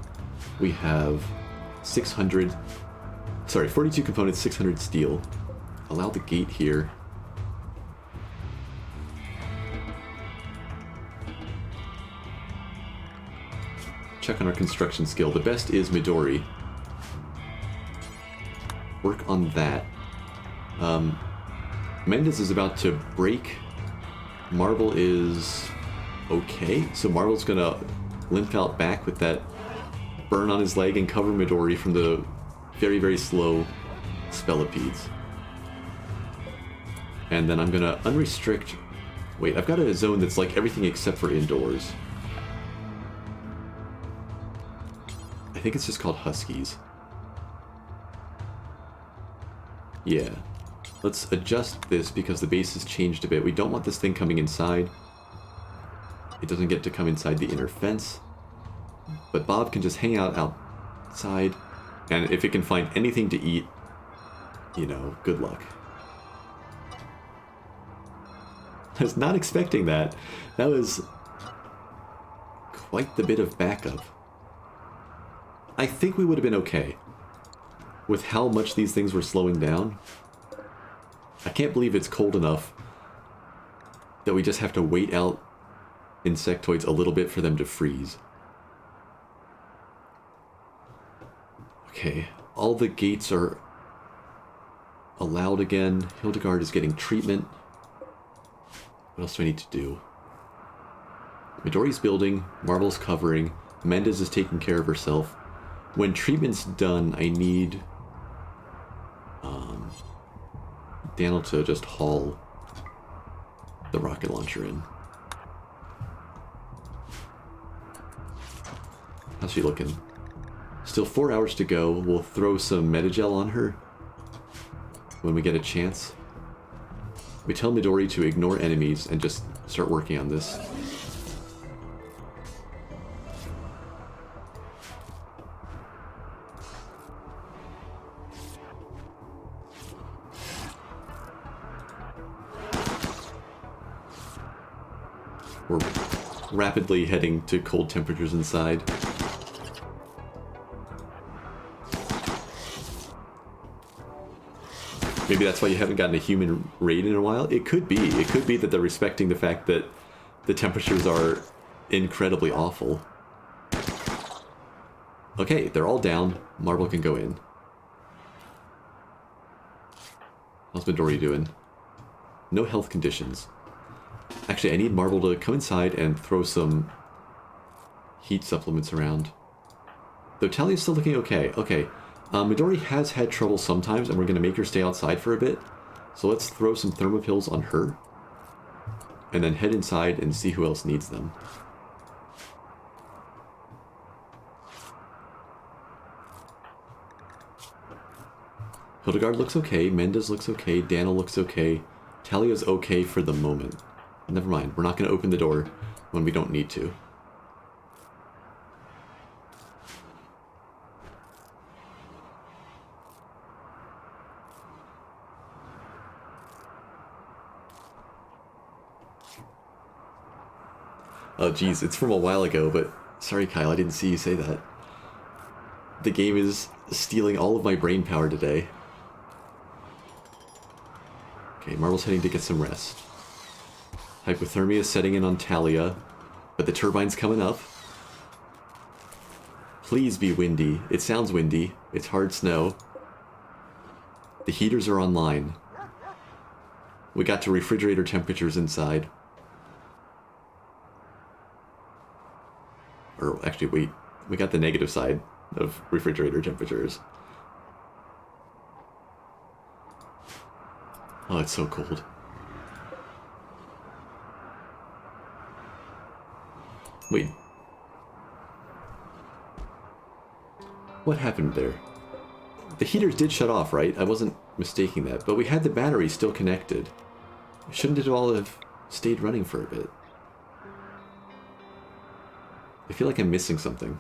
We have 600... Sorry, 42 components, 600 steel. Allow the gate here. Check on our construction skill. The best is Midori. Work on that. Mendez is about to break. Marble is okay. So Marble's gonna limp out back with that burn on his leg and cover Midori from the very, very slow Spellipedes. And then I'm gonna unrestrict... Wait, I've got a zone that's like everything except for indoors. I think it's just called Huskies. Yeah. Let's adjust this because the base has changed a bit. We don't want this thing coming inside. It doesn't get to come inside the inner fence. But Bob can just hang out outside. And if it can find anything to eat, you know, good luck. I was not expecting that. That was quite the bit of backup. I think we would have been okay with how much these things were slowing down. I can't believe it's cold enough that we just have to wait out insectoids a little bit for them to freeze. Okay, all the gates are allowed again. Hildegard is getting treatment. What else do I need to do? Midori's building, Marble's covering, Mendez is taking care of herself. When treatment's done, I need Daniel to just haul the rocket launcher in. How's she looking? Still 4 hours to go. We'll throw some Metagel on her when we get a chance. We tell Midori to ignore enemies and just start working on this. We're rapidly heading to cold temperatures inside. Maybe that's why you haven't gotten a human raid in a while. It could be. It could be that they're respecting the fact that the temperatures are incredibly awful. Okay, they're all down. Marble can go in. How's Midori doing? No health conditions. Actually, I need Marble to come inside and throw some heat supplements around. Though Talia's still looking okay. Okay. Midori has had trouble sometimes, and we're going to make her stay outside for a bit. So let's throw some thermopills on her. And then head inside and see who else needs them. Hildegard looks okay, Mendez looks okay, Daniel looks okay. Talia's okay for the moment. Never mind, we're not going to open the door when we don't need to. Oh geez, it's from a while ago, but sorry Kyle, I didn't see you say that. The game is stealing all of my brain power today. Okay, Marble's heading to get some rest. Hypothermia is setting in on Talia, but the turbine's coming up. Please be windy. It sounds windy. It's hard snow. The heaters are online. We got to refrigerator temperatures inside. Or actually, wait. We got the negative side of refrigerator temperatures. Oh, it's so cold. Wait. What happened there? The heaters did shut off, right? I wasn't mistaking that, but we had the battery still connected. Shouldn't it all have stayed running for a bit? I feel like I'm missing something.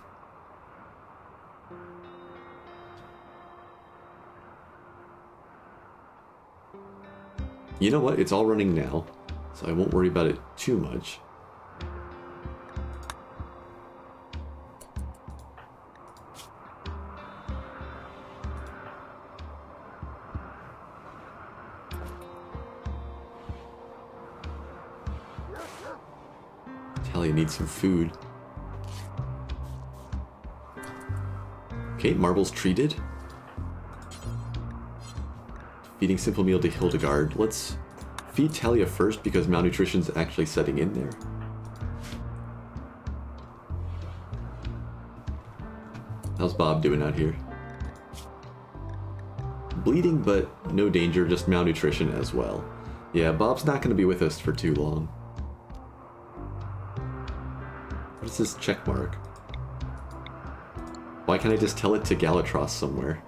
You know what? It's all running now, so I won't worry about it too much. Talia needs some food. Okay, Marble's treated. Feeding simple meal to Hildegard. Let's feed Talia first because malnutrition's actually setting in there. How's Bob doing out here? Bleeding, but no danger, just malnutrition as well. Yeah, Bob's not going to be with us for too long. What is this check mark? Why can't I just tell it to Galatros somewhere?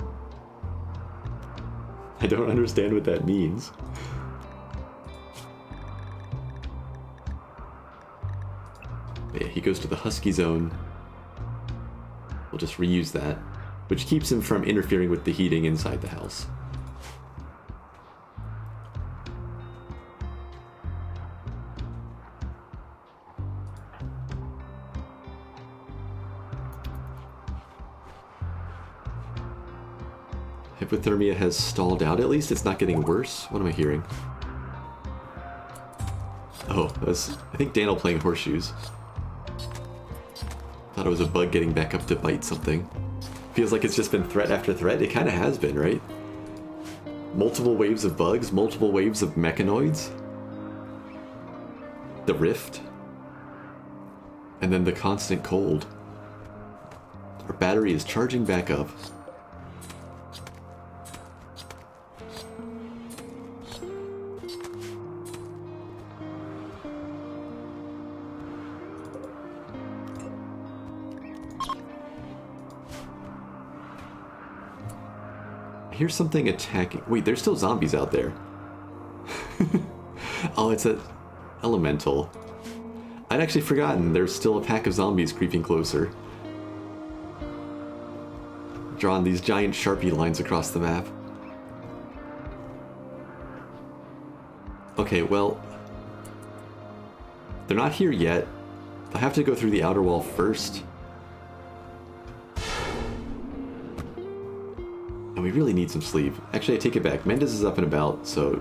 I don't understand what that means. Yeah, he goes to the Husky Zone. We'll just reuse that, which keeps him from interfering with the heating inside the house. Hypothermia has stalled out. At least it's not getting worse. What am I hearing? Oh, that's, I think Daniel playing horseshoes. Thought it was a bug getting back up to bite something. Feels like it's just been threat after threat. It kind of has been, right? Multiple waves of bugs, multiple waves of mechanoids. The rift. And then the constant cold. Our battery is charging back up. Here's something attacking. Wait, there's still zombies out there. Oh, it's an elemental. I'd actually forgotten there's still a pack of zombies creeping closer. Drawn these giant Sharpie lines across the map. Okay, well, they're not here yet. They'll have to go through the outer wall first. And we really need some sleep. Actually, I take it back. Mendez is up and about, so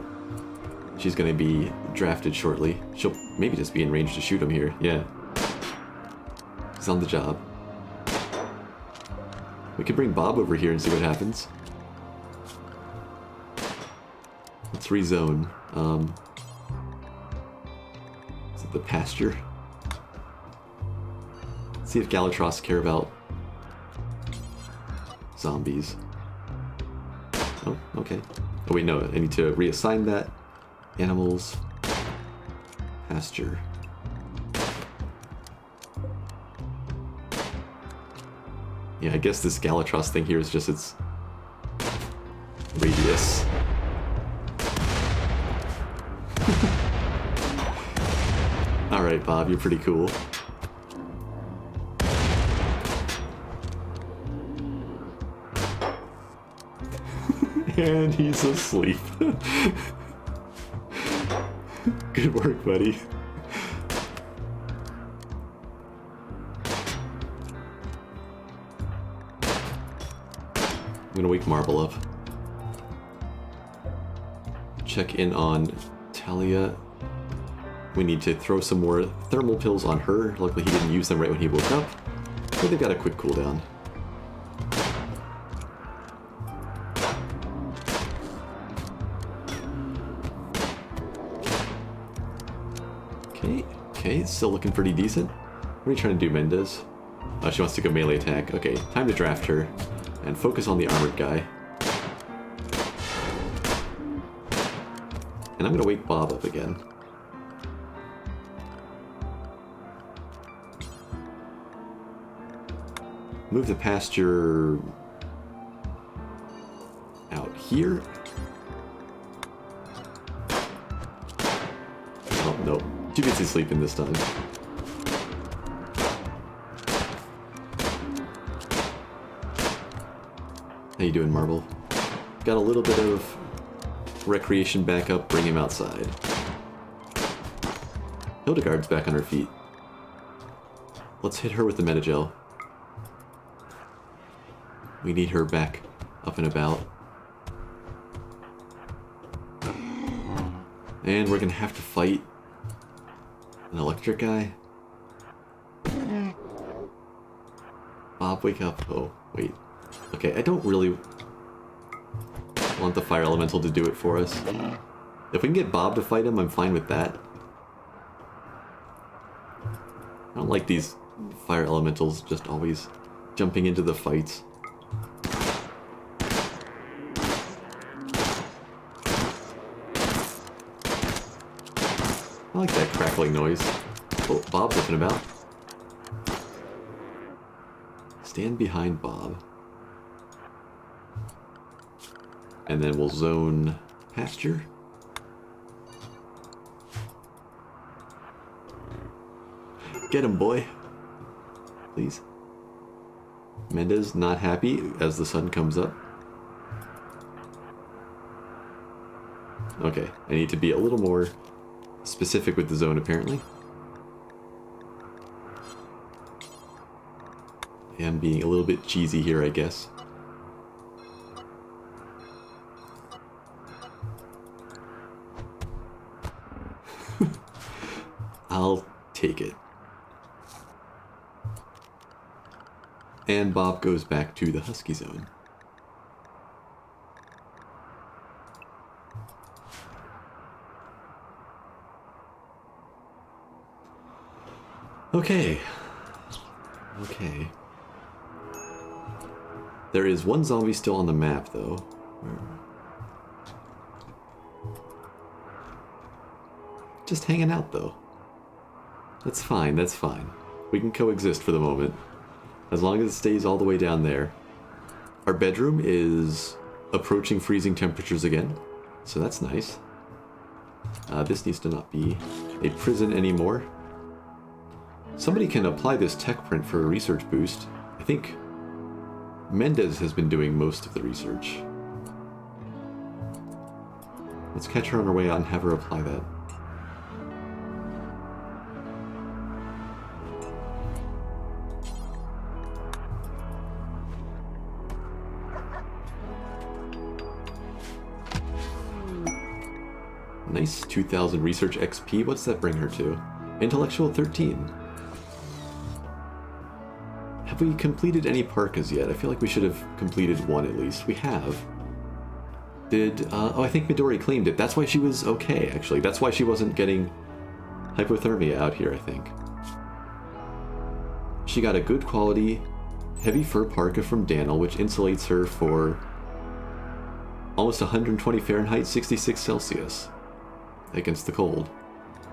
she's going to be drafted shortly. She'll maybe just be in range to shoot him here. Yeah. He's on the job. We could bring Bob over here and see what happens. Let's rezone. Is it the pasture? Let's see if Galatros care about zombies. Oh, okay. Oh wait, no, I need to reassign that. Animals. Pasture. Yeah, I guess this Galatros thing here is just its radius. Alright, Bob, you're pretty cool. And he's asleep. Good work, buddy. I'm gonna wake Marble up. Check in on Talia. We need to throw some more thermal pills on her. Luckily he didn't use them right when he woke up. But they've got a quick cooldown. Okay, it's still looking pretty decent. What are you trying to do, Mendez? Oh, she wants to go melee attack. Okay, time to draft her and focus on the armored guy. And I'm gonna wake Bob up again. Move the pasture out here. Oh, no. Too busy sleeping this time. How you doing, Marble? Got a little bit of recreation back up, bring him outside. Hildegard's back on her feet. Let's hit her with the Metagel. We need her back up and about. And we're gonna have to fight an electric guy. Bob, wake up. Oh, wait. Okay, I don't really want the fire elemental to do it for us. If we can get Bob to fight him, I'm fine with that. I don't like these fire elementals just always jumping into the fights. I like that crackling noise. Oh, Bob's up and about. Stand behind Bob. And then we'll zone pasture. Get him, boy. Please. Mendez not happy as the sun comes up. Okay, I need to be a little more specific with the zone, apparently. I am being a little bit cheesy here, I guess. I'll take it. And Bob goes back to the Husky Zone. Okay. Okay. There is one zombie still on the map, though. Just hanging out, though. That's fine, that's fine. We can coexist for the moment. As long as it stays all the way down there. Our bedroom is approaching freezing temperatures again, so that's nice. This needs to not be a prison anymore. Somebody can apply this tech print for a research boost. I think Mendez has been doing most of the research. Let's catch her on her way out and have her apply that. Nice, 2,000 research XP. What's that bring her to? Intellectual 13. Have we completed any parkas yet? I feel like we should have completed one at least. We have. Did, oh, I think Midori claimed it. That's why she was okay, actually. That's why she wasn't getting hypothermia out here, I think. She got a good quality, heavy fur parka from Daniel, which insulates her for almost 120 Fahrenheit, 66 Celsius against the cold.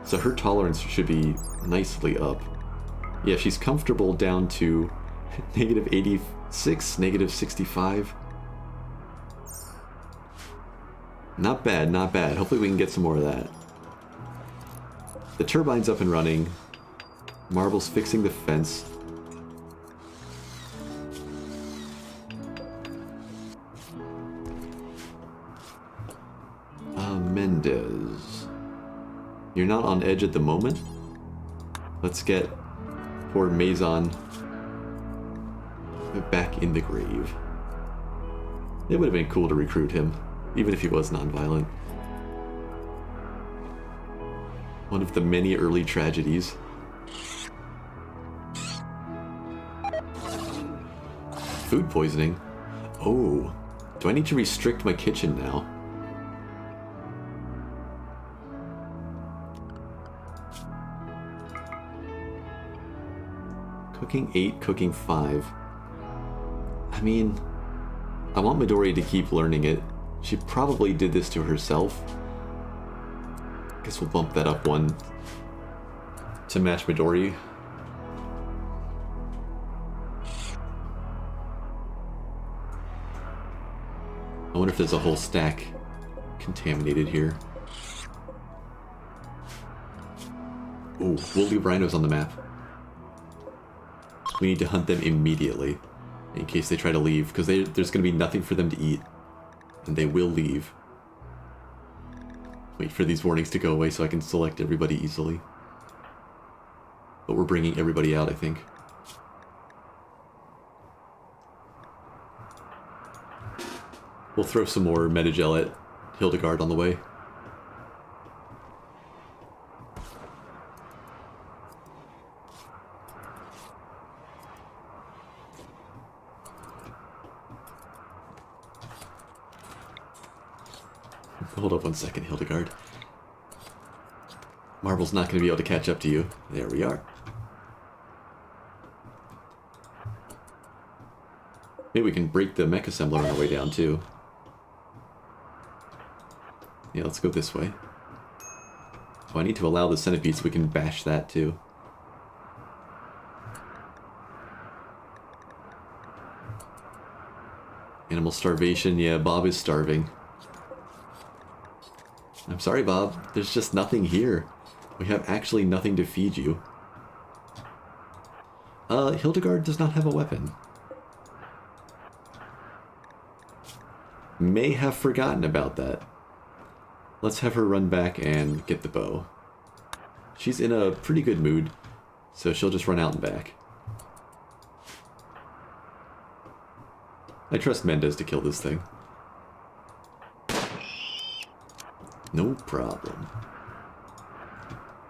So her tolerance should be nicely up. Yeah, she's comfortable down to negative 86, negative 65. Not bad, not bad. Hopefully we can get some more of that. The turbine's up and running. Marble's fixing the fence. Mendez. You're not on edge at the moment? Let's get poor Maison back in the grave. It would have been cool to recruit him, even if he was nonviolent. One of the many early tragedies. Food poisoning? Oh, do I need to restrict my kitchen now? Cooking 8, cooking 5. I mean, I want Midori to keep learning it. She probably did this to herself. Guess we'll bump that up one to match Midori. I wonder if there's a whole stack contaminated here. Ooh, we'll leave rhinos on the map. We need to hunt them immediately, in case they try to leave, because there's going to be nothing for them to eat, and they will leave. Wait for these warnings to go away so I can select everybody easily. But we're bringing everybody out, I think. We'll throw some more Metagel at Hildegard on the way. Hold up one second, Hildegard. Marble's not going to be able to catch up to you. There we are. Maybe we can break the mech assembler on our way down, too. Yeah, let's go this way. Oh, I need to allow the centipede so we can bash that too. Animal starvation, yeah, Bob is starving. I'm sorry, Bob, there's just nothing here. We have actually nothing to feed you. Hildegard does not have a weapon. May have forgotten about that. Let's have her run back and get the bow. She's in a pretty good mood, so she'll just run out and back. I trust Mendez to kill this thing. No problem.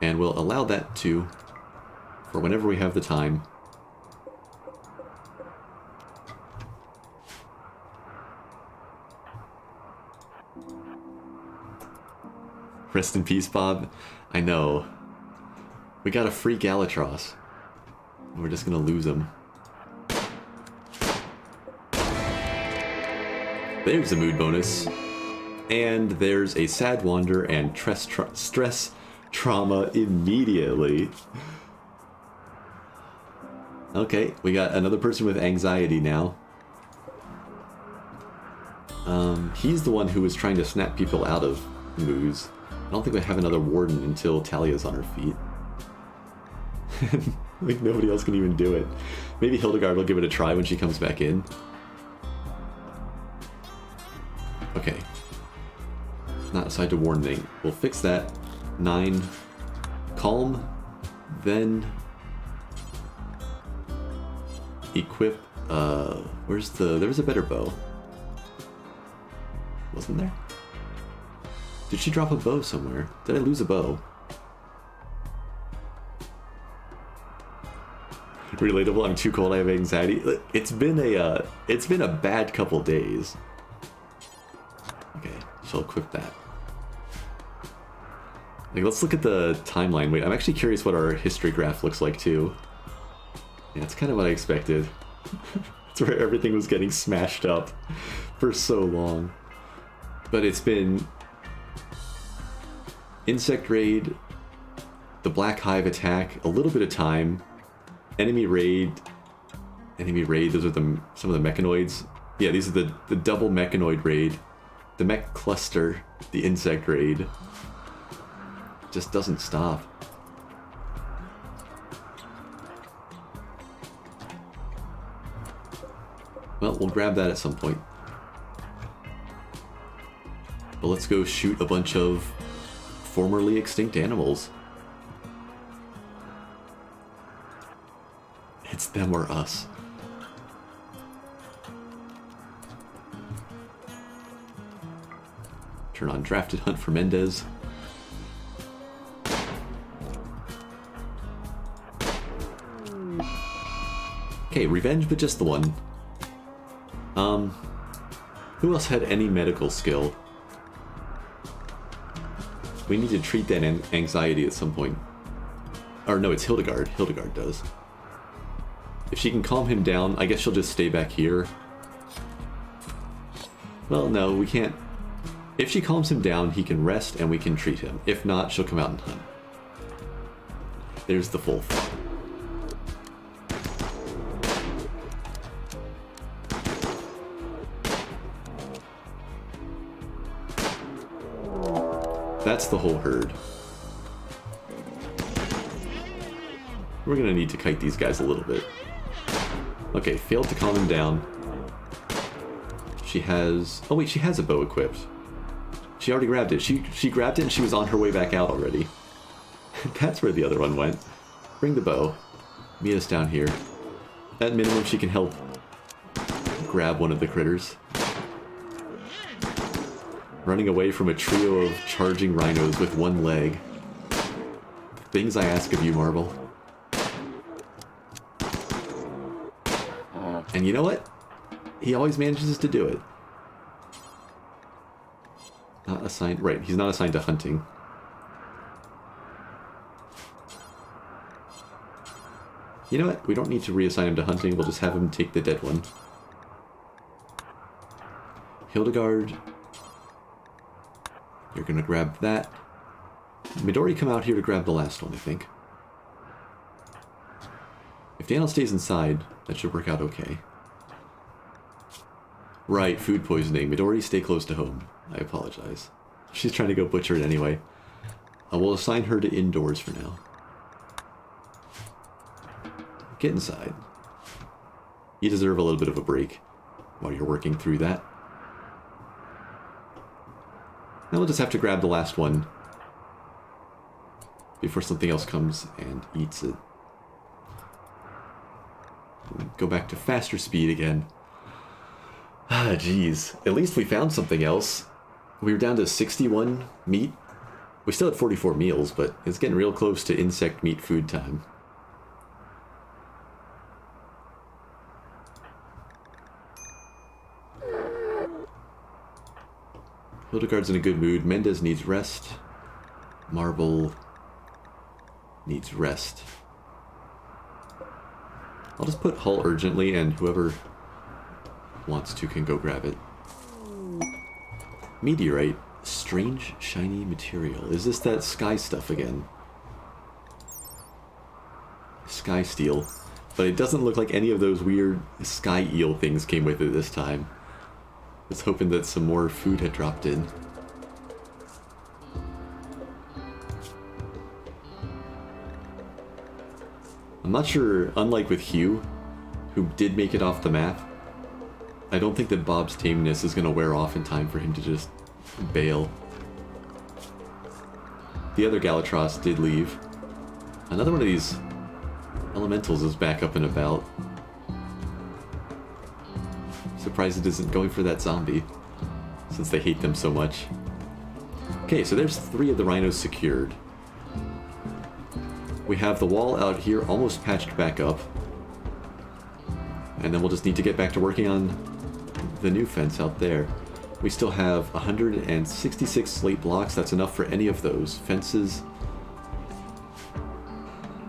And we'll allow that too, for whenever we have the time. Rest in peace, Bob. I know. We got a free Galatros. We're just gonna lose him. There's a mood bonus. And there's a sad wander and stress trauma immediately. Okay, we got another person with anxiety now. He's the one who was trying to snap people out of moos. I don't think we have another warden until Talia's on her feet. Like nobody else can even do it. Maybe Hildegard will give it a try when she comes back in. Okay. Not assigned to warning. We'll fix that. 9. Calm. Then equip. Where's the... There was a better bow. Wasn't there? Did she drop a bow somewhere? Did I lose a bow? Relatable, I'm too cold, I have anxiety. It's been a bad couple days. Okay, she'll equip that. Like, let's look at the timeline. Wait, I'm actually curious what our history graph looks like too. Yeah, it's kind of what I expected. It's where everything was getting smashed up for so long. But it's been insect raid, the Black Hive attack, a little bit of time, enemy raid, those are some of the mechanoids. Yeah, these are the double mechanoid raid, the mech cluster, the insect raid. Just doesn't stop. Well, we'll grab that at some point. But let's go shoot a bunch of formerly extinct animals. It's them or us. Turn on drafted hunt for Mendez. Okay, revenge, but just the one. Who else had any medical skill? We need to treat that anxiety at some point. Or no, it's Hildegard. Hildegard does. If she can calm him down, I guess she'll just stay back here. Well, no, we can't. If she calms him down, he can rest and we can treat him. If not, she'll come out and hunt. There's the full thing. That's the whole herd. We're gonna need to kite these guys a little bit. Okay, failed to calm him down. She has... Oh wait, she has a bow equipped. She already grabbed it. She grabbed it and she was on her way back out already. That's where the other one went. Bring the bow. Meet us down here. At minimum, she can help grab one of the critters. Running away from a trio of charging rhinos with one leg. Things I ask of you, Marble. And you know what? He always manages to do it. Not assigned... Right, he's not assigned to hunting. You know what? We don't need to reassign him to hunting. We'll just have him take the dead one. Hildegard... You're gonna grab that. Midori come out here to grab the last one, I think. If Daniel stays inside, that should work out okay. Right, food poisoning. Midori, stay close to home. I apologize. She's trying to go butcher it anyway. We'll assign her to indoors for now. Get inside. You deserve a little bit of a break while you're working through that. Now we'll just have to grab the last one before something else comes and eats it. Go back to faster speed again. Ah, jeez. At least we found something else. We were down to 61 meat. We still had 44 meals, but it's getting real close to insect meat food time. Hildegard's in a good mood. Mendez needs rest. Marble needs rest. I'll just put Hull urgently, and whoever wants to can go grab it. Meteorite. Strange, shiny material. Is this that sky stuff again? Sky steel. But it doesn't look like any of those weird sky eel things came with it this time. I was hoping that some more food had dropped in. I'm not sure, unlike with Hugh, who did make it off the map, I don't think that Bob's tameness is going to wear off in time for him to just bail. The other Galatros did leave. Another one of these elementals is back up and about. Surprised it isn't going for that zombie, since they hate them so much. Okay, so there's 3 of the rhinos secured. We have the wall out here almost patched back up. And then we'll just need to get back to working on the new fence out there. We still have 166 slate blocks. That's enough for any of those fences.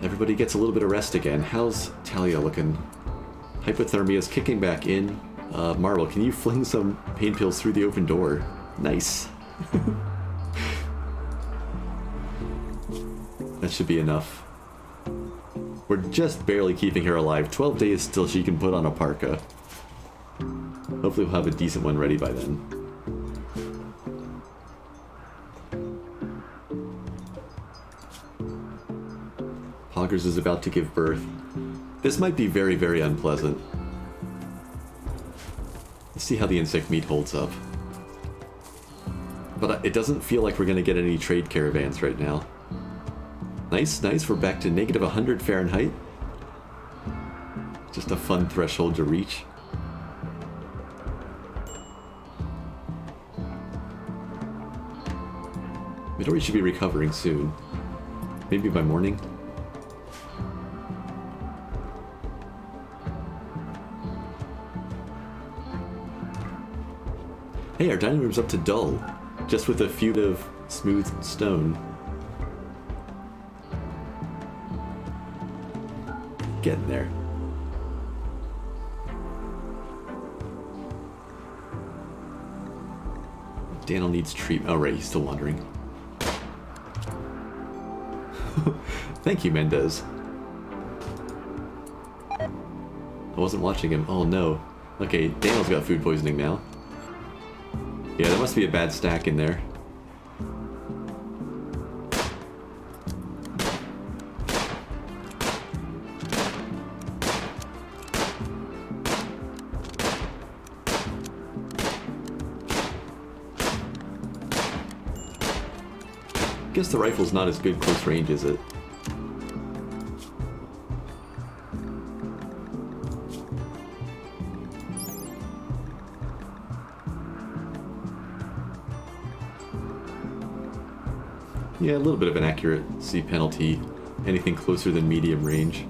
Everybody gets a little bit of rest again. How's Talia looking? Hypothermia's kicking back in. Marvel, can you fling some pain pills through the open door? Nice. That should be enough. We're just barely keeping her alive. 12 days till she can put on a parka. Hopefully we'll have a decent one ready by then. Poggers is about to give birth. This might be very, very unpleasant. Let's see how the insect meat holds up. But it doesn't feel like we're going to get any trade caravans right now. Nice, nice. We're back to negative 100 Fahrenheit. Just a fun threshold to reach. Midori should be recovering soon. Maybe by morning. Hey, our dining room's up to dull, just with a feud of smooth stone. Getting there. Daniel needs treatment. Oh, right, he's still wandering. Thank you, Mendez. I wasn't watching him. Oh, no. Okay, Daniel's got food poisoning now. Yeah, there must be a bad stack in there. Guess the rifle's not as good close range, is it? Yeah, a little bit of an accuracy penalty. Anything closer than medium range.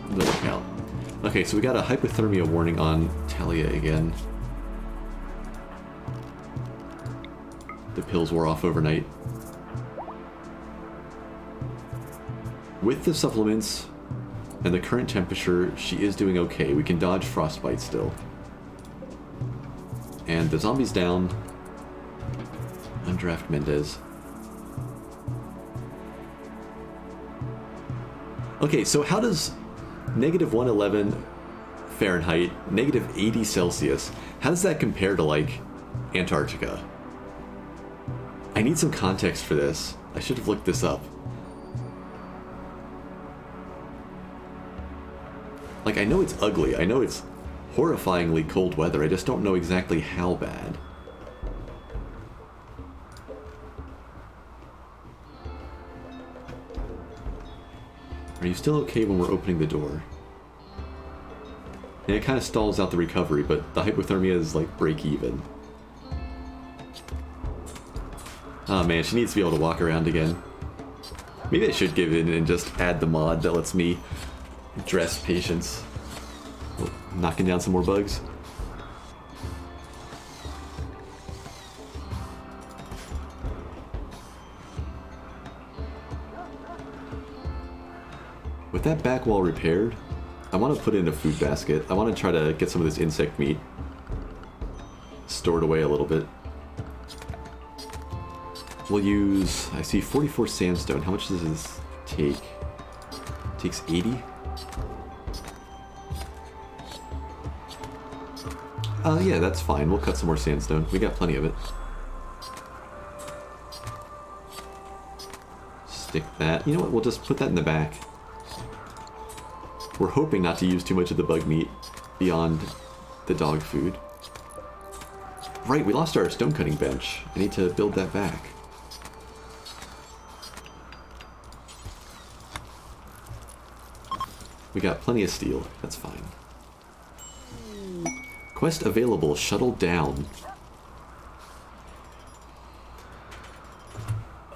They'll work out. Okay, so we got a hypothermia warning on Talia again. The pills wore off overnight. With the supplements and the current temperature, she is doing okay. We can dodge frostbite still. And the zombie's down. Undraft Mendez. Okay, so how does -111 Fahrenheit, -80 Celsius, how does that compare to, like, Antarctica? I need some context for this. I should have looked this up. Like, I know it's ugly. I know it's horrifyingly cold weather. I just don't know exactly how bad. Are you still okay when we're opening the door? Yeah, it kind of stalls out the recovery, but the hypothermia is like break even. Oh man, she needs to be able to walk around again. Maybe I should give in and just add the mod that lets me dress patients. Oh, knocking down some more bugs. With that back wall repaired, I want to put in a food basket. I want to try to get some of this insect meat stored away a little bit. We'll use, I see 44 sandstone. How much does this take? It takes 80? Yeah, that's fine. We'll cut some more sandstone. We got plenty of it. Stick that. You know what? We'll just put that in the back. We're hoping not to use too much of the bug meat beyond the dog food. Right, we lost our stone cutting bench. I need to build that back. We got plenty of steel. That's fine. Quest available. Shuttle down.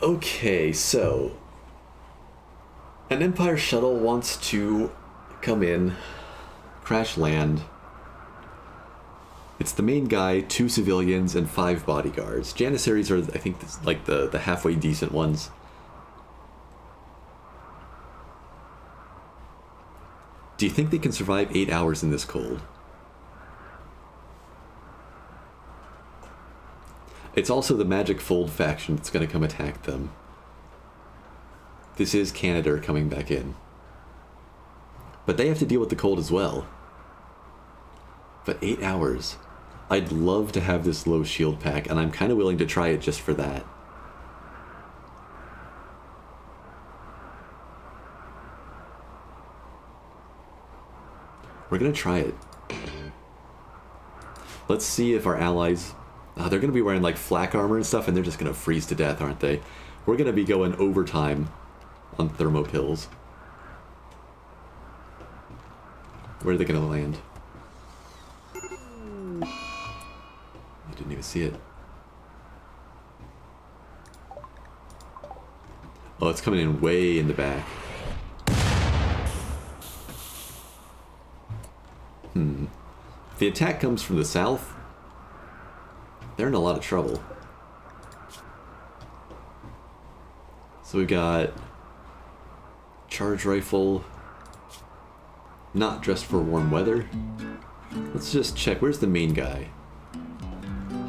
Okay, so an Empire shuttle wants to come in, crash land. It's the main guy, 2 civilians, and 5 bodyguards. Janissaries are, I think, like the halfway decent ones. Do you think they can survive 8 hours in this cold? It's also the Magic Fold faction that's going to come attack them. This is Canada coming back in. But they have to deal with the cold as well. But 8 hours. I'd love to have this low shield pack, and I'm kind of willing to try it just for that. We're gonna try it. Let's see if our allies... they're gonna be wearing like flak armor and stuff, and they're just gonna freeze to death, aren't they? We're gonna be going overtime on thermo pills. Where are they gonna land? I didn't even see it. Oh, it's coming in way in the back. If the attack comes from the south, they're in a lot of trouble. So we've got charge rifle, not dressed for warm weather. Let's just check. Where's the main guy?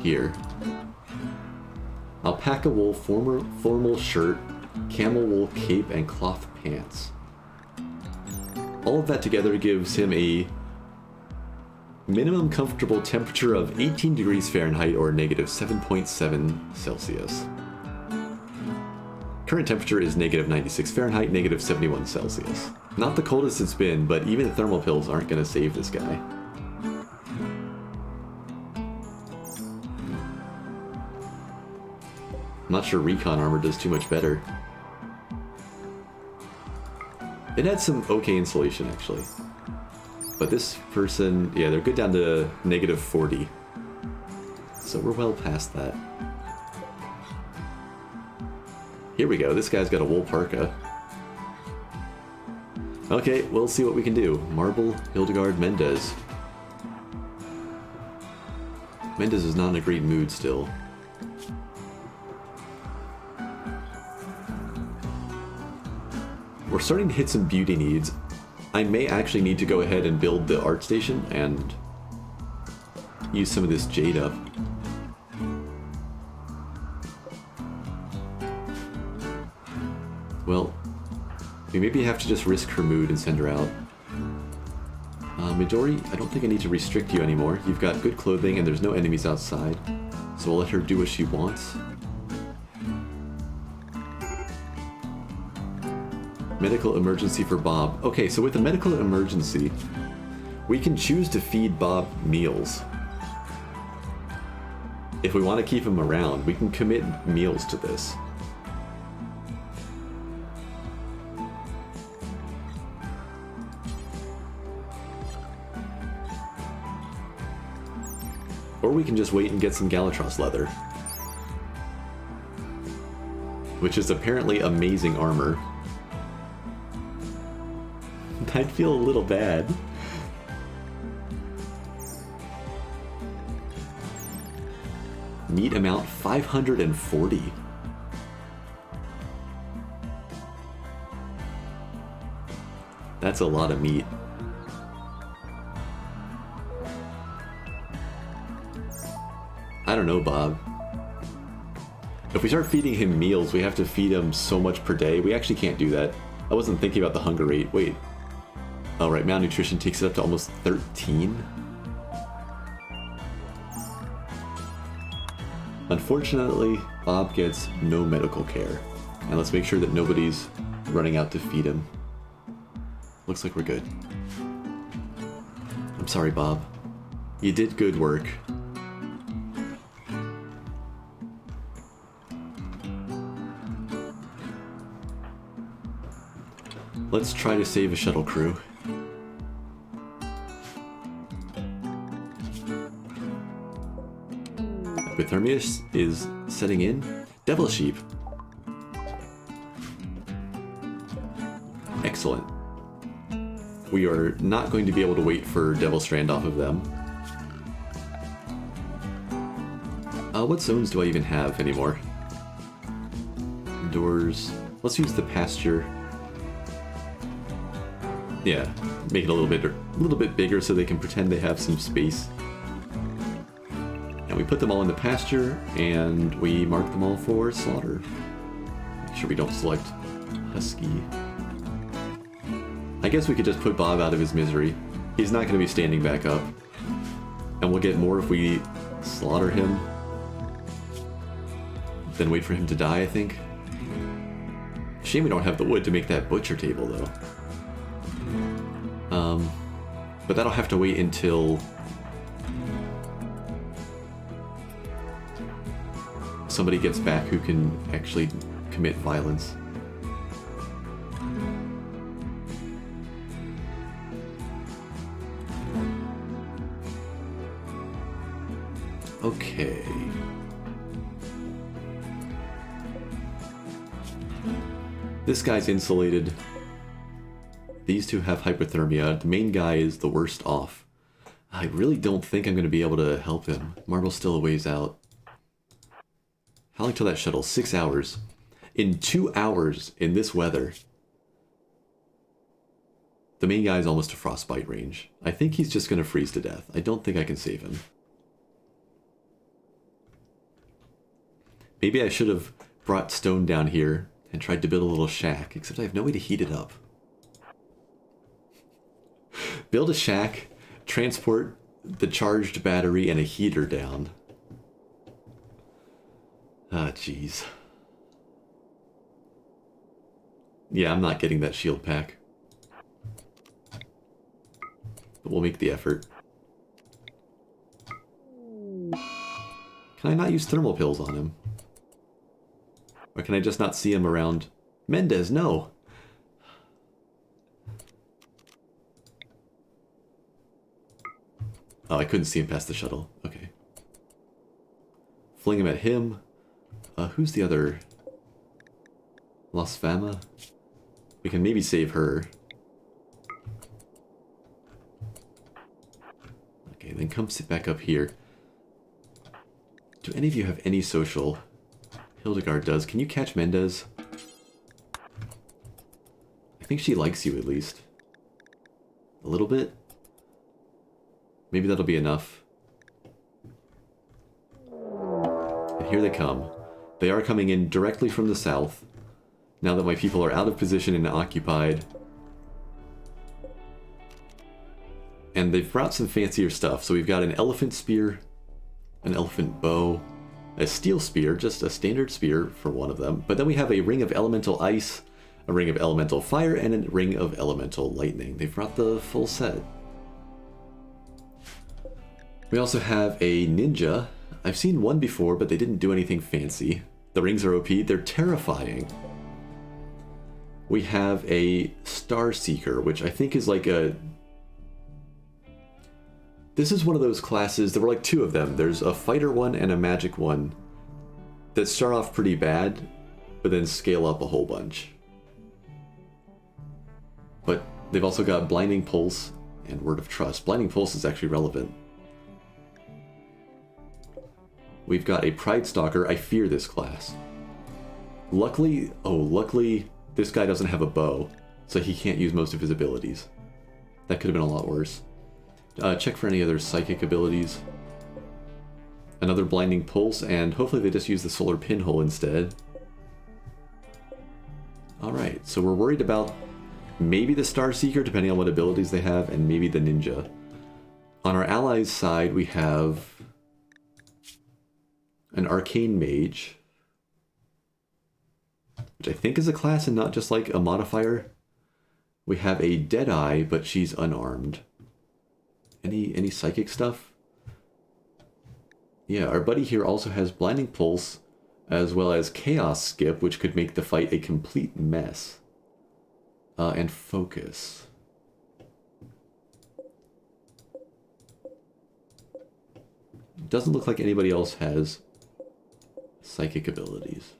Here. Alpaca wool formal shirt, camel wool cape, and cloth pants. All of that together gives him a minimum comfortable temperature of 18 degrees Fahrenheit or -7.7 Celsius. Current temperature is -96 Fahrenheit, -71 Celsius. Not the coldest it's been, but even the thermal pills aren't going to save this guy. I'm not sure recon armor does too much better. It had some okay insulation, actually. But this person, yeah, they're good down to -40. So we're well past that. Here we go, this guy's got a wool parka. Okay, we'll see what we can do. Marble, Hildegard, Mendez. Mendez is not in a great mood still. We're starting to hit some beauty needs. I may actually need to go ahead and build the art station and use some of this jade up. Well, We maybe have to just risk her mood and send her out. Midori, I don't think I need to restrict you anymore. You've got good clothing and there's no enemies outside. So we'll let her do what she wants. Medical emergency for Bob. Okay, so with a medical emergency, we can choose to feed Bob meals. If we want to keep him around, we can commit meals to this. Or we can just wait and get some Galvatros leather. Which is apparently amazing armor. I'd feel a little bad. Meat amount 540. That's a lot of meat. I don't know, Bob. If we start feeding him meals, we have to feed him so much per day. We actually can't do that. I wasn't thinking about the hunger rate. Wait. Oh, right, malnutrition takes it up to almost 13. Unfortunately, Bob gets no medical care. And let's make sure that nobody's running out to feed him. Looks like we're good. I'm sorry, Bob. You did good work. Let's try to save a shuttle crew. Hypothermia is setting in. Devil Sheep. Excellent. We are not going to be able to wait for Devil Strand off of them. What zones do I even have anymore? Indoors. Let's use the pasture. Yeah, make it a little bit bigger so they can pretend they have some space. And we put them all in the pasture, and we mark them all for slaughter. Make sure we don't select Husky. I guess we could just put Bob out of his misery. He's not going to be standing back up. And we'll get more if we slaughter him. Then wait for him to die, I think. Shame we don't have the wood to make that butcher table, though. But that'll have to wait until somebody gets back who can actually commit violence. Okay. This guy's insulated. These two have hypothermia. The main guy is the worst off. I really don't think I'm going to be able to help him. Marble's still a ways out. How long till that shuttle? 6 hours. In 2 hours, in this weather, the main guy is almost to frostbite range. I think he's just going to freeze to death. I don't think I can save him. Maybe I should have brought stone down here and tried to build a little shack, except I have no way to heat it up. Build a shack, transport the charged battery and a heater down. Ah, jeez. Yeah, I'm not getting that shield pack. But we'll make the effort. Can I not use thermal pills on him? Or can I just not see him around? Mendez, no! Oh, I couldn't see him past the shuttle. Okay. Fling him at him. Who's the other? Las Fama? We can maybe save her. Okay, then come sit back up here. Do any of you have any social? Hildegard does. Can you catch Mendez? I think she likes you at least. A little bit? Maybe that'll be enough. And here they come. They are coming in directly from the south. Now that my people are out of position and occupied. And they've brought some fancier stuff. So we've got an elephant spear, an elephant bow, a steel spear, just a standard spear for one of them. But then we have a ring of elemental ice, a ring of elemental fire, and a ring of elemental lightning. They've brought the full set. We also have a ninja. I've seen one before, but they didn't do anything fancy. The rings are OP. They're terrifying. We have a Star Seeker, which I think is like a... This is one of those classes, there were like two of them. There's a fighter one and a magic one that start off pretty bad, but then scale up a whole bunch. But they've also got Blinding Pulse and Word of Trust. Blinding Pulse is actually relevant. We've got a Pride Stalker. I fear this class. Luckily, this guy doesn't have a bow, so he can't use most of his abilities. That could have been a lot worse. Check for any other psychic abilities. Another Blinding Pulse, and hopefully they just use the Solar Pinhole instead. Alright, so we're worried about maybe the Star Seeker, depending on what abilities they have, and maybe the Ninja. On our allies' side, we have an Arcane Mage, which I think is a class and not just like a modifier. We have a Deadeye, but she's unarmed. Any psychic stuff? Yeah, our buddy here also has Blinding Pulse, as well as Chaos Skip, which could make the fight a complete mess. And Focus. Doesn't look like anybody else has psychic abilities.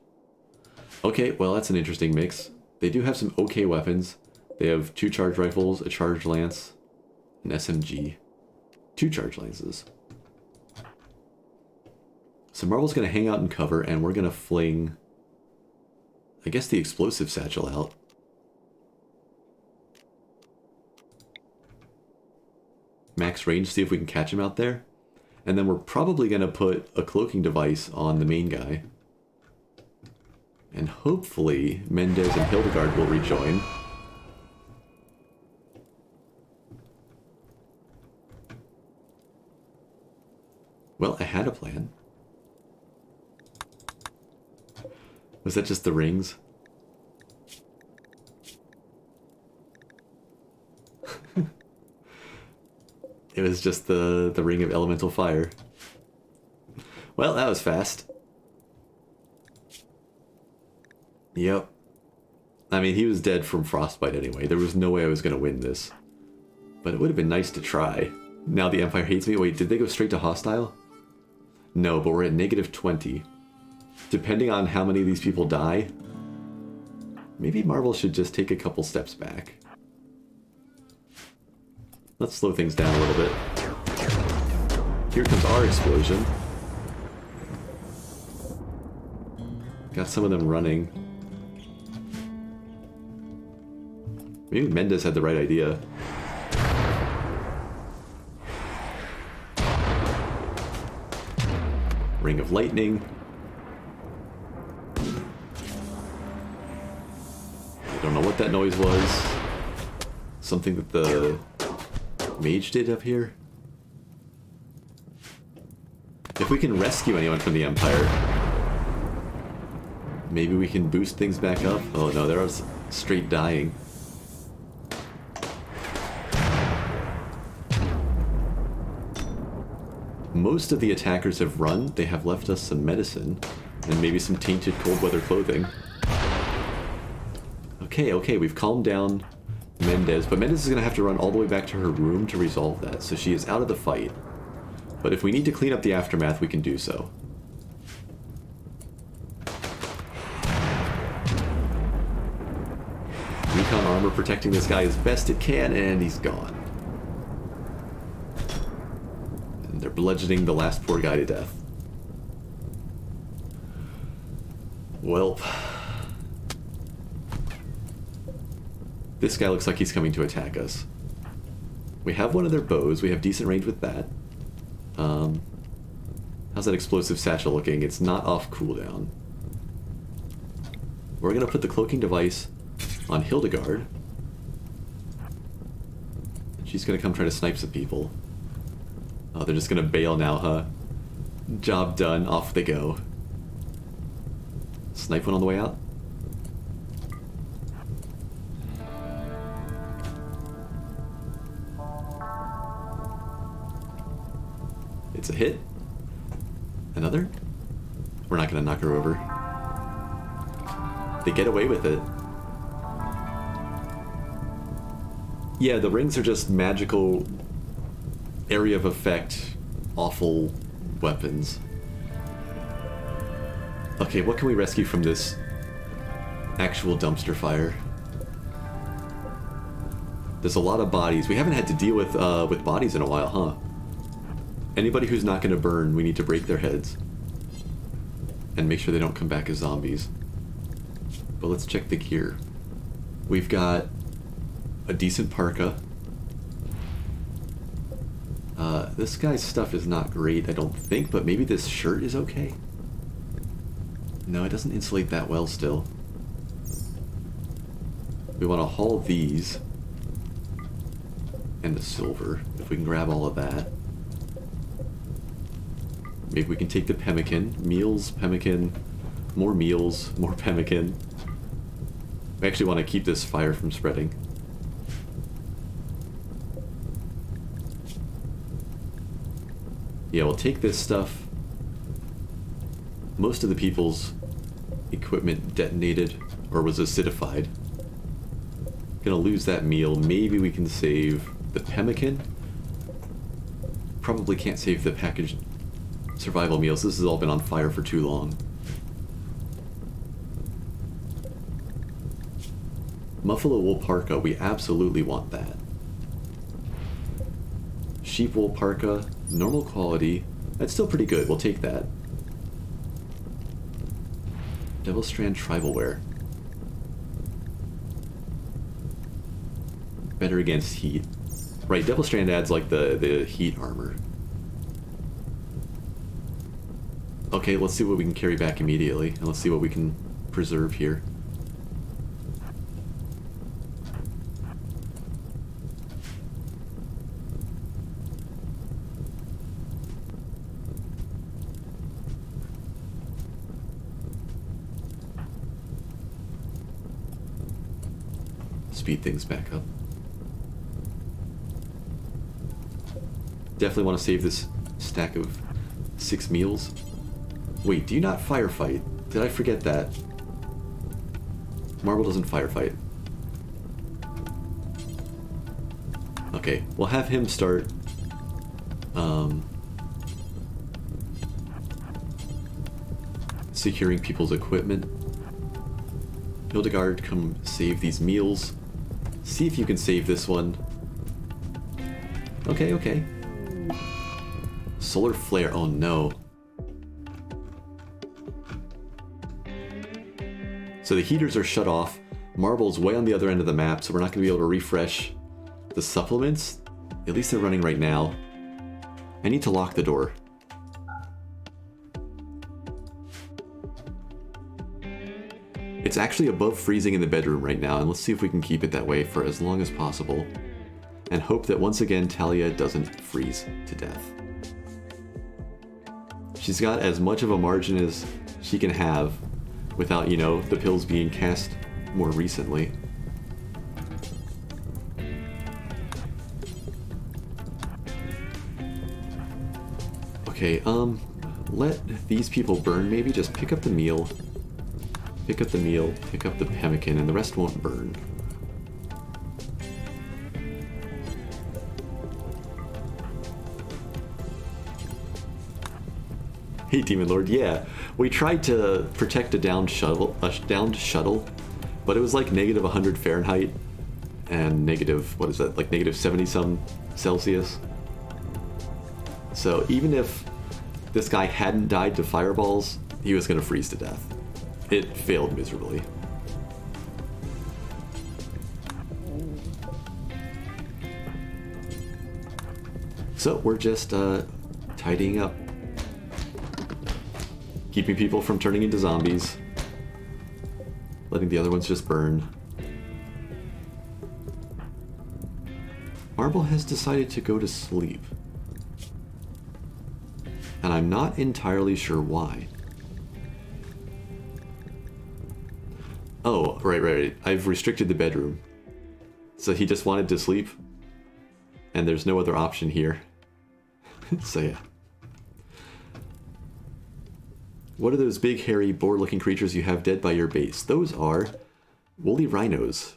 Okay, well that's an interesting mix. They do have some okay weapons. They have 2 charge rifles, a charged lance, an SMG, 2 charge lances. So Marvel's going to hang out in cover, and we're going to fling, I guess, the explosive satchel out. Max range, see if we can catch him out there. And then we're probably going to put a cloaking device on the main guy. And hopefully Mendez and Hildegard will rejoin. Well, I had a plan. Was that just the rings? It was just the ring of elemental fire. Well, that was fast. Yep. I mean, he was dead from frostbite anyway. There was no way I was going to win this. But it would have been nice to try. Now the Empire hates me. Wait, did they go straight to hostile? No, but we're at -20. Depending on how many of these people die, maybe Marvel should just take a couple steps back. Let's slow things down a little bit. Here comes our explosion. Got some of them running. Maybe Mendez had the right idea. Ring of Lightning. I don't know what that noise was. Something that the mage did up here. If we can rescue anyone from the Empire, maybe we can boost things back up. Oh no, they're straight dying. Most of the attackers have run. They have left us some medicine and maybe some tainted cold weather clothing. Okay, we've calmed down Mendez, but Mendez is going to have to run all the way back to her room to resolve that, so she is out of the fight. But if we need to clean up the aftermath, we can do so. Recon armor protecting this guy as best it can, and he's gone. And they're bludgeoning the last poor guy to death. Well, this guy looks like he's coming to attack us. We have one of their bows. We have decent range with that. How's that explosive satchel looking? It's not off cooldown. We're gonna put the cloaking device on Hildegard. She's gonna come try to snipe some people. Oh, they're just gonna bail now, huh? Job done, off they go. Snipe one on the way out? It's a hit. Another? We're not gonna knock her over. They get away with it. Yeah, the rings are just magical area of effect, awful weapons. Okay, what can we rescue from this actual dumpster fire? There's a lot of bodies. We haven't had to deal with bodies in a while, huh? Anybody who's not going to burn, we need to break their heads. And make sure they don't come back as zombies. But let's check the gear. We've got a decent parka. This guy's stuff is not great, I don't think, but maybe this shirt is okay? No, it doesn't insulate that well still. We want to haul these. And the silver, if we can grab all of that. Maybe we can take the pemmican. Meals, pemmican, more meals, more pemmican. We actually want to keep this fire from spreading. Yeah, we'll take this stuff. Most of the people's equipment detonated or was acidified. Gonna lose that meal. Maybe we can save the pemmican. Probably can't save the packaged survival meals. This has all been on fire for too long. Buffalo wool parka, we absolutely want that. Sheep wool parka, normal quality. That's still pretty good, we'll take that. Devil Strand tribal wear. Better against heat. Right, Devil Strand adds like the heat armor. Okay, let's see what we can carry back immediately, and let's see what we can preserve here. Speed things back up. Definitely want to save this stack of 6 meals. Wait, do you not firefight? Did I forget that? Marble doesn't firefight. Okay, we'll have him start securing people's equipment. Hildegard, come save these meals. See if you can save this one. Okay, okay. Solar flare, oh no. So the heaters are shut off. Marble's way on the other end of the map, so we're not going to be able to refresh the supplements. At least they're running right now. I need to lock the door. It's actually above freezing in the bedroom right now, and let's see if we can keep it that way for as long as possible. And hope that once again Talia doesn't freeze to death. She's got as much of a margin as she can have without, you know, the pills being cast more recently. Okay, let these people burn maybe. Just pick up the meal. Pick up the meal, pick up the pemmican, and the rest won't burn. Hey, Demon Lord, yeah. We tried to protect a downed shuttle, but it was like negative 100 Fahrenheit and negative, what is that, like negative 70-some Celsius. So even if this guy hadn't died to fireballs, he was gonna freeze to death. It failed miserably. So we're just tidying up. Keeping people from turning into zombies. letting the other ones just burn. Marble has decided to go to sleep. And I'm not entirely sure why. Oh, right. I've restricted the bedroom. So he just wanted to sleep. And there's no other option here. So yeah. What are those big, hairy, boar-looking creatures you have dead by your base? Those are woolly rhinos.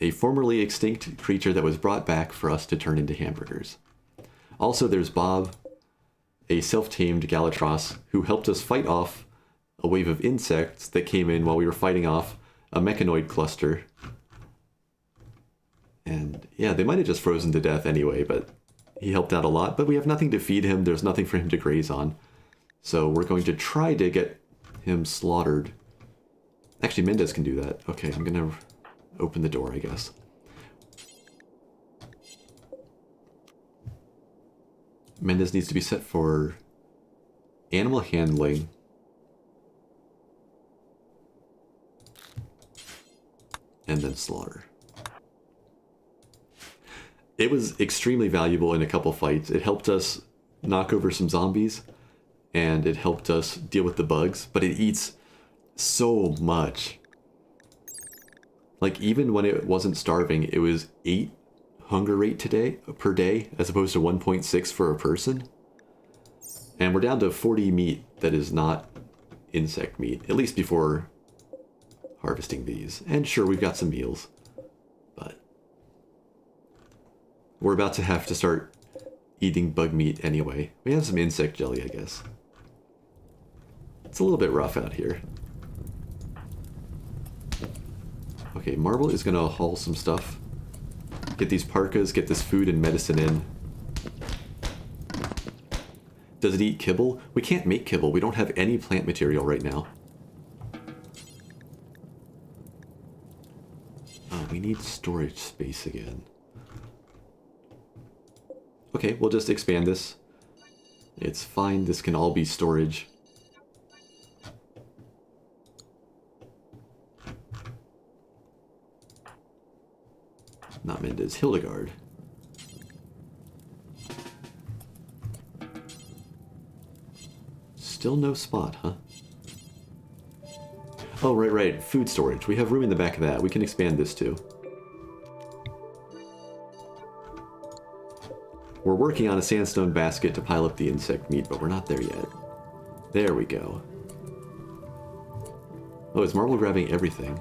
A formerly extinct creature that was brought back for us to turn into hamburgers. Also, there's Bob, a self-tamed Galatros, who helped us fight off a wave of insects that came in while we were fighting off a mechanoid cluster. And yeah, they might have just frozen to death anyway, but he helped out a lot. But we have nothing to feed him, there's nothing for him to graze on. So we're going to try to get him slaughtered. Actually, Mendez can do that. Okay, I'm gonna open the door, I guess. Mendez needs to be set for animal handling. And then slaughter. It was extremely valuable in a couple fights. It helped us knock over some zombies, and it helped us deal with the bugs, but it eats so much. Like, even when it wasn't starving, it was 8 hunger rate per day, as opposed to 1.6 for a person. And we're down to 40 meat that is not insect meat, at least before harvesting these. And sure, we've got some meals, but we're about to have to start eating bug meat anyway. We have some insect jelly, I guess. It's a little bit rough out here. Okay, Marble is gonna haul some stuff. Get these parkas, get this food and medicine in. Does it eat kibble? We can't make kibble. We don't have any plant material right now. Oh, we need storage space again. Okay, we'll just expand this. It's fine. This can all be storage. Not Mendez, Hildegard. Still no spot, huh? Oh, right. Food storage. We have room in the back of that. We can expand this too. We're working on a sandstone basket to pile up the insect meat, but we're not there yet. There we go. Oh, is Marble grabbing everything?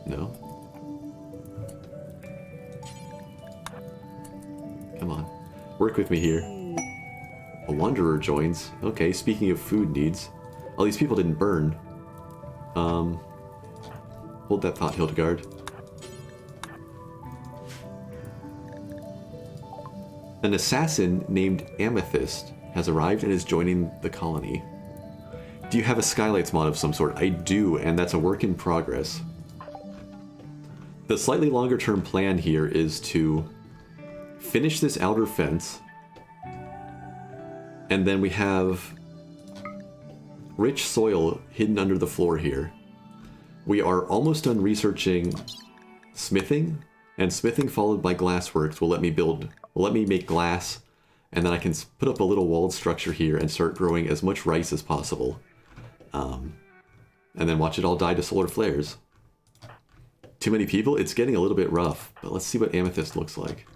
No? Come on. Work with me here. A wanderer joins. Okay, speaking of food needs. All these people didn't burn. Hold that thought, Hildegard. An assassin named Amethyst has arrived and is joining the colony. Do you have a skylights mod of some sort? I do, and that's a work in progress. The slightly longer term plan here is to finish this outer fence, and then we have rich soil hidden under the floor here. We are almost done researching smithing, and smithing followed by glassworks will let me make glass, and then I can put up a little walled structure here and start growing as much rice as possible. And then watch it all die to solar flares. Too many people? It's getting a little bit rough, but let's see what Amethyst looks like.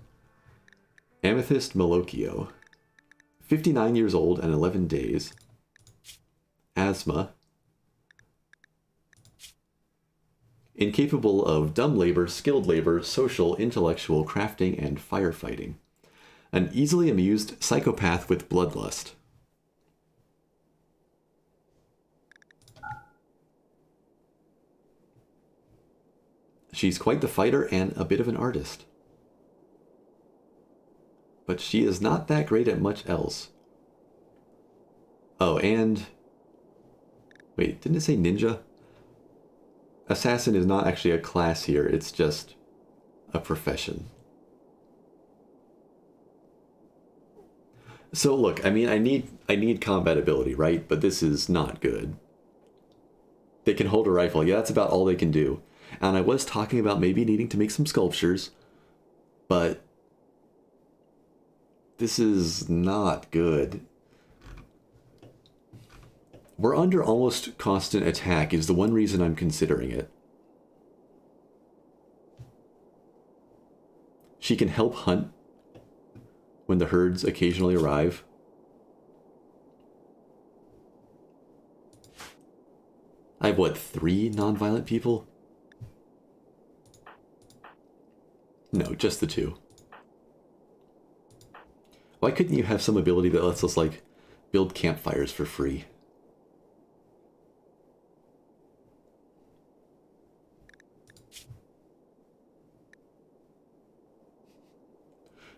Amethyst Malocchio. 59 years old and 11 days. Asthma. Incapable of dumb labor, skilled labor, social, intellectual, crafting, and firefighting. An easily amused psychopath with bloodlust. She's quite the fighter and a bit of an artist. But she is not that great at much else. Oh, and... wait, didn't it say ninja? Assassin is not actually a class here, it's just a profession. So look, I mean, I need combat ability, right? But this is not good. They can hold a rifle. Yeah, that's about all they can do. And I was talking about maybe needing to make some sculptures, but this is not good. We're under almost constant attack is the one reason I'm considering it. She can help hunt when the herds occasionally arrive. I have, what, 3 non-violent people? No, just the 2. Why couldn't you have some ability that lets us, like, build campfires for free?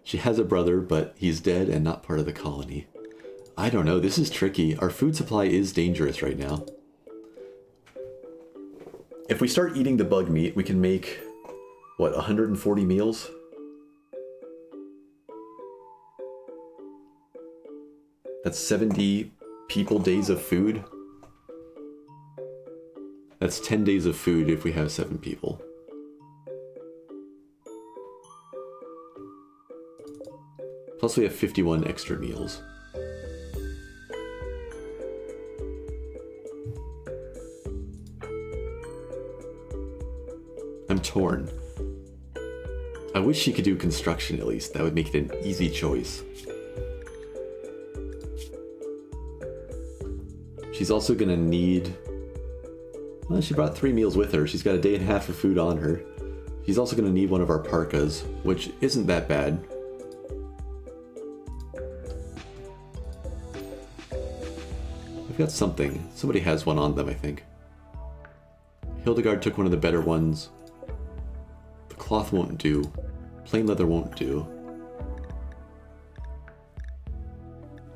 She has a brother, but he's dead and not part of the colony. I don't know, this is tricky. Our food supply is dangerous right now. If we start eating the bug meat, we can make, what, 140 meals? That's 70 people days of food. That's 10 days of food if we have 7 people. Plus we have 51 extra meals. I'm torn. I wish she could do construction at least. That would make it an easy choice. She's also gonna need... Well, she brought 3 meals with her. She's got a day and a half of food on her. She's also gonna need one of our parkas, which isn't that bad. I've got something. Somebody has one on them, I think. Hildegard took one of the better ones. The cloth won't do. Plain leather won't do.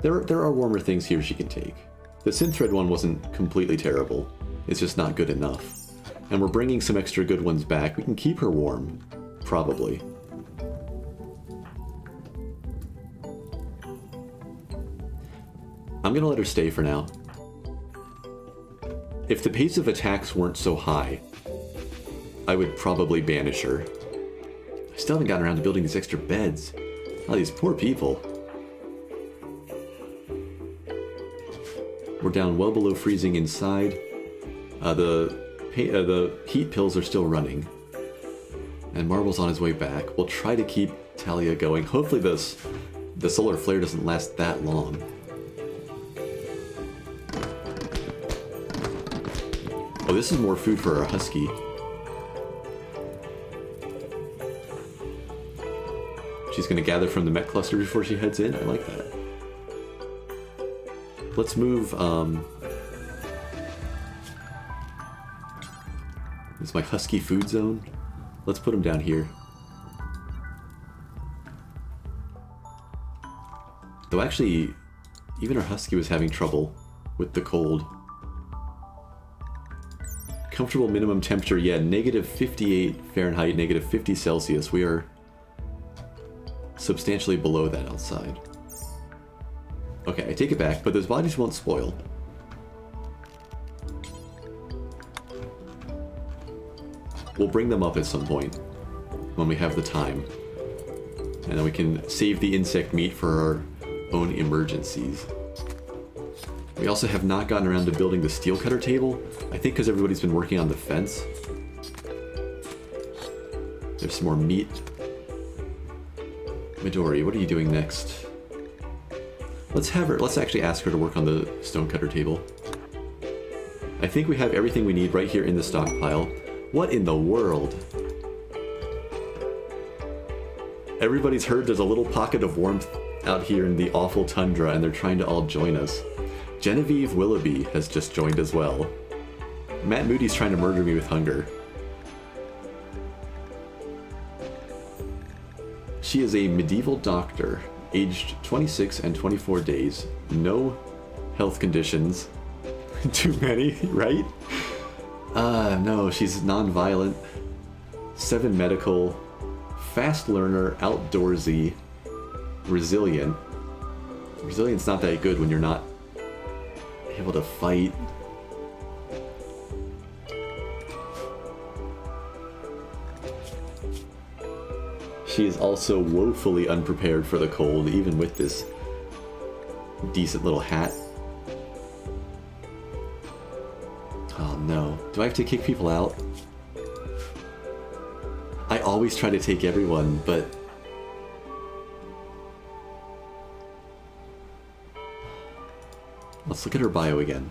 There are warmer things here she can take. The synthread one wasn't completely terrible. It's just not good enough. And we're bringing some extra good ones back. We can keep her warm. Probably. I'm gonna let her stay for now. If the pace of attacks weren't so high, I would probably banish her. I still haven't gotten around to building these extra beds. Oh, these poor people. We're down well below freezing inside. The heat pills are still running. And Marble's on his way back. We'll try to keep Talia going. Hopefully the solar flare doesn't last that long. Oh, this is more food for our husky. She's gonna gather from the mech cluster before she heads in. I like that. Let's move, this is my husky food zone. Let's put him down here. Though actually, even our husky was having trouble with the cold. Comfortable minimum temperature, yeah, negative 58 Fahrenheit, negative 50 Celsius. We are substantially below that outside. Okay, I take it back, but those bodies won't spoil. We'll bring them up at some point when we have the time. And then we can save the insect meat for our own emergencies. We also have not gotten around to building the steel cutter table. I think because everybody's been working on the fence. There's some more meat. Midori, what are you doing next? Let's actually ask her to work on the stone cutter table. I think we have everything we need right here in the stockpile. What in the world? Everybody's heard there's a little pocket of warmth out here in the awful tundra, and they're trying to all join us. Genevieve Willoughby has just joined as well. Matt Moody's trying to murder me with hunger. She is a medieval doctor, aged 26 and 24 days. No health conditions. Too many, right? No, she's non-violent. 7 medical. Fast learner, outdoorsy, resilient. Resilience not that good when you're not able to fight. She is also woefully unprepared for the cold, even with this decent little hat. Oh no. Do I have to kick people out? I always try to take everyone, but... Let's look at her bio again.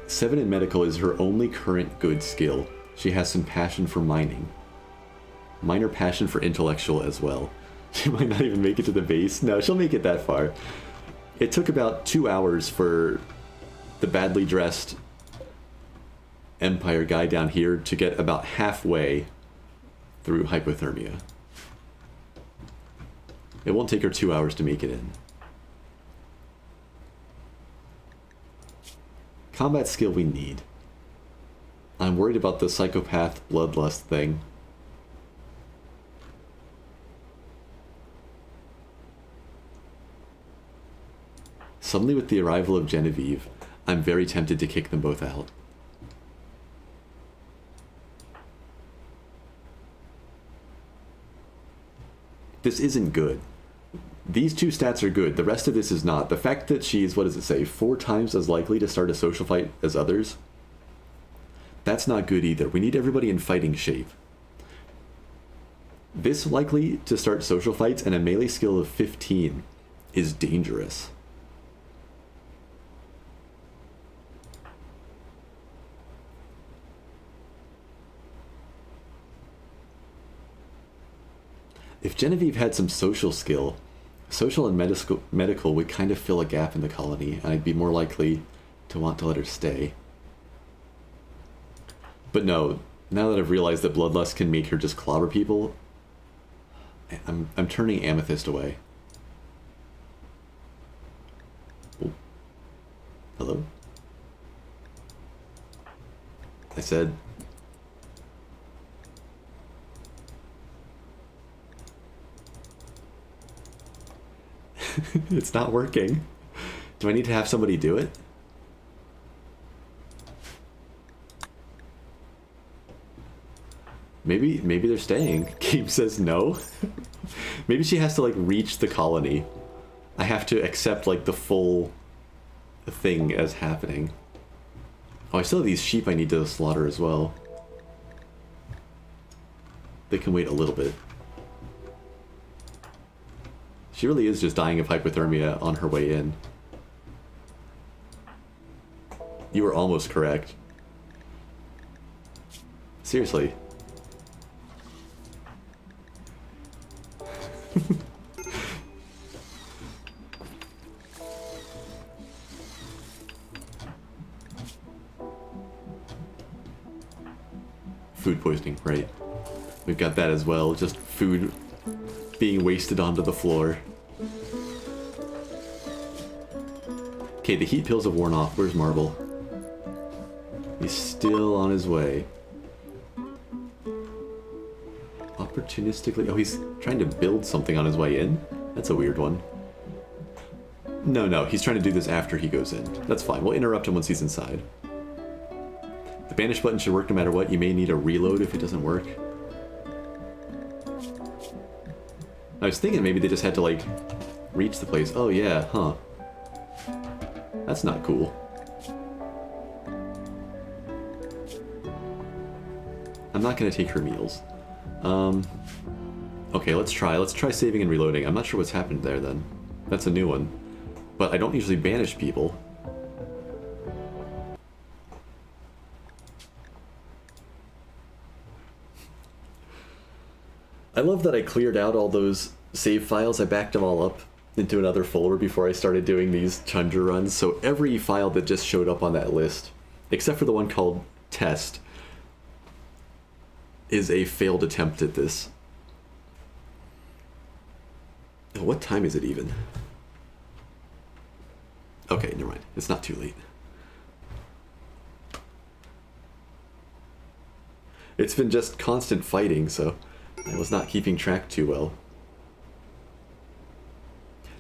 7 in medical is her only current good skill. She has some passion for mining. Minor passion for intellectual as well. She might not even make it to the base. No, she'll make it that far. It took about 2 hours for the badly dressed Empire guy down here to get about halfway through hypothermia. It won't take her 2 hours to make it in. Combat skill we need. I'm worried about the psychopath bloodlust thing. Suddenly with the arrival of Genevieve, I'm very tempted to kick them both out. This isn't good. These 2 stats are good, the rest of this is not. The fact that she's, what does it say, 4 times as likely to start a social fight as others, that's not good either. We need everybody in fighting shape. This likely to start social fights and a melee skill of 15 is dangerous. If Genevieve had some social skill, social and medical would kind of fill a gap in the colony, and I'd be more likely to want to let her stay. But no, now that I've realized that Bloodlust can make her just clobber people, I'm turning Amethyst away. Oh. Hello? I said... It's not working. Do I need to have somebody do it? Maybe they're staying. Game says no. Maybe she has to like reach the colony. I have to accept like the full thing as happening. Oh, I still have these sheep I need to slaughter as well. They can wait a little bit. She really is just dying of hypothermia on her way in. You were almost correct. Seriously. Food poisoning, right. We've got that as well, just food being wasted onto the floor. Okay, the heat pills have worn off. Where's Marble? He's still on his way. Opportunistically... Oh, he's trying to build something on his way in? That's a weird one. No, he's trying to do this after he goes in. That's fine. We'll interrupt him once he's inside. The banish button should work no matter what. You may need a reload if it doesn't work. I was thinking maybe they just had to, like, reach the place. Oh, yeah, huh. That's not cool. I'm not going to take her meals. Okay, let's try. Let's try saving and reloading. I'm not sure what's happened there, then. That's a new one. But I don't usually banish people. I love that I cleared out all those save files. I backed them all up into another folder before I started doing these tundra runs. So every file that just showed up on that list, except for the one called test, is a failed attempt at this. Oh, what time is it even? Okay, never mind. It's not too late. It's been just constant fighting, so I was not keeping track too well.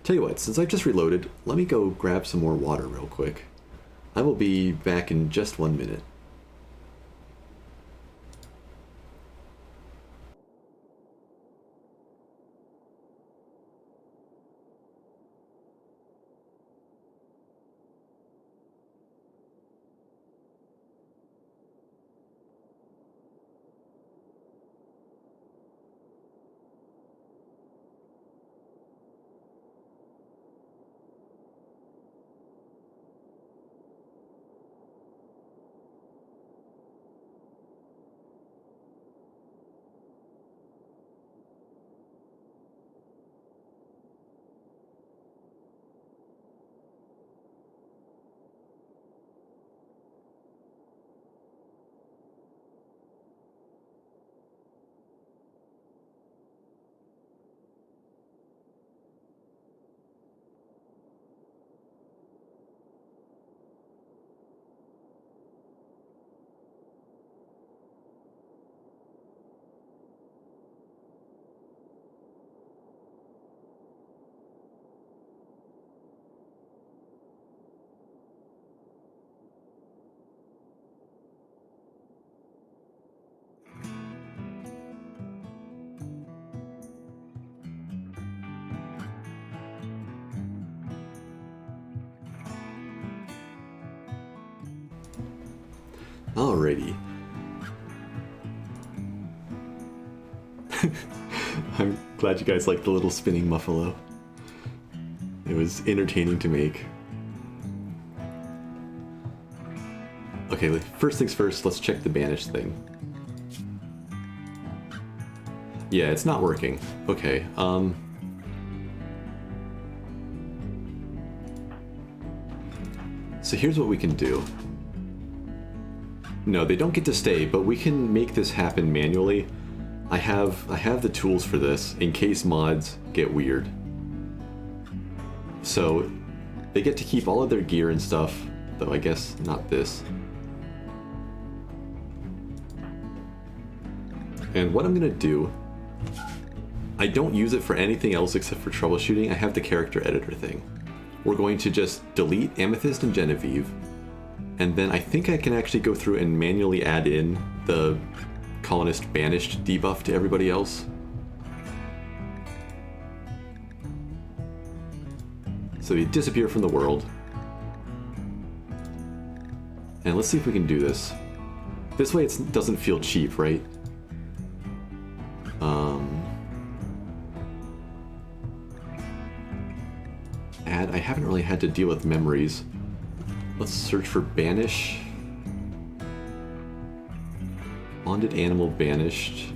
Tell you what, since I've just reloaded, let me go grab some more water real quick. I will be back in just 1 minute. Alrighty. I'm glad you guys liked the little spinning muffalo. It was entertaining to make. Okay, first things first, let's check the banish thing. Yeah, it's not working. Okay, so here's what we can do. No, they don't get to stay, but we can make this happen manually. I have the tools for this in case mods get weird. So they get to keep all of their gear and stuff, though I guess not this. And what I'm gonna do, I don't use it for anything else except for troubleshooting. I have the character editor thing. We're going to just delete Amethyst and Genevieve, and then I think I can actually go through and manually add in the colonist banished debuff to everybody else. So they disappear from the world. And let's see if we can do this. This way it doesn't feel cheap, right? I haven't really had to deal with memories. Let's search for banish. Bonded animal banished.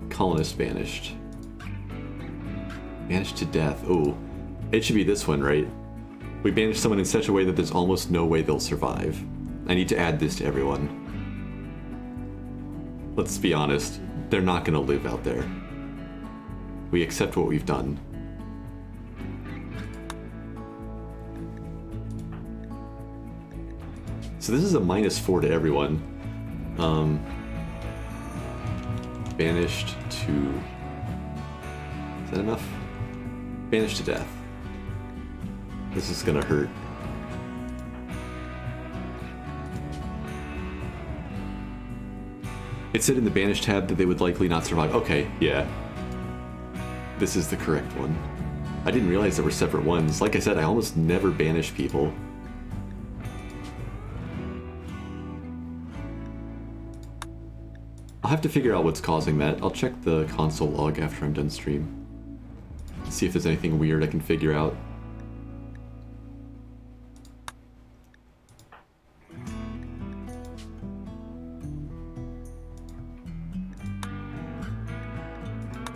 Colonist banished. Banished to death. Oh, it should be this one, right? We banish someone in such a way that there's almost no way they'll survive. I need to add this to everyone. Let's be honest, they're not gonna live out there. We accept what we've done. So this is a -4 to everyone. Banished to... Is that enough? Banished to death. This is gonna hurt. It said in the Banish tab that they would likely not survive. Okay, yeah. This is the correct one. I didn't realize there were separate ones. Like I said, I almost never banish people. I'll have to figure out what's causing that. I'll check the console log after I'm done stream. See if there's anything weird I can figure out.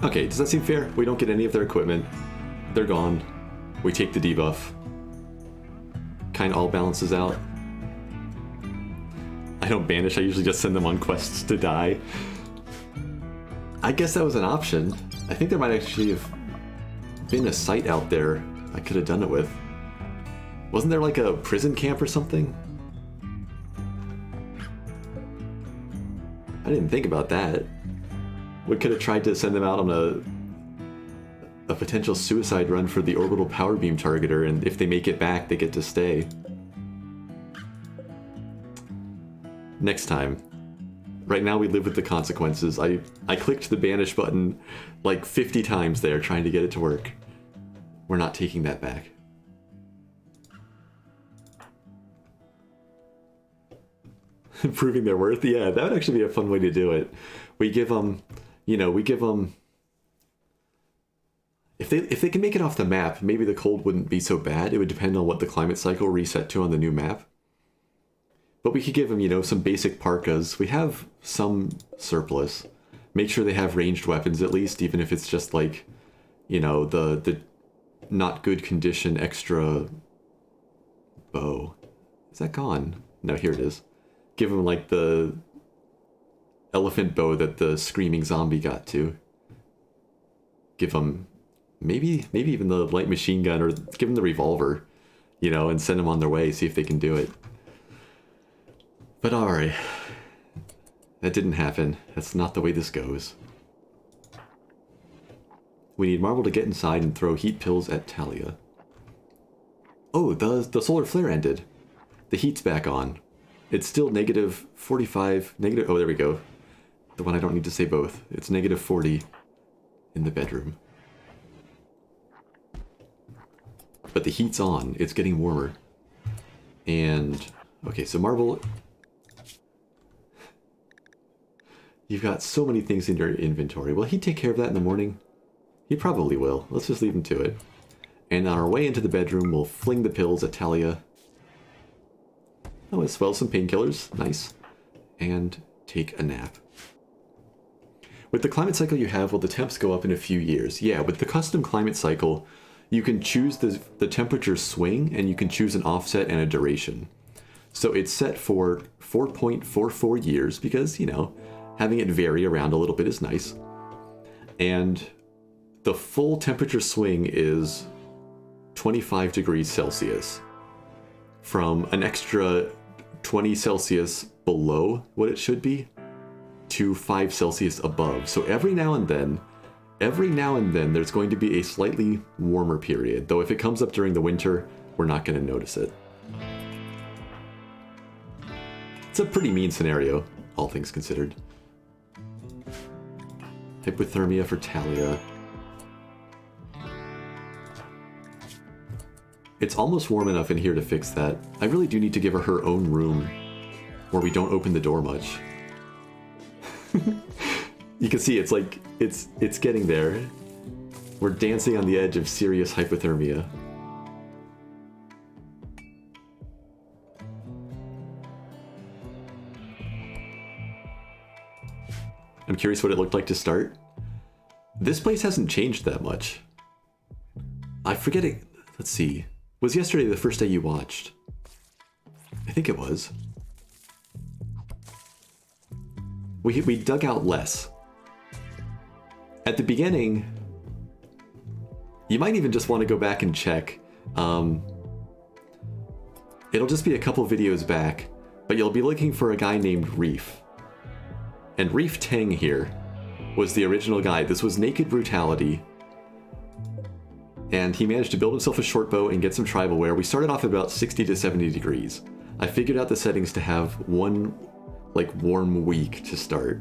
Okay, does that seem fair? We don't get any of their equipment. They're gone. We take the debuff. Kinda all balances out. I don't banish, I usually just send them on quests to die. I guess that was an option. I think there might actually have been a site out there I could have done it with. Wasn't there like a prison camp or something? I didn't think about that. We could have tried to send them out on a potential suicide run for the orbital power beam targeter, and if they make it back, they get to stay. Next time. Right now we live with the consequences. I clicked the banish button like 50 times there trying to get it to work. We're not taking that back. Proving their worth? Yeah, that would actually be a fun way to do it. We give them, you know, if they can make it off the map, maybe the cold wouldn't be so bad. It would depend on what the climate cycle reset to on the new map. But we could give them, you know, some basic parkas. We have some surplus. Make sure they have ranged weapons at least, even if it's just like, you know, the not good condition extra bow. Is that gone? No, here it is. Give them like the elephant bow that the screaming zombie got to. Give them maybe even the light machine gun, or give them the revolver, you know, and send them on their way, see if they can do it. But alright. That didn't happen. That's not the way this goes. We need Marble to get inside and throw heat pills at Talia. Oh, the solar flare ended. The heat's back on. It's still negative 45, negative, oh there we go. The one I don't need to say both. It's negative 40 in the bedroom. But the heat's on, it's getting warmer. And, okay, so Marble, you've got so many things in your inventory. Will he take care of that in the morning? He probably will. Let's just leave him to it. And on our way into the bedroom, we'll fling the pills at Talia. Oh, as well as some painkillers. Nice. And take a nap. With the climate cycle you have, will the temps go up in a few years? Yeah, with the custom climate cycle, you can choose the temperature swing, and you can choose an offset and a duration. So it's set for 4.44 years, because, you know, having it vary around a little bit is nice. And the full temperature swing is 25 degrees Celsius. From an extra 20 Celsius below what it should be to 5 Celsius above. So every now and then there's going to be a slightly warmer period, though if it comes up during the winter, we're not going to notice it. It's a pretty mean scenario, all things considered. Hypothermia for Talia. It's almost warm enough in here to fix that. I really do need to give her own room where we don't open the door much. You can see it's like, it's getting there. We're dancing on the edge of serious hypothermia. I'm curious what it looked like to start. This place hasn't changed that much. I forget it. Let's see. Was yesterday the first day you watched? I think it was. We dug out less. At the beginning, you might even just want to go back and check. It'll just be a couple videos back, but you'll be looking for a guy named Reef. And Reef Tang here was the original guy. This was Naked Brutality. And he managed to build himself a short bow and get some tribal wear. We started off at about 60 to 70 degrees. I figured out the settings to have one, like, warm week to start.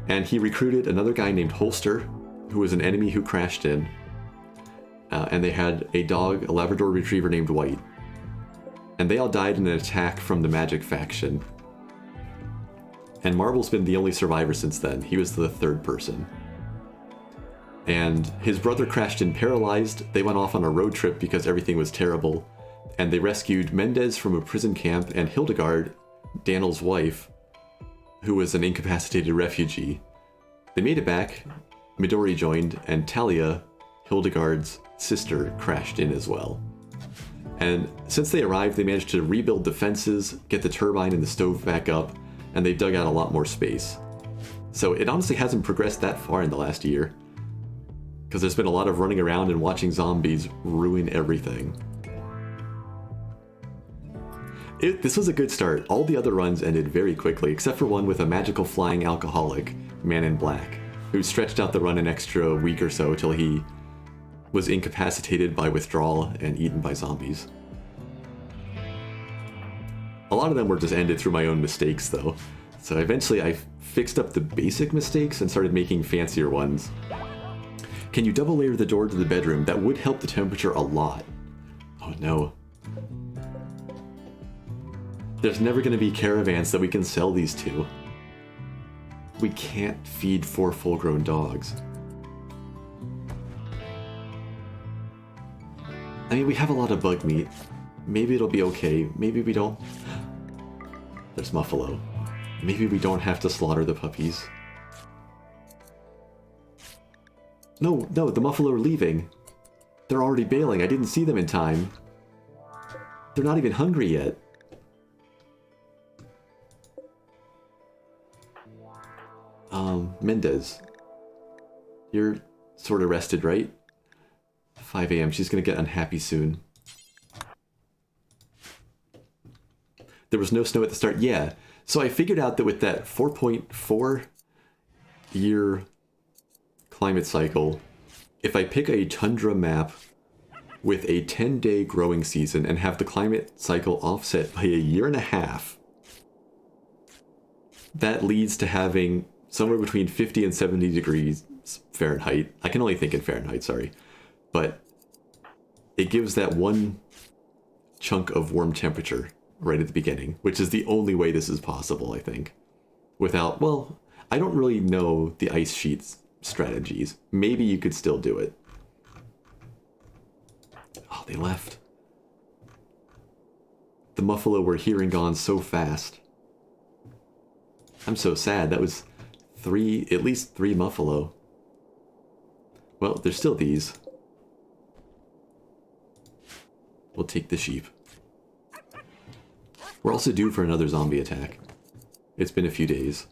And he recruited another guy named Holster, who was an enemy who crashed in. And they had a dog, a Labrador Retriever named White. And they all died in an attack from the Magic faction. And Marble's been the only survivor since then. He was the third person. And his brother crashed in paralyzed. They went off on a road trip because everything was terrible. And they rescued Mendez from a prison camp and Hildegard, Daniel's wife, who was an incapacitated refugee. They made it back, Midori joined, and Talia, Hildegard's sister, crashed in as well. And since they arrived, they managed to rebuild the fences, get the turbine and the stove back up, and they dug out a lot more space. So it honestly hasn't progressed that far in the last year, because there's been a lot of running around and watching zombies ruin everything. This was a good start. All the other runs ended very quickly, except for one with a magical flying alcoholic Man in Black, who stretched out the run an extra week or so till he was incapacitated by withdrawal and eaten by zombies. A lot of them were just ended through my own mistakes, though. So eventually I fixed up the basic mistakes and started making fancier ones. Can you double layer the door to the bedroom? That would help the temperature a lot. Oh no. There's never going to be caravans that we can sell these to. We can't feed 4 full-grown dogs. I mean, we have a lot of bug meat. Maybe it'll be okay. Maybe we don't. There's Muffalo. Maybe we don't have to slaughter the puppies. No, the Muffalo are leaving. They're already bailing. I didn't see them in time. They're not even hungry yet. Mendez. You're sort of rested, right? 5 a.m. She's gonna get unhappy soon. There was no snow at the start. Yeah. So I figured out that with that 4.4 year climate cycle, if I pick a tundra map with a 10-day growing season and have the climate cycle offset by a year and a half, that leads to having somewhere between 50 and 70 degrees Fahrenheit. I can only think in Fahrenheit, sorry. But it gives that one chunk of warm temperature right at the beginning, which is the only way this is possible, I think. Without, well, I don't really know the ice sheets strategies. Maybe you could still do it. Oh, they left. The Muffalo were here and gone so fast. I'm so sad. That was at least three Muffalo. Well, there's still these. We'll take the sheep. We're also due for another zombie attack. It's been a few days.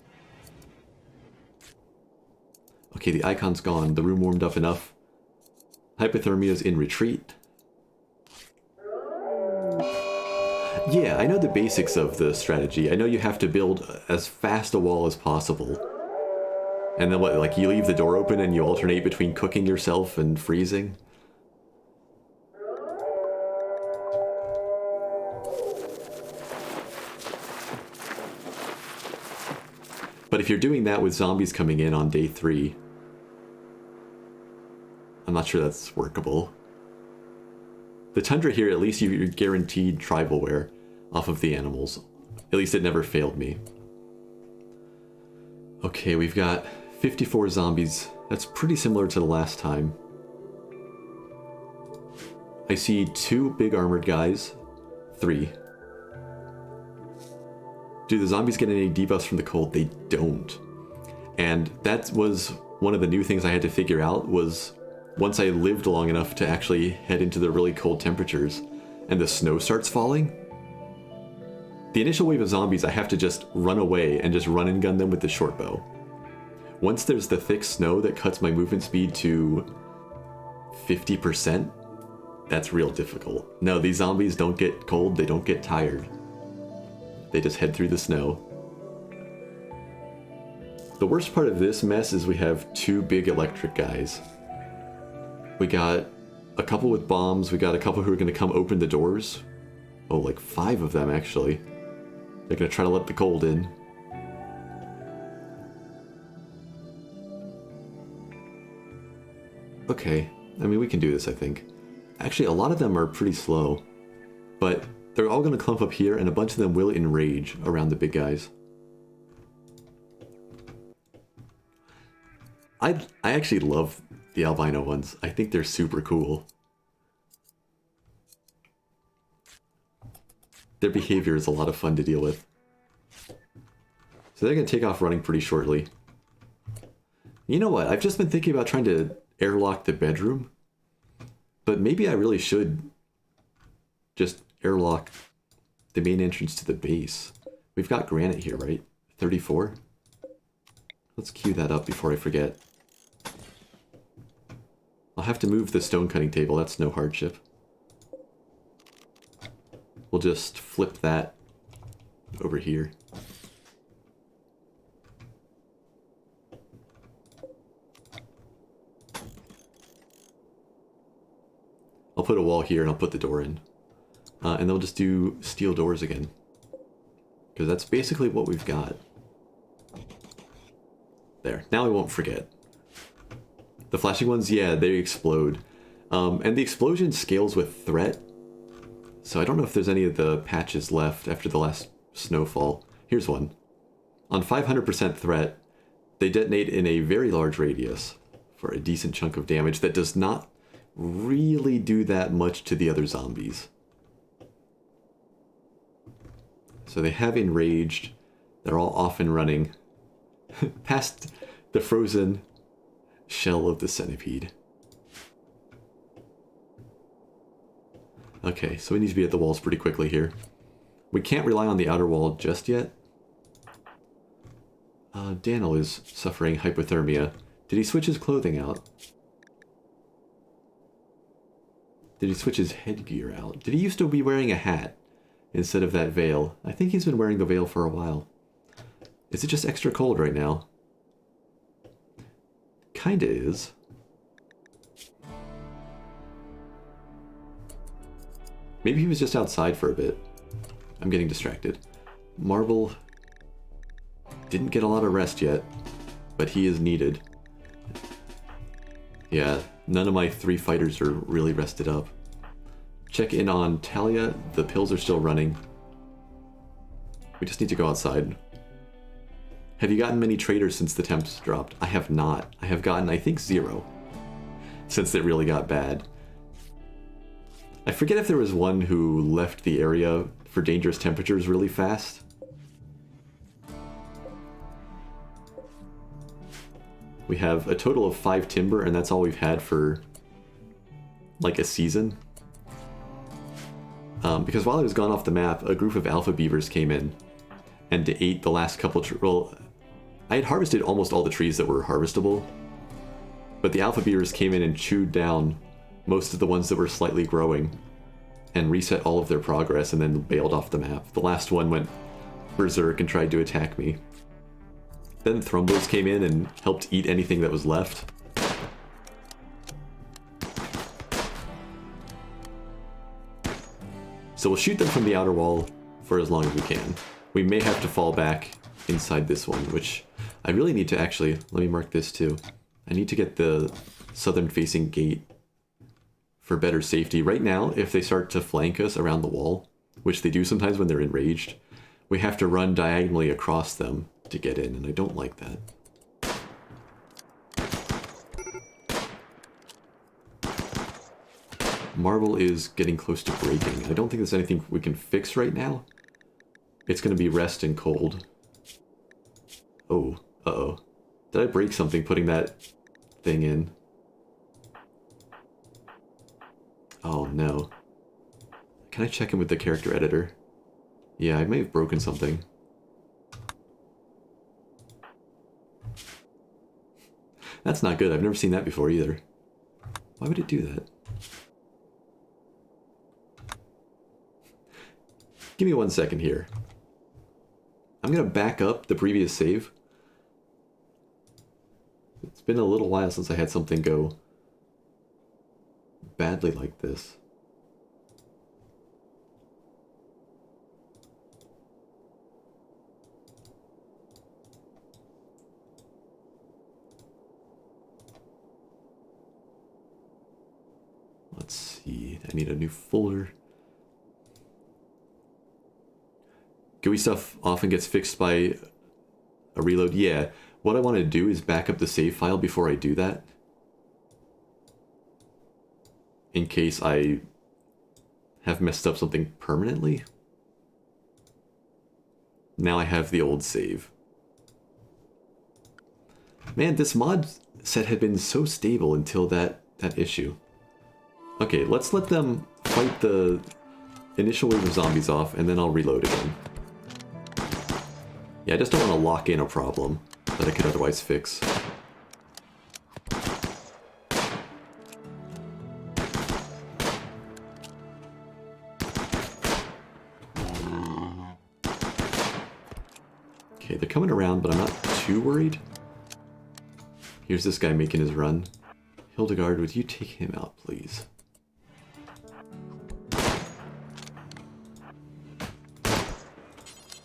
Okay, the icon's gone. The room warmed up enough. Hypothermia's in retreat. Yeah, I know the basics of the strategy. I know you have to build as fast a wall as possible. And then what, like you leave the door open and you alternate between cooking yourself and freezing? But if you're doing that with zombies coming in on day 3, I'm not sure that's workable. The tundra here, at least you're guaranteed tribal wear off of the animals. At least it never failed me. Okay, we've got 54 zombies. That's pretty similar to the last time. I see 2 big armored guys. 3. Do the zombies get any debuffs from the cold? They don't. And that was one of the new things I had to figure out, was once I lived long enough to actually head into the really cold temperatures and the snow starts falling, the initial wave of zombies I have to just run away and just run and gun them with the short bow. Once there's the thick snow that cuts my movement speed to 50%, that's real difficult. No, these zombies don't get cold, they don't get tired. They just head through the snow. The worst part of this mess is we have 2 big electric guys. We got a couple with bombs, we got a couple who are gonna come open the doors. Oh, like 5 of them actually. They're gonna try to let the cold in. Okay, I mean we can do this, I think. Actually, a lot of them are pretty slow, but they're all gonna clump up here and a bunch of them will enrage around the big guys. I actually love the albino ones. I think they're super cool. Their behavior is a lot of fun to deal with. So they're going to take off running pretty shortly. You know what? I've just been thinking about trying to airlock the bedroom. But maybe I really should just airlock the main entrance to the base. We've got granite here, right? 34? Let's queue that up before I forget. I'll have to move the stone cutting table, that's no hardship. We'll just flip that over here. put a wall here and I'll put the door in. And they'll just do steel doors again. Because that's basically what we've got. There. Now I won't forget. The flashing ones, yeah, they explode. And the explosion scales with threat. So I don't know if there's any of the patches left after the last snowfall. Here's one. On 500% threat, they detonate in a very large radius for a decent chunk of damage that does not really do that much to the other zombies. So they have enraged. They're all off and running past the frozen shell of the centipede. Okay, so we need to be at the walls pretty quickly here. We can't rely on the outer wall just yet. Daniel is suffering hypothermia. Did he switch his clothing out? Did he switch his headgear out? Did he used to be wearing a hat instead of that veil? I think he's been wearing the veil for a while. Is it just extra cold right now? Kinda is. Maybe he was just outside for a bit. I'm getting distracted. Marble didn't get a lot of rest yet, but he is needed. Yeah, none of my 3 fighters are really rested up. Check in on Talia. The pills are still running. We just need to go outside. Have you gotten many traders since the temps dropped? I have not. I have gotten, I think, 0. Since it really got bad. I forget if there was one who left the area for dangerous temperatures really fast. We have a total of 5 timber, and that's all we've had for like a season. Because while I was gone off the map, a group of alpha beavers came in and ate the last couple well, I had harvested almost all the trees that were harvestable, but the alpha beavers came in and chewed down most of the ones that were slightly growing and reset all of their progress and then bailed off the map. The last one went berserk and tried to attack me. Then Thrumbos came in and helped eat anything that was left. So we'll shoot them from the outer wall for as long as we can. We may have to fall back inside this one, which I really need to actually... Let me mark this too. I need to get the southern-facing gate for better safety. Right now, if they start to flank us around the wall, which they do sometimes when they're enraged, we have to run diagonally across them to get in, and I don't like that. Marble is getting close to breaking. I don't think there's anything we can fix right now. It's going to be rest and cold. Oh, uh-oh. Did I break something putting that thing in? Oh no. Can I check in with the character editor? Yeah, I may have broken something. That's not good. I've never seen that before either. Why would it do that? Give me 1 second here. I'm going to back up the previous save. It's been a little while since I had something go badly like this. Let's see, I need a new folder. GUI stuff often gets fixed by a reload. Yeah, what I want to do is back up the save file before I do that. In case I have messed up something permanently. Now I have the old save. Man, this mod set had been so stable until that issue. Okay, let's let them fight the initial wave of zombies off, and then I'll reload again. Yeah, I just don't want to lock in a problem that I could otherwise fix. Okay, they're coming around, but I'm not too worried. Here's this guy making his run. Hildegard, would you take him out, please?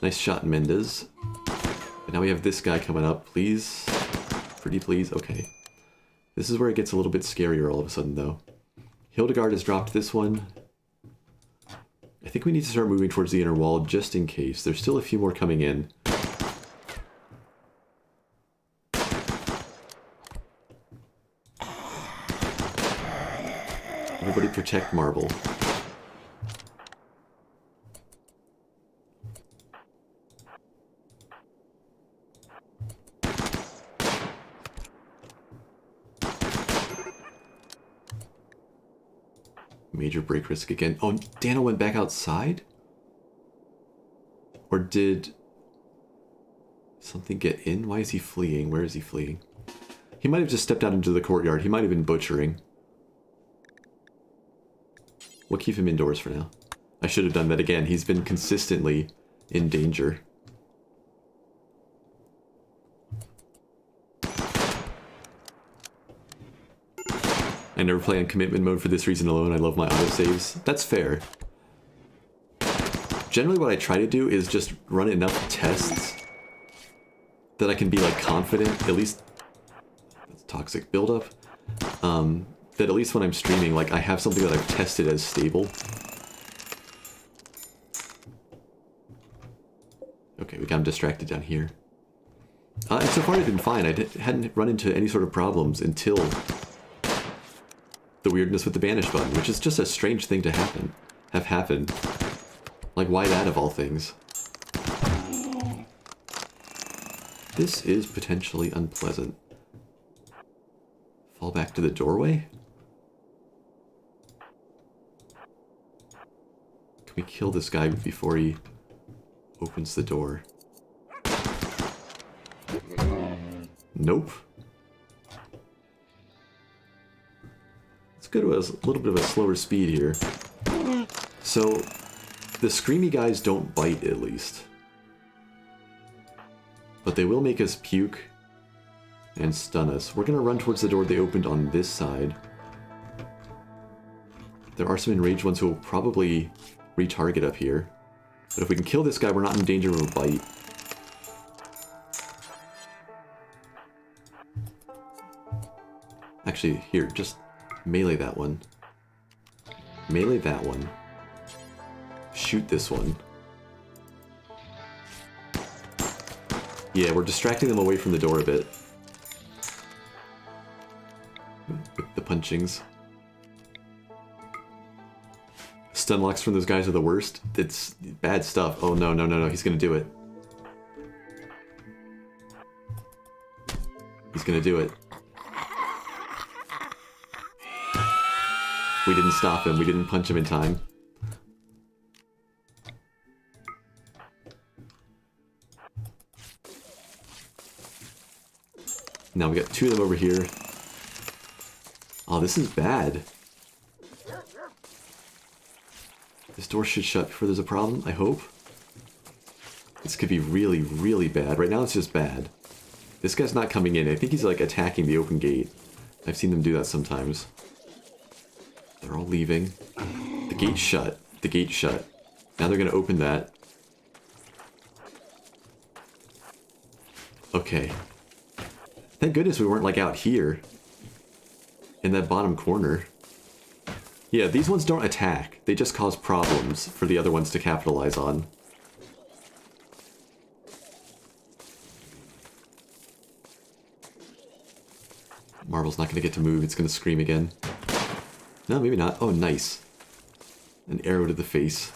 Nice shot, Mendez. And now we have this guy coming up. Please. Pretty please. Okay. This is where it gets a little bit scarier all of a sudden, though. Hildegard has dropped this one. I think we need to start moving towards the inner wall just in case. There's still a few more coming in. Everybody protect Marble. Major break risk again. Oh, Daniel went back outside? Or did something get in? Why is he fleeing? Where is he fleeing? He might have just stepped out into the courtyard. He might have been butchering. We'll keep him indoors for now. I should have done that again. He's been consistently in danger. I never play on commitment mode for this reason alone. I love my autosaves. That's fair. Generally what I try to do is just run enough tests that I can be like confident, at least that's toxic buildup, that at least when I'm streaming, like I have something that I've tested as stable. Okay, we got him distracted down here. And so far I've been fine. I hadn't run into any sort of problems until the weirdness with the banish button, which is just a strange thing to have happened. Like, why that of all things? This is potentially unpleasant. Fall back to the doorway? Can we kill this guy before he opens the door? Nope. Let's go to a little bit of a slower speed here. So, the screamy guys don't bite, at least. But they will make us puke and stun us. We're going to run towards the door they opened on this side. There are some enraged ones who will probably retarget up here. But if we can kill this guy, we're not in danger of a bite. Actually, here, just melee that one. Melee that one. Shoot this one. Yeah, we're distracting them away from the door a bit. With the punchings. Stun locks from those guys are the worst. It's bad stuff. Oh no, no, no, no, he's gonna do it. He's gonna do it. We didn't stop him, we didn't punch him in time. Now we got two of them over here. Oh, this is bad. This door should shut before there's a problem, I hope. This could be really, really bad. Right now it's just bad. This guy's not coming in. I think he's like attacking the open gate. I've seen them do that sometimes. They're all leaving. The gate's shut. The gate's shut. Now they're gonna open that. Okay. Thank goodness we weren't like out here. In that bottom corner. Yeah, these ones don't attack. They just cause problems for the other ones to capitalize on. Marble's not gonna get to move. It's gonna scream again. No, maybe not. Oh, nice. An arrow to the face.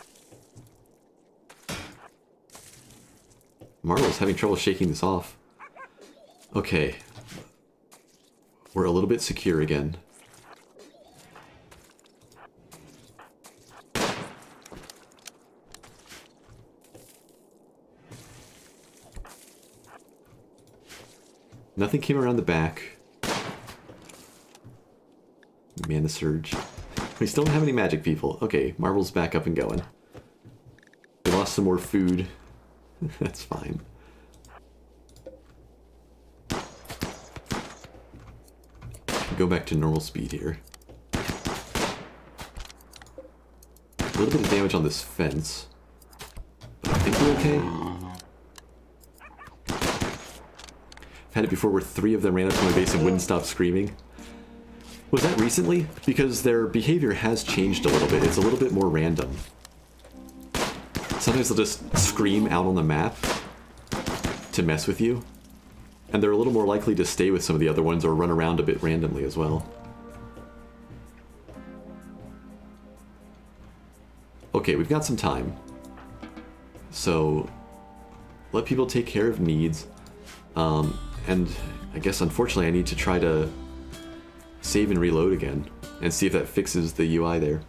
Marble's having trouble shaking this off. Okay. We're a little bit secure again. Nothing came around the back. Mana surge. We still don't have any magic people. Okay, Marble's back up and going. We lost some more food. That's fine. Go back to normal speed here. A little bit of damage on this fence. But I think we're okay. had it before where 3 of them ran up to my base and wouldn't stop screaming. Was that recently? Because their behavior has changed a little bit. It's a little bit more random. Sometimes they'll just scream out on the map to mess with you. And they're a little more likely to stay with some of the other ones or run around a bit randomly as well. Okay, we've got some time. So, let people take care of needs. And I guess unfortunately I need to try to save and reload again and see if that fixes the UI there.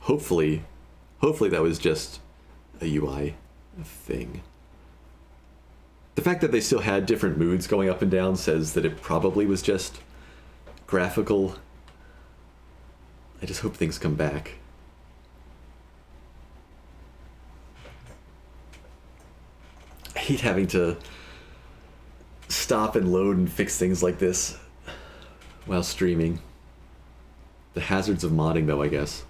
Hopefully that was just a UI thing. The fact that they still had different moods going up and down says that it probably was just graphical. I just hope things come back. I hate having to stop and load and fix things like this while streaming. The hazards of modding, though, I guess.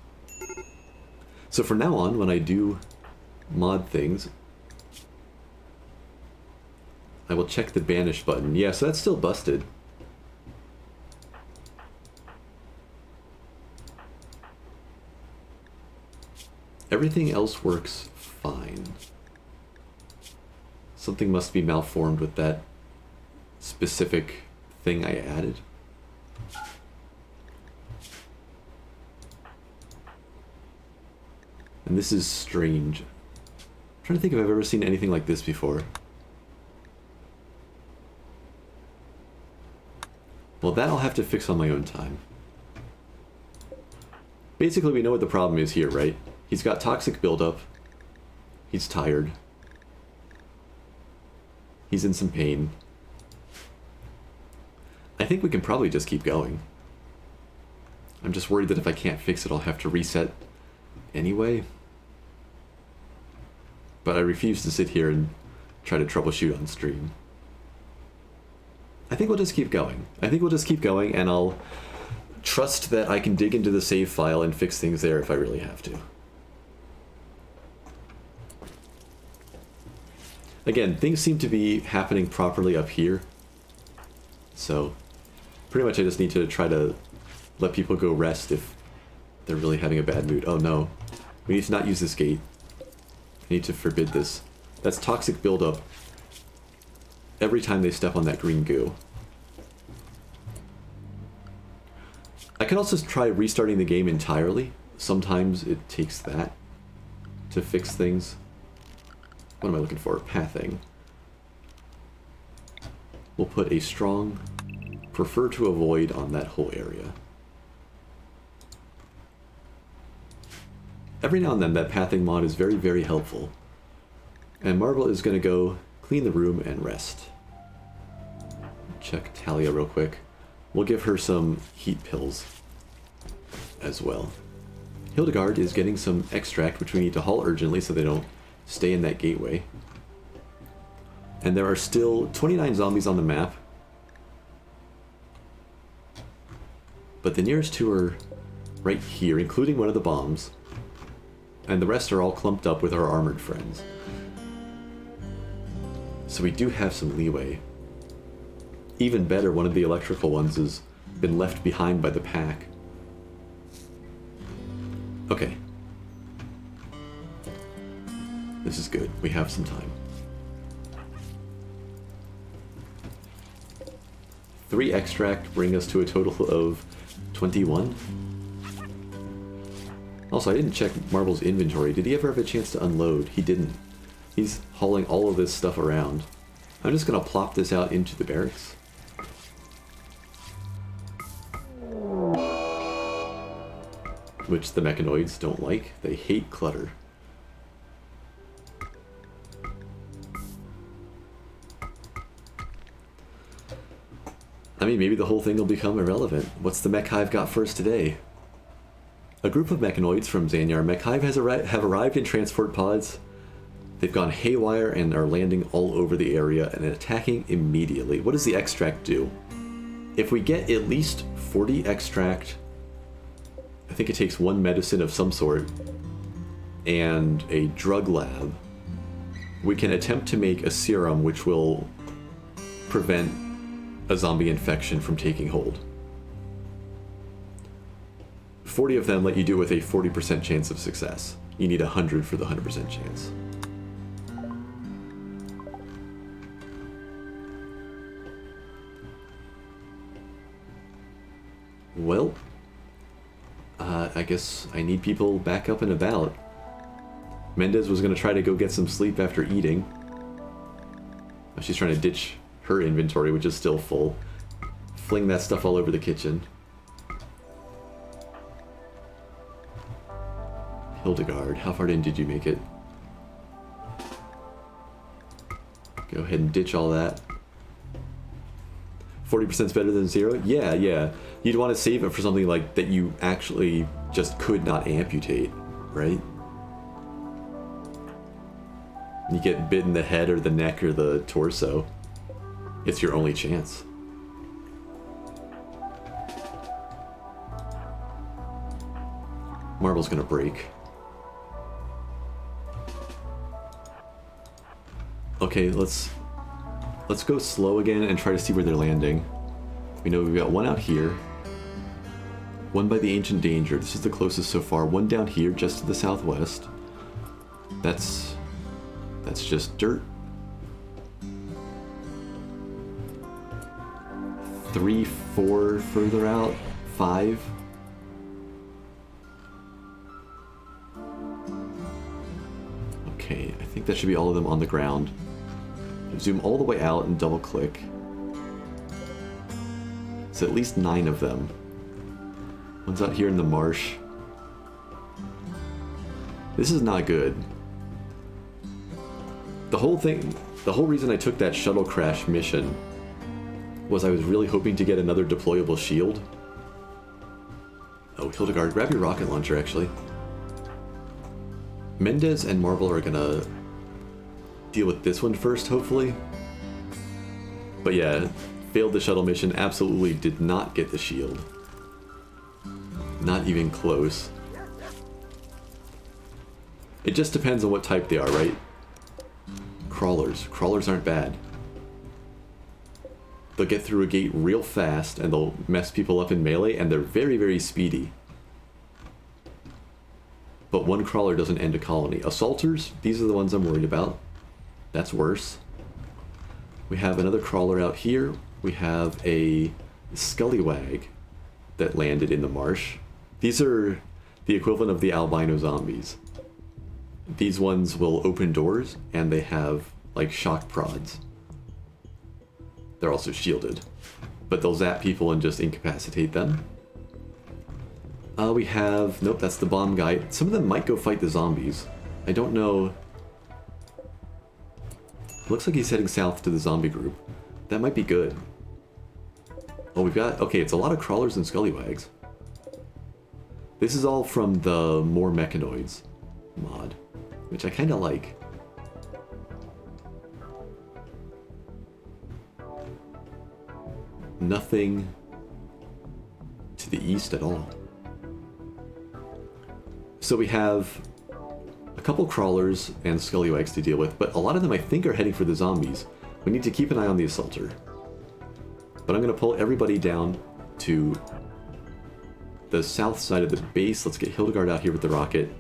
So from now on, when I do mod things, I will check the banish button. Yeah, so that's still busted. Everything else works fine. Something must be malformed with that specific thing I added. And this is strange. I'm trying to think if I've ever seen anything like this before. Well, that I'll have to fix on my own time. Basically, we know what the problem is here, right? He's got toxic buildup. He's tired. He's in some pain. I think we can probably just keep going. I'm just worried that if I can't fix it, I'll have to reset anyway. But I refuse to sit here and try to troubleshoot on stream. I think we'll just keep going. And I'll trust that I can dig into the save file and fix things there if I really have to. Again, things seem to be happening properly up here. So, pretty much I just need to try to let people go rest if they're really having a bad mood. Oh no. We need to not use this gate. I need to forbid this. That's toxic buildup every time they step on that green goo. I can also try restarting the game entirely. Sometimes it takes that to fix things. What am I looking for? Pathing. We'll put a strong prefer to avoid on that whole area. Every now and then that pathing mod is very, very helpful. And Marvel is going to go clean the room and rest. Check Talia real quick. We'll give her some heat pills as well. Hildegard is getting some extract, which we need to haul urgently so they don't stay in that gateway. And there are still 29 zombies on the map. But the nearest 2 are right here, including one of the bombs. And the rest are all clumped up with our armored friends. So we do have some leeway. Even better, one of the electrical ones has been left behind by the pack. Okay. This is good. We have some time. 3 extract bring us to a total of 21. Also, I didn't check Marble's inventory. Did he ever have a chance to unload? He didn't. He's hauling all of this stuff around. I'm just going to plop this out into the barracks. Which the mechanoids don't like. They hate clutter. I mean, maybe the whole thing will become irrelevant. What's the mech hive got for us today? A group of mechanoids from Zanyar Mech Hive have arrived in transport pods. They've gone haywire and are landing all over the area and attacking immediately. What does the extract do? If we get at least 40 extract, I think it takes 1 medicine of some sort, and a drug lab, we can attempt to make a serum which will prevent a zombie infection from taking hold. 40 of them let you do with a 40% chance of success. You need 100 for the 100% chance. Well, I guess I need people back up and about. Mendez was going to try to go get some sleep after eating. She's trying to ditch her inventory, which is still full. Fling that stuff all over the kitchen. Hildegard, how far in did you make it? Go ahead and ditch all that. 40% is better than 0? Yeah, yeah. You'd want to save it for something like that you actually just could not amputate, right? You get bit in the head or the neck or the torso. It's your only chance. Marble's gonna break. Okay, let's go slow again and try to see where they're landing. We know we've got one out here. One by the Ancient Danger. This is the closest so far. One down here, just to the southwest. That's just dirt. 3, 4 further out. 5. Okay, I think that should be all of them on the ground. Zoom all the way out and double click. It's at least 9 of them. One's out here in the marsh. This is not good. The whole reason I took that shuttle crash mission was I was really hoping to get another deployable shield. Oh, Hildegard, grab your rocket launcher, actually. Mendez and Marble are gonna deal with this one first, hopefully. But yeah, failed the shuttle mission, absolutely did not get the shield. Not even close. It just depends on what type they are, right? Crawlers. Crawlers aren't bad. They'll get through a gate real fast, and they'll mess people up in melee, and they're very, very speedy. But one crawler doesn't end a colony. Assaulters, these are the ones I'm worried about. That's worse. We have another crawler out here. We have a Scullywag that landed in the marsh. These are the equivalent of the albino zombies. These ones will open doors, and they have, like, shock prods. They're also shielded. But they'll zap people and just incapacitate them. We have... Nope, that's the bomb guy. Some of them might go fight the zombies. I don't know... Looks like he's heading south to the zombie group. That might be good. Oh, we've got... Okay, it's a lot of crawlers and Scullywags. This is all from the More Mechanoids mod, which I kind of like. Nothing to the east at all. So we have a couple crawlers and Scullywags to deal with, but a lot of them I think are heading for the zombies. We need to keep an eye on the Assaulter. But I'm going to pull everybody down to the south side of the base. Let's get Hildegard out here with the rocket.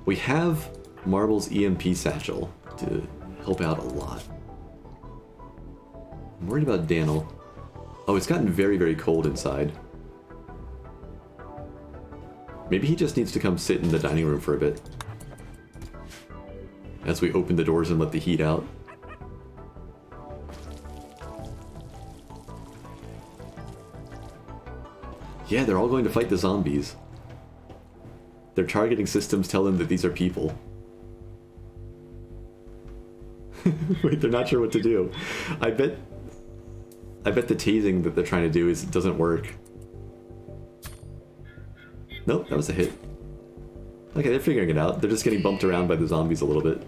We have Marble's EMP satchel to help out a lot. I'm worried about Daniel. Oh, it's gotten very, very cold inside. Maybe he just needs to come sit in the dining room for a bit. As we open the doors and let the heat out. Yeah, they're all going to fight the zombies. Their targeting systems tell them that these are people. Wait, they're not sure what to do. I bet the tasing that they're trying to do it doesn't work. Nope, that was a hit. Okay, they're figuring it out. They're just getting bumped around by the zombies a little bit.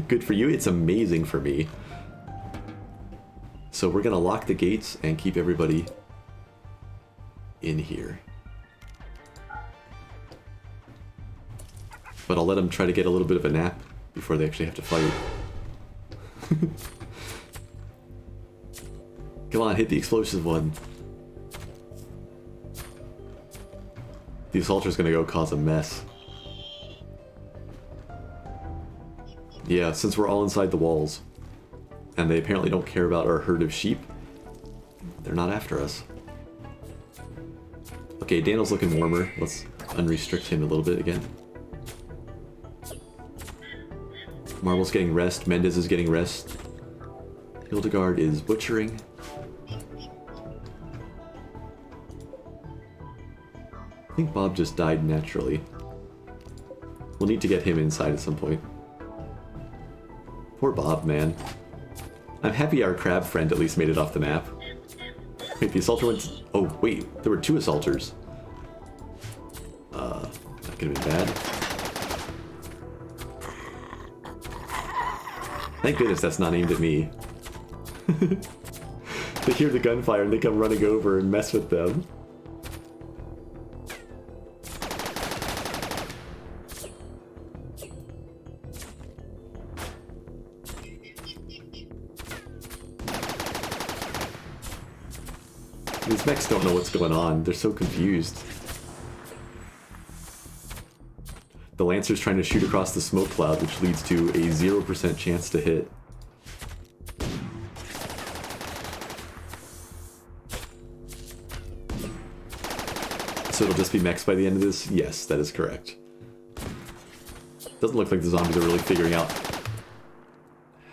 Good for you, it's amazing for me. So we're gonna lock the gates and keep everybody in here. But I'll let them try to get a little bit of a nap before they actually have to fight. Come on, hit the explosive one. The assaulter's gonna go cause a mess. Yeah, since we're all inside the walls, and they apparently don't care about our herd of sheep, they're not after us. Okay, Daniel's looking warmer. Let's unrestrict him a little bit again. Marble's getting rest. Mendez is getting rest. Hildegard is butchering. I think Bob just died naturally. We'll need to get him inside at some point. Poor Bob, man. I'm happy our crab friend at least made it off the map. Wait, the assaulter went... Oh, wait, there were 2 assaulters. That could have been bad. Thank goodness that's not aimed at me. They hear the gunfire and they come running over and mess with them. These mechs don't know what's going on. They're so confused. The Lancer's trying to shoot across the smoke cloud, which leads to a 0% chance to hit. So it'll just be mechs by the end of this? Yes, that is correct. Doesn't look like the zombies are really figuring out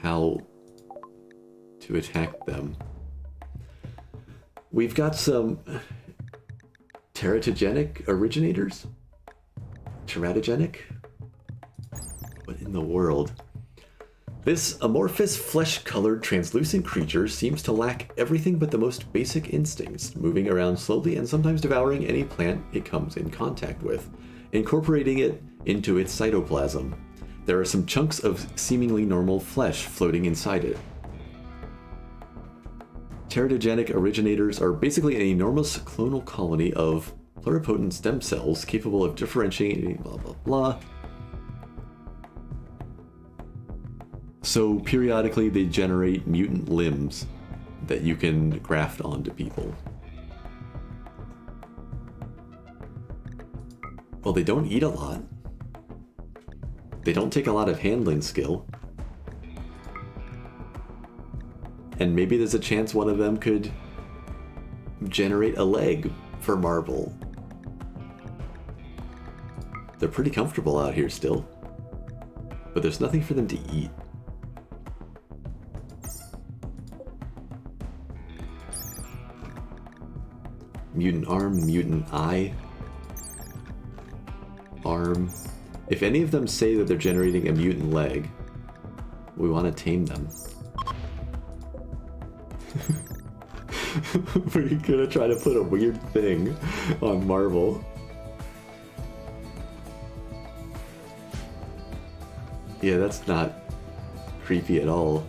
how to attack them. We've got some teratogenic originators? Teratogenic? What in the world? This amorphous, flesh-colored, translucent creature seems to lack everything but the most basic instincts, moving around slowly and sometimes devouring any plant it comes in contact with, incorporating it into its cytoplasm. There are some chunks of seemingly normal flesh floating inside it. Teratogenic originators are basically an enormous clonal colony of pluripotent stem cells capable of differentiating blah blah blah. So periodically they generate mutant limbs that you can graft onto people. Well, they don't eat a lot. They don't take a lot of handling skill. And maybe there's a chance one of them could generate a leg for Marble. They're pretty comfortable out here still. But there's nothing for them to eat. Mutant arm, mutant eye. Arm. If any of them say that they're generating a mutant leg, we want to tame them. We're gonna try to put a weird thing on Marble. Yeah, that's not creepy at all.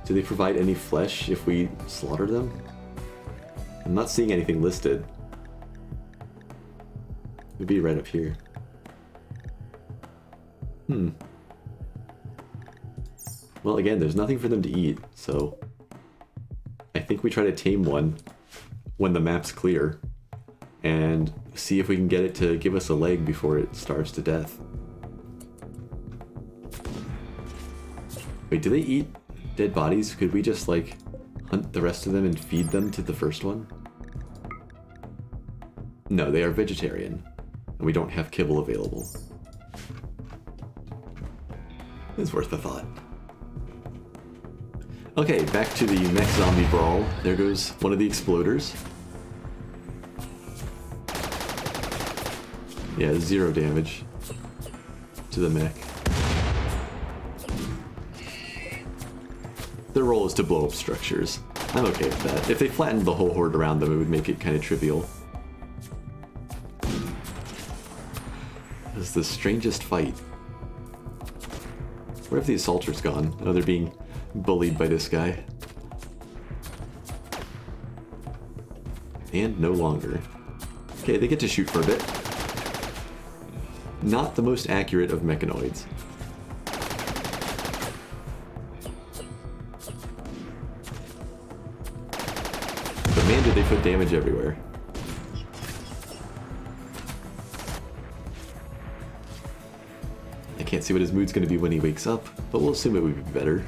Do they provide any flesh if we slaughter them? I'm not seeing anything listed. It'd be right up here. Well, again, there's nothing for them to eat, so I think we try to tame one when the map's clear and see if we can get it to give us a leg before it starves to death. Wait, do they eat dead bodies? Could we just, like, hunt the rest of them and feed them to the first one? No, they are vegetarian, and we don't have kibble available. It's worth a thought. Okay, back to the mech zombie brawl. There goes one of the exploders. Yeah, 0 damage to the mech. Their role is to blow up structures. I'm okay with that. If they flattened the whole horde around them, it would make it kind of trivial. This is the strangest fight. Where have the assaulters gone? Oh, they're being bullied by this guy. And no longer. Okay, they get to shoot for a bit. Not the most accurate of mechanoids. But man, did they put damage everywhere. I can't see what his mood's going to be when he wakes up, but we'll assume it would be better. Do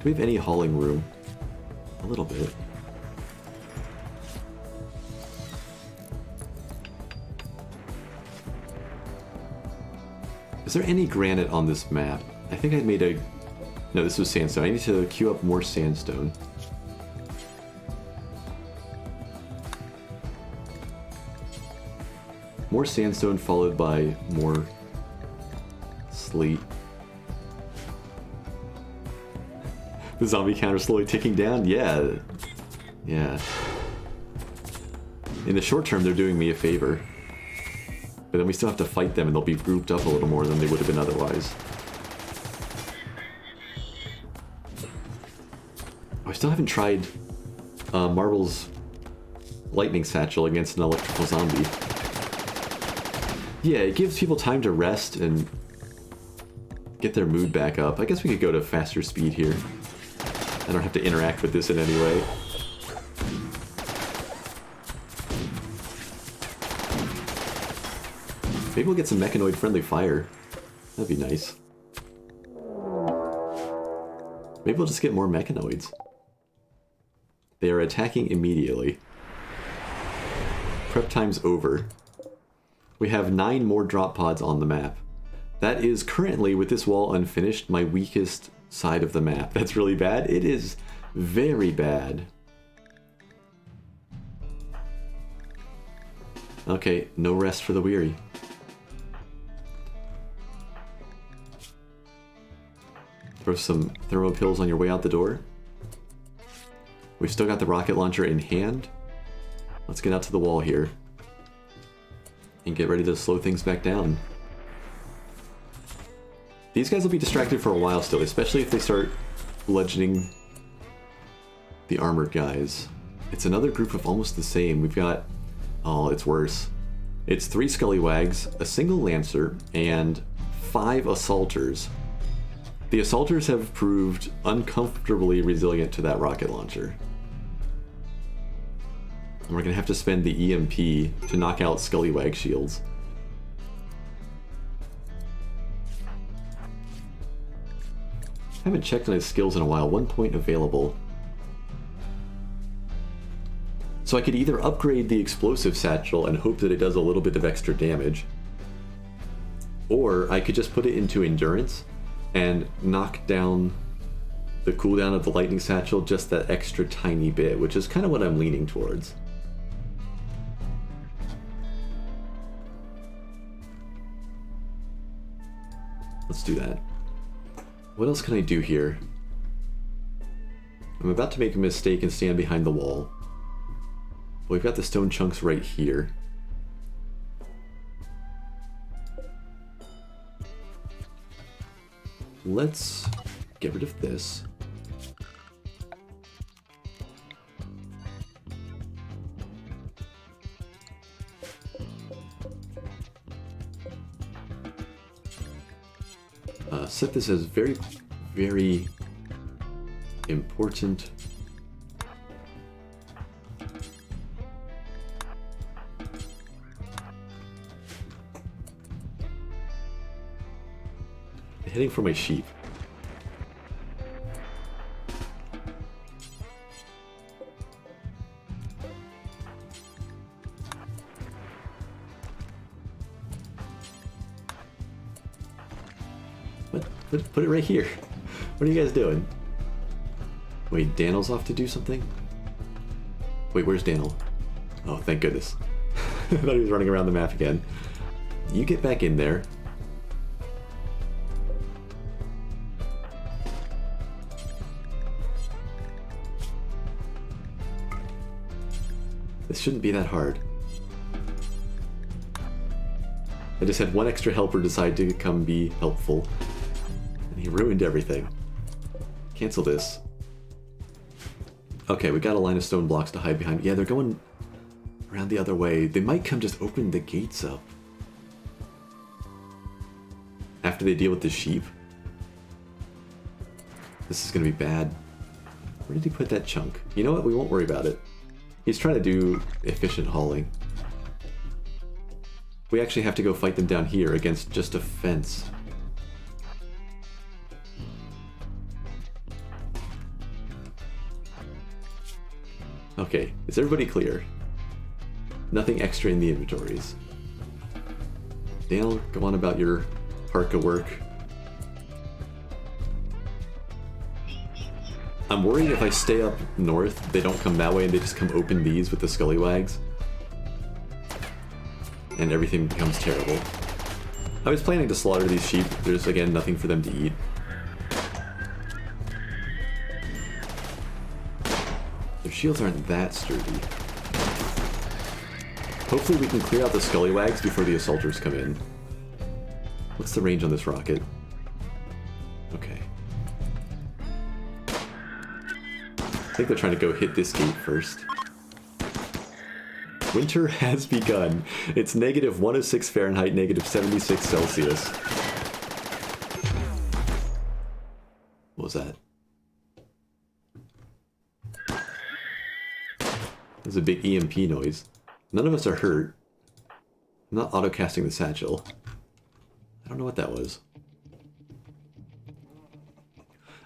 we have any hauling room? A little bit. Is there any granite on this map? I think I made a... No, this was sandstone. I need to queue up more sandstone. More sandstone followed by more sleet. The zombie counter slowly ticking down? Yeah. Yeah. In the short term, they're doing me a favor. But then we still have to fight them, and they'll be grouped up a little more than they would have been otherwise. I still haven't tried Marvel's lightning satchel against an electrical zombie. Yeah, it gives people time to rest and get their mood back up. I guess we could go to faster speed here. I don't have to interact with this in any way. Maybe we'll get some mechanoid-friendly fire. That'd be nice. Maybe we'll just get more mechanoids. They are attacking immediately. Prep time's over. We have 9 more drop pods on the map. That is currently, with this wall unfinished, my weakest side of the map. That's really bad. It is very bad. Okay, no rest for the weary. Throw some thermo pills on your way out the door. We've still got the rocket launcher in hand. Let's get out to the wall here and get ready to slow things back down. These guys will be distracted for a while still, especially if they start bludgeoning the armored guys. It's another group of almost the same. We've got... Oh, it's worse. It's 3 Scallywags, a single Lancer, and 5 Assaulters. The Assaulters have proved uncomfortably resilient to that rocket launcher. And we're gonna have to spend the EMP to knock out Scallywag shields. I haven't checked on his skills in a while. 1 point available. So I could either upgrade the explosive satchel and hope that it does a little bit of extra damage, or I could just put it into endurance and knock down the cooldown of the lightning satchel just that extra tiny bit, which is kind of what I'm leaning towards. Let's do that. What else can I do here? I'm about to make a mistake and stand behind the wall. We've got the stone chunks right here. Let's get rid of this. Set this as very, very important. Heading for my sheep. Put it right here. What are you guys doing? Wait, Daniel's off to do something? Wait, where's Daniel? Oh, thank goodness. I thought he was running around the map again. You get back in there. This shouldn't be that hard. I just had one extra helper decide to come be helpful. And he ruined everything. Cancel this. Okay, we got a line of stone blocks to hide behind. Yeah, they're going around the other way. They might come just open the gates up. After they deal with the sheep. This is gonna be bad. Where did he put that chunk? You know what? We won't worry about it. He's trying to do efficient hauling. We actually have to go fight them down here against just a fence. Okay, is everybody clear? Nothing extra in the inventories. Dale, go on about your parka work. I'm worried if I stay up north, they don't come that way and they just come open these with the scallywags. And everything becomes terrible. I was planning to slaughter these sheep. There's, again, nothing for them to eat. Their shields aren't that sturdy. Hopefully we can clear out the scallywags before the assaulters come in. What's the range on this rocket? Okay. I think they're trying to go hit this gate first. Winter has begun. It's negative 106 Fahrenheit, negative 76 Celsius. What was that? There's a big EMP noise. None of us are hurt. I'm not auto-casting the satchel. I don't know what that was.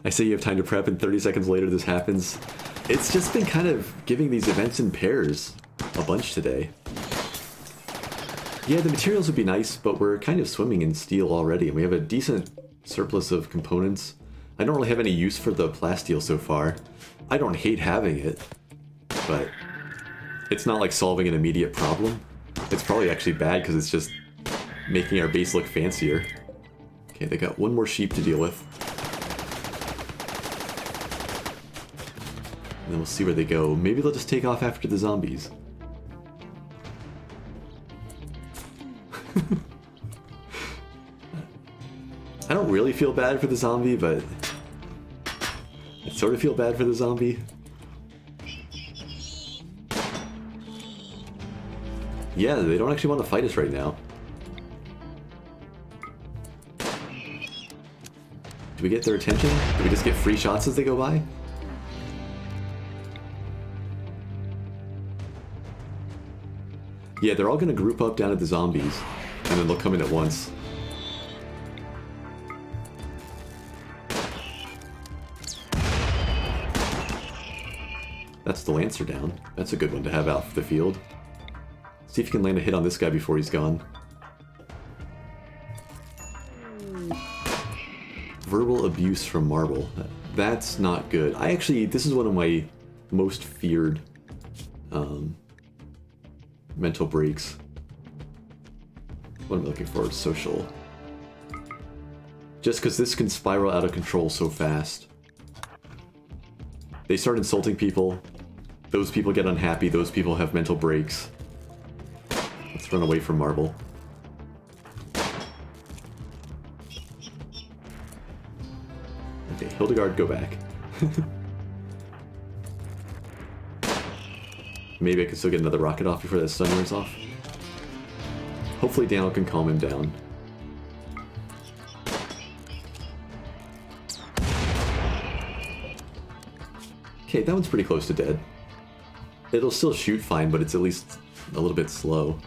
I say you have time to prep and 30 seconds later this happens. It's just been kind of giving these events in pairs a bunch today. Yeah, the materials would be nice, but we're kind of swimming in steel already, and we have a decent surplus of components. I don't really have any use for the plasteel so far. I don't hate having it, but it's not like solving an immediate problem. It's probably actually bad because it's just making our base look fancier. Okay, they got one more sheep to deal with. And then we'll see where they go. Maybe they'll just take off after the zombies. I don't really feel bad for the zombie, but I sort of feel bad for the zombie. Yeah, they don't actually want to fight us right now. Do we get their attention? Do we just get free shots as they go by? Yeah, they're all going to group up down at the zombies, and then they'll come in at once. That's the Lancer down. That's a good one to have out for the field. See if you can land a hit on this guy before he's gone. Verbal abuse from Marble. That's not good. This is one of my most feared mental breaks. What am I looking for? Social. Just because this can spiral out of control so fast. They start insulting people. Those people get unhappy. Those people have mental breaks. Let's run away from Marble. Okay, Hildegard, go back. Maybe I can still get another rocket off before that stun wears off. Hopefully Daniel can calm him down. Okay, that one's pretty close to dead. It'll still shoot fine, but it's at least a little bit slow.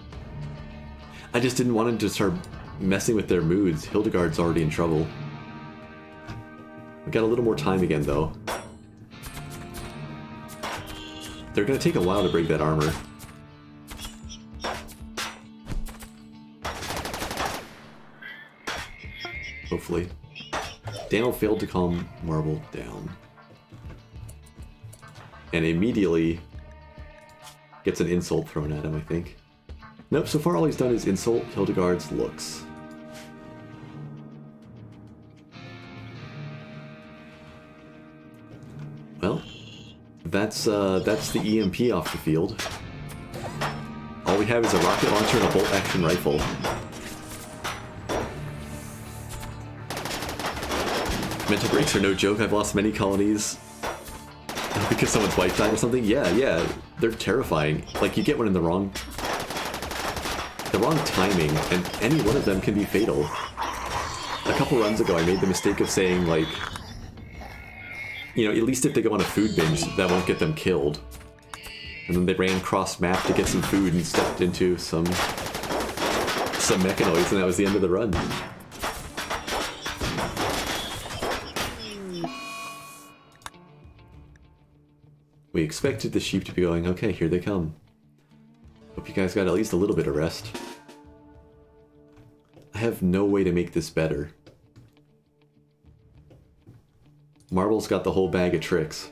I just didn't want him to start messing with their moods. Hildegard's already in trouble. We got a little more time again, though. They're gonna take a while to break that armor. Hopefully. Daniel failed to calm Marble down. And immediately gets an insult thrown at him, I think. Nope, so far all he's done is insult Hildegard's looks. Well, that's the EMP off the field. All we have is a rocket launcher and a bolt-action rifle. Mental breaks are no joke. I've lost many colonies Because someone's wife died or something? Yeah, they're terrifying. Like, you get one in the wrong timing, and any one of them can be fatal. A couple runs ago, I made the mistake of saying, like, you know, at least if they go on a food binge, that won't get them killed. And then they ran cross-map to get some food and stepped into some mechanoids, and that was the end of the run. We expected the sheep to be going, okay, here they come. Hope you guys got at least a little bit of rest. I have no way to make this better. Marble's got the whole bag of tricks.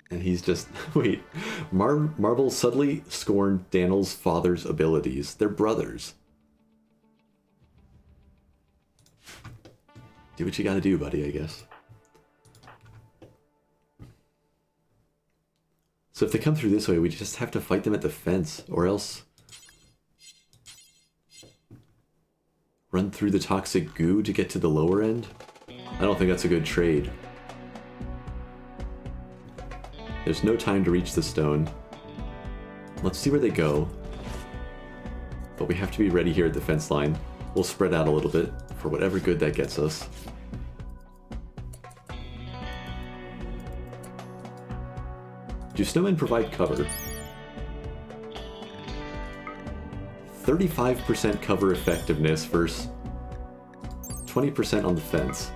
And he's just... Wait. Marble subtly scorned Daniel's father's abilities. They're brothers. Do what you gotta do, buddy, I guess. So if they come through this way, we just have to fight them at the fence, or else... run through the toxic goo to get to the lower end? I don't think that's a good trade. There's no time to reach the stone. Let's see where they go. But we have to be ready here at the fence line. We'll spread out a little bit for whatever good that gets us. Do snowmen provide cover? 35% cover effectiveness versus 20% on the fence.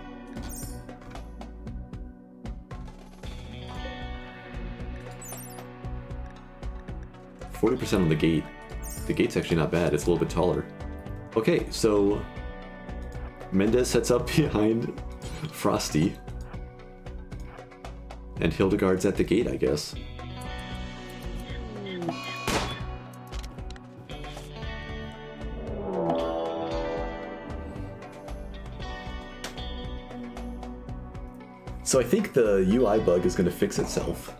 %40 on the gate. The gate's actually not bad, it's a little bit taller. Okay, so Mendez sets up behind Frosty. And Hildegard's at the gate, I guess. So I think the UI bug is going to fix itself.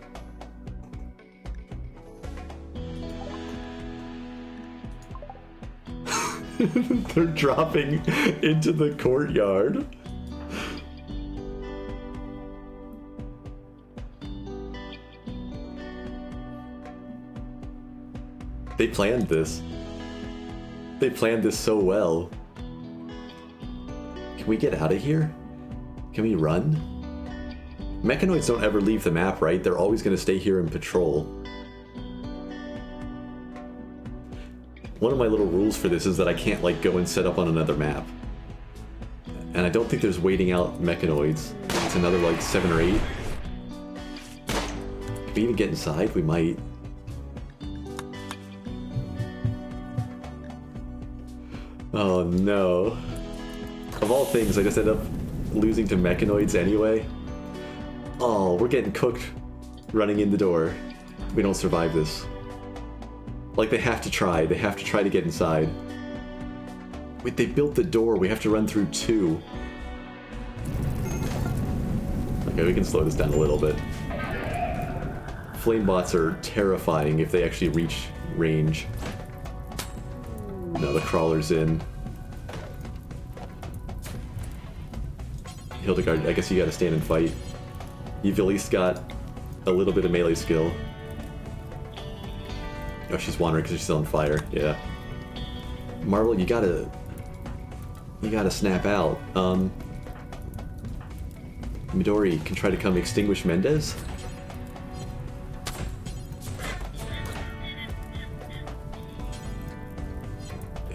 They're dropping into the courtyard. They planned this. They planned this so well. Can we get out of here? Can we run? Mechanoids don't ever leave the map, right? They're always going to stay here and patrol. One of my little rules for this is that I can't, like, go and set up on another map. And I don't think there's waiting out mechanoids. It's another, like, 7 or 8. Can we even get inside? We might. Oh no. Of all things, I just end up losing to mechanoids anyway. Oh, we're getting cooked running in the door. We don't survive this. Like, they have to try. They have to try to get inside. Wait, they built the door. We have to run through 2. Okay, we can slow this down a little bit. Flamebots are terrifying if they actually reach range. No, the crawler's in. Hildegard, I guess you gotta stand and fight. You've at least got a little bit of melee skill. Oh, she's wandering because she's still on fire. Yeah. Marvel, you gotta snap out. Midori can try to come extinguish Mendez.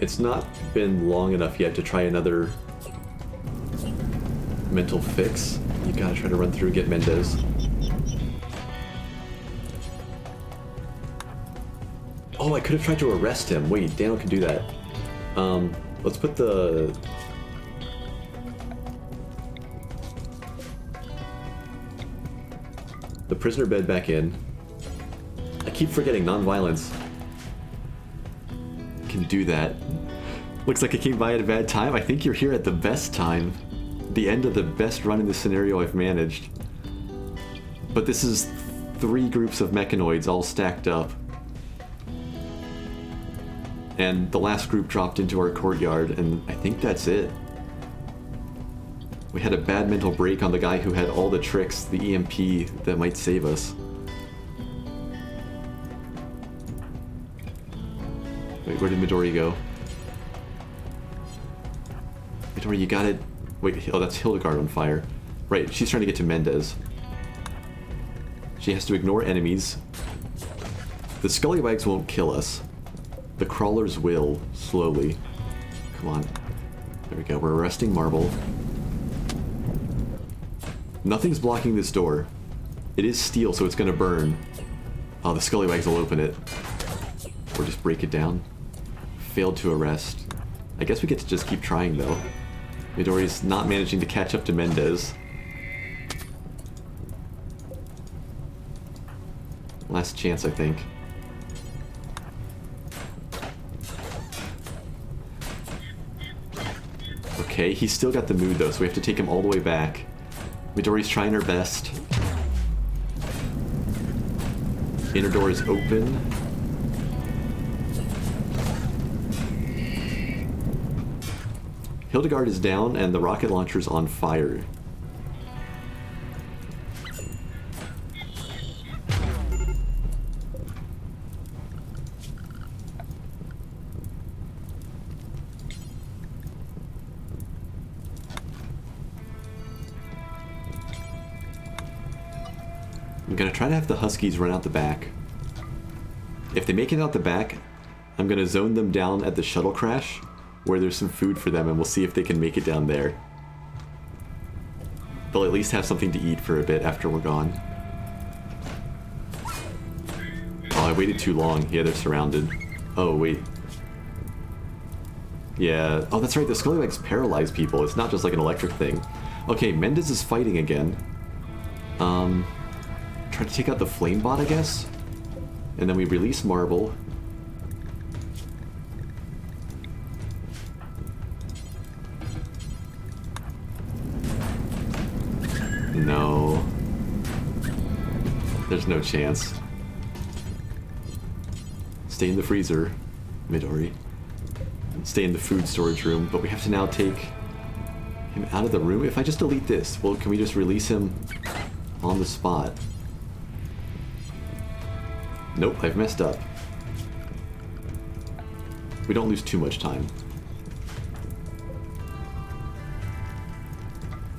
It's not been long enough yet to try another mental fix. You gotta try to run through and get Mendez. Oh, I could have tried to arrest him. Wait, Daniel can do that. Let's put the prisoner bed back in. I keep forgetting non-violence can do that. Looks like I came by at a bad time. I think you're here at the best time. The end of the best run in this scenario I've managed. But this is 3 groups of mechanoids all stacked up. And the last group dropped into our courtyard, and I think that's it. We had a bad mental break on the guy who had all the tricks, the EMP, that might save us. Wait, where did Midori go? Midori, you got it. Wait, oh, that's Hildegard on fire. Right, she's trying to get to Mendez. She has to ignore enemies. The Scallywags won't kill us. The crawlers will, slowly. Come on. There we go, we're arresting Marble. Nothing's blocking this door. It is steel, so it's gonna burn. Oh, the Scallywags will open it. Or just break it down. Failed to arrest. I guess we get to just keep trying, though. Midori's not managing to catch up to Mendez. Last chance, I think. Okay, he's still got the mood though, so we have to take him all the way back. Midori's trying her best. Inner door is open. Hildegard is down and the rocket launcher's on fire. I'm gonna try to have the Huskies run out the back. If they make it out the back, I'm gonna zone them down at the shuttle crash, where there's some food for them, and we'll see if they can make it down there. They'll at least have something to eat for a bit after we're gone. Oh, I waited too long. Yeah, they're surrounded. Oh, wait. Yeah. Oh, that's right, the Scallywags paralyze people. It's not just like an electric thing. Okay, Mendez is fighting again. Try to take out the flame bot, I guess? And then we release Marble. No. There's no chance. Stay in the freezer, Midori. Stay in the food storage room, but we have to now take him out of the room. If I just delete this, well, can we just release him on the spot? Nope, I've messed up. We don't lose too much time.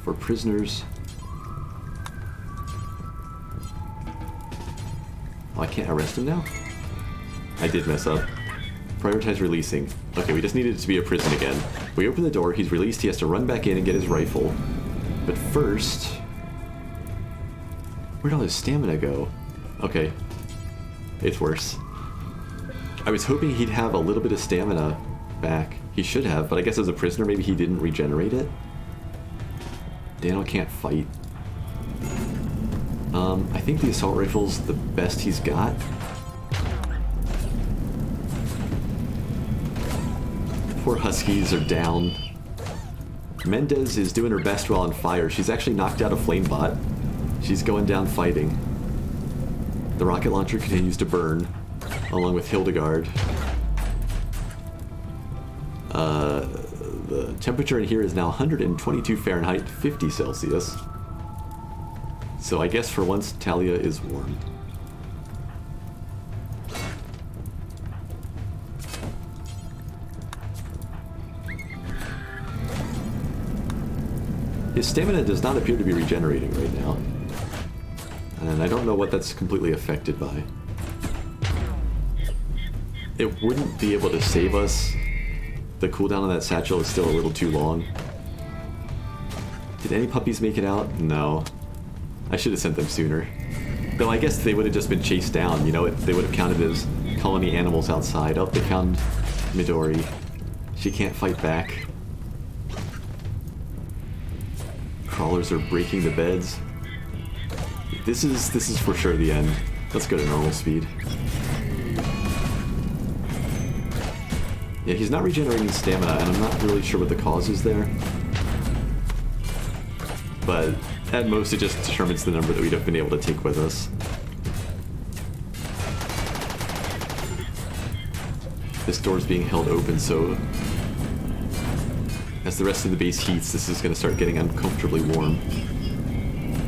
For prisoners... Oh, I can't arrest him now? I did mess up. Prioritize releasing. Okay, we just needed it to be a prison again. We open the door, he's released, he has to run back in and get his rifle. But first... Where'd all his stamina go? Okay. It's worse. I was hoping he'd have a little bit of stamina back. He should have, but I guess as a prisoner maybe he didn't regenerate it. Daniel can't fight. I think the assault rifle's the best he's got. Poor Huskies are down. Mendez is doing her best while on fire. She's actually knocked out a flame bot. She's going down fighting. The rocket launcher continues to burn, along with Hildegard. The temperature in here is now 122 Fahrenheit, 50 Celsius. So I guess for once, Talia is warm. His stamina does not appear to be regenerating right now. And I don't know what that's completely affected by. It wouldn't be able to save us. The cooldown on that satchel is still a little too long. Did any puppies make it out? No. I should have sent them sooner. Though I guess they would have just been chased down, you know? They would have counted as colony animals outside. Oh, they found Midori. She can't fight back. Crawlers are breaking the beds. This is for sure the end. Let's go to normal speed. Yeah, he's not regenerating stamina, and I'm not really sure what the cause is there. But at most it just determines the number that we'd have been able to take with us. This door's being held open, so as the rest of the base heats, this is going to start getting uncomfortably warm.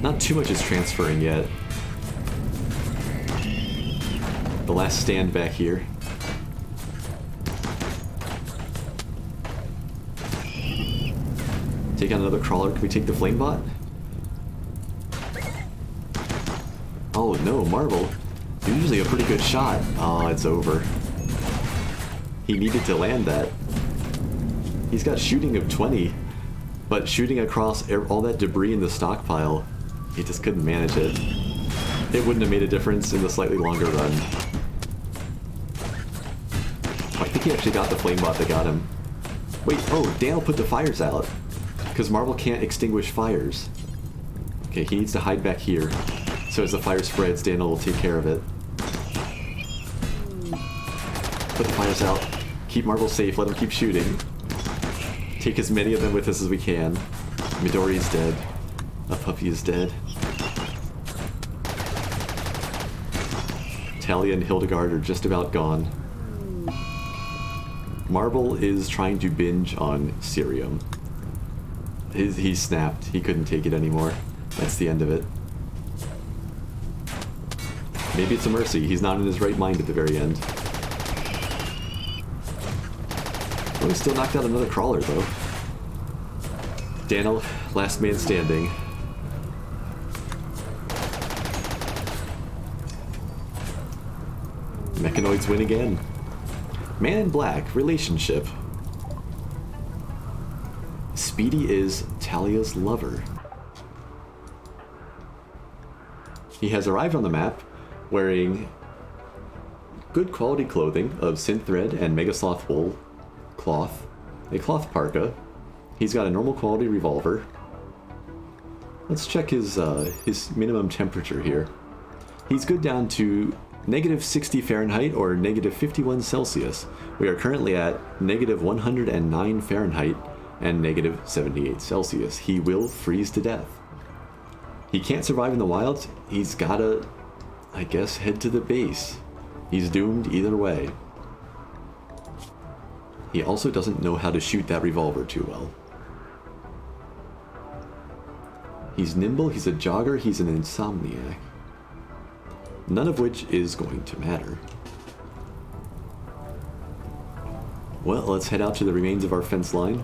Not too much is transferring yet. The last stand back here. Take out another crawler. Can we take the flame bot? Oh no, Marvel. Usually a pretty good shot. Oh, it's over. He needed to land that. He's got shooting of 20, but shooting across all that debris in the stockpile, he just couldn't manage it. It wouldn't have made a difference in the slightly longer run. Oh, I think he actually got the flame bot that got him. Wait, oh, Daniel put the fires out. Because Marvel can't extinguish fires. Okay, he needs to hide back here. So as the fire spreads, Daniel will take care of it. Put the fires out. Keep Marvel safe, let him keep shooting. Take as many of them with us as we can. Midori is dead. A puppy is dead. Talia and Hildegard are just about gone. Marvel is trying to binge on Cerium. He snapped. He couldn't take it anymore. That's the end of it. Maybe it's a mercy. He's not in his right mind at the very end. Oh, he still knocked out another crawler, though. Daniel, last man standing. Mechanoids win again. Man in Black, relationship. Speedy is Talia's lover. He has arrived on the map wearing good quality clothing of synth thread and megasloth wool cloth, a cloth parka. He's got a normal quality revolver. Let's check his minimum temperature here. He's good down to negative 60 Fahrenheit or negative 51 Celsius. We are currently at negative 109 Fahrenheit and negative 78 Celsius. He will freeze to death. He can't survive in the wilds. He's gotta, I guess, head to the base. He's doomed either way. He also doesn't know how to shoot that revolver too well. He's nimble, he's a jogger, he's an insomniac. None of which is going to matter. Well, let's head out to the remains of our fence line.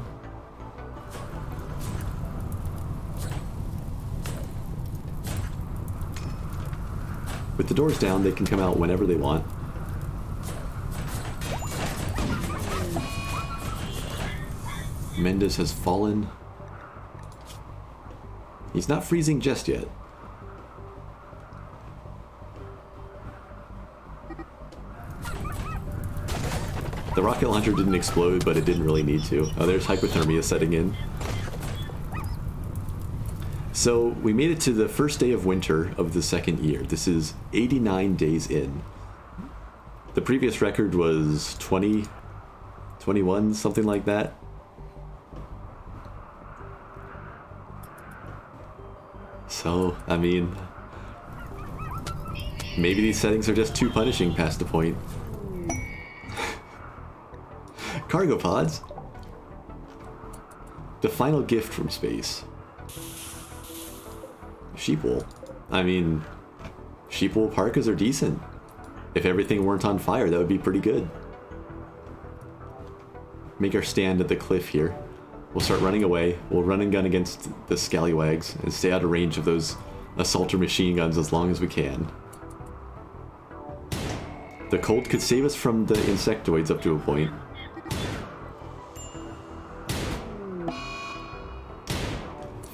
With the doors down, they can come out whenever they want. Mendes has fallen. He's not freezing just yet. The rocket launcher didn't explode, but it didn't really need to. Oh, there's hypothermia setting in. So we made it to the first day of winter of the second year. This is 89 days in. The previous record was 20, 21, something like that. So, I mean, maybe these settings are just too punishing past the point. Cargo pods. The final gift from space. Sheepwool. I mean, sheepwool parkas are decent. If everything weren't on fire, that would be pretty good. Make our stand at the cliff here. We'll start running away. We'll run and gun against the scallywags and stay out of range of those assaulter machine guns as long as we can. The cold could save us from the insectoids up to a point.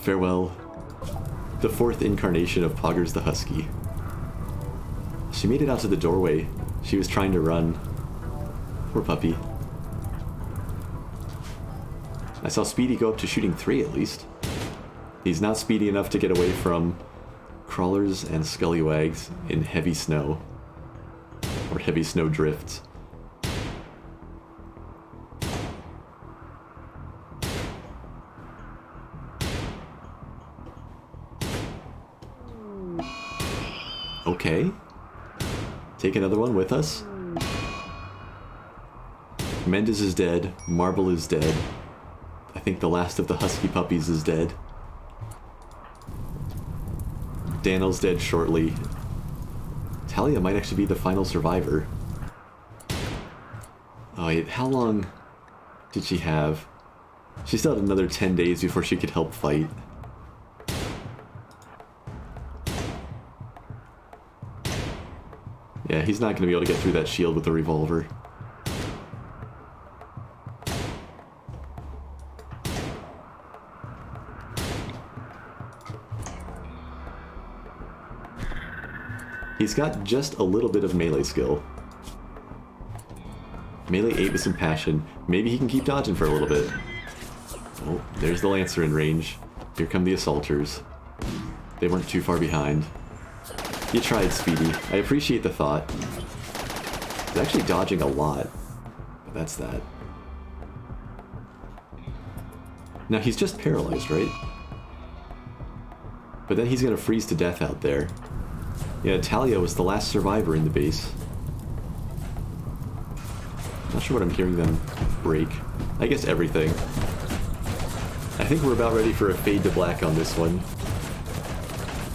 Farewell, the fourth incarnation of Poggers the Husky. She made it out to the doorway. She was trying to run. Poor puppy. I saw Speedy go up to shooting 3 at least. He's not speedy enough to get away from crawlers and scallywags in heavy snow. Or heavy snow drifts. Okay. Take another one with us. Mendes is dead. Marble is dead. I think the last of the husky puppies is dead. Daniel's dead shortly. Talia might actually be the final survivor. Oh wait, how long did she have? She still had another 10 days before she could help fight. Yeah, he's not going to be able to get through that shield with a revolver. He's got just a little bit of melee skill. Melee 8 with some passion. Maybe he can keep dodging for a little bit. Oh, there's the Lancer in range. Here come the Assaulters. They weren't too far behind. You tried, Speedy. I appreciate the thought. He's actually dodging a lot. But that's that. Now, he's just paralyzed, right? But then he's gonna freeze to death out there. Yeah, Talia was the last survivor in the base. Not sure what I'm hearing them break. I guess everything. I think we're about ready for a fade to black on this one.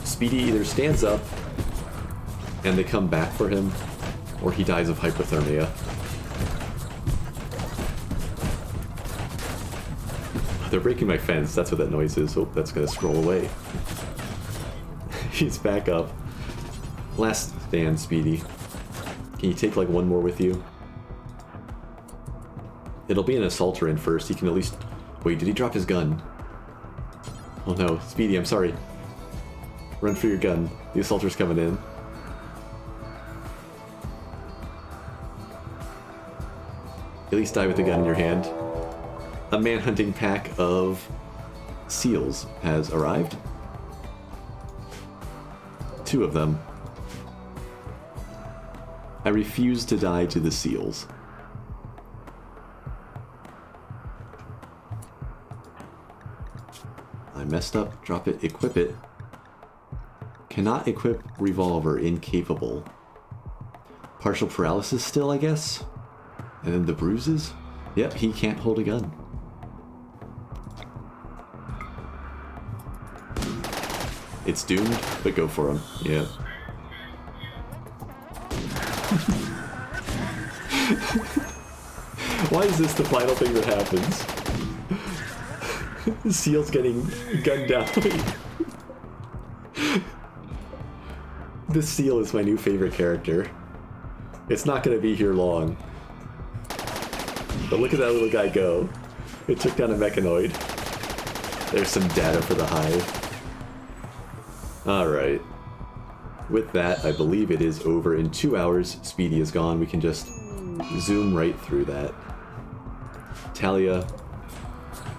Speedy either stands up and they come back for him, or he dies of hypothermia. They're breaking my fence, that's what that noise is. Oh, that's gonna scroll away. He's back up. Last stand, Speedy. Can you take like one more with you? It'll be an Assaulter in first. He can at least... Wait, did he drop his gun? Oh no, Speedy, I'm sorry. Run for your gun. The Assaulter's coming in. At least die with the gun in your hand. A manhunting pack of seals has arrived. 2 of them. I refuse to die to the seals. I messed up. Drop it. Equip it. Cannot equip revolver. Incapable. Partial paralysis still, I guess? And then the bruises? Yep, he can't hold a gun. It's doomed, but go for him. Yeah. Why is this the final thing that happens? Seal's getting gunned down. This seal is my new favorite character. It's not going to be here long. But look at that little guy go. It took down a mechanoid. There's some data for the hive. Alright. With that, I believe it is over in 2 hours. Speedy is gone. We can just zoom right through that. Talia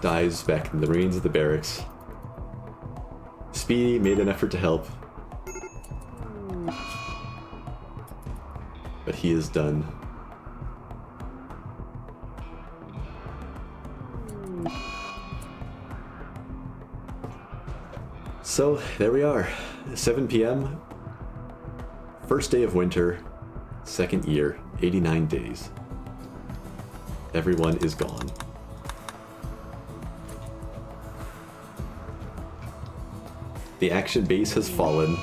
dies back in the ruins of the barracks. Speedy made an effort to help. But he is done. So, there we are. 7 p.m. First day of winter. Second year. 89 days. Everyone is gone. The action base has fallen.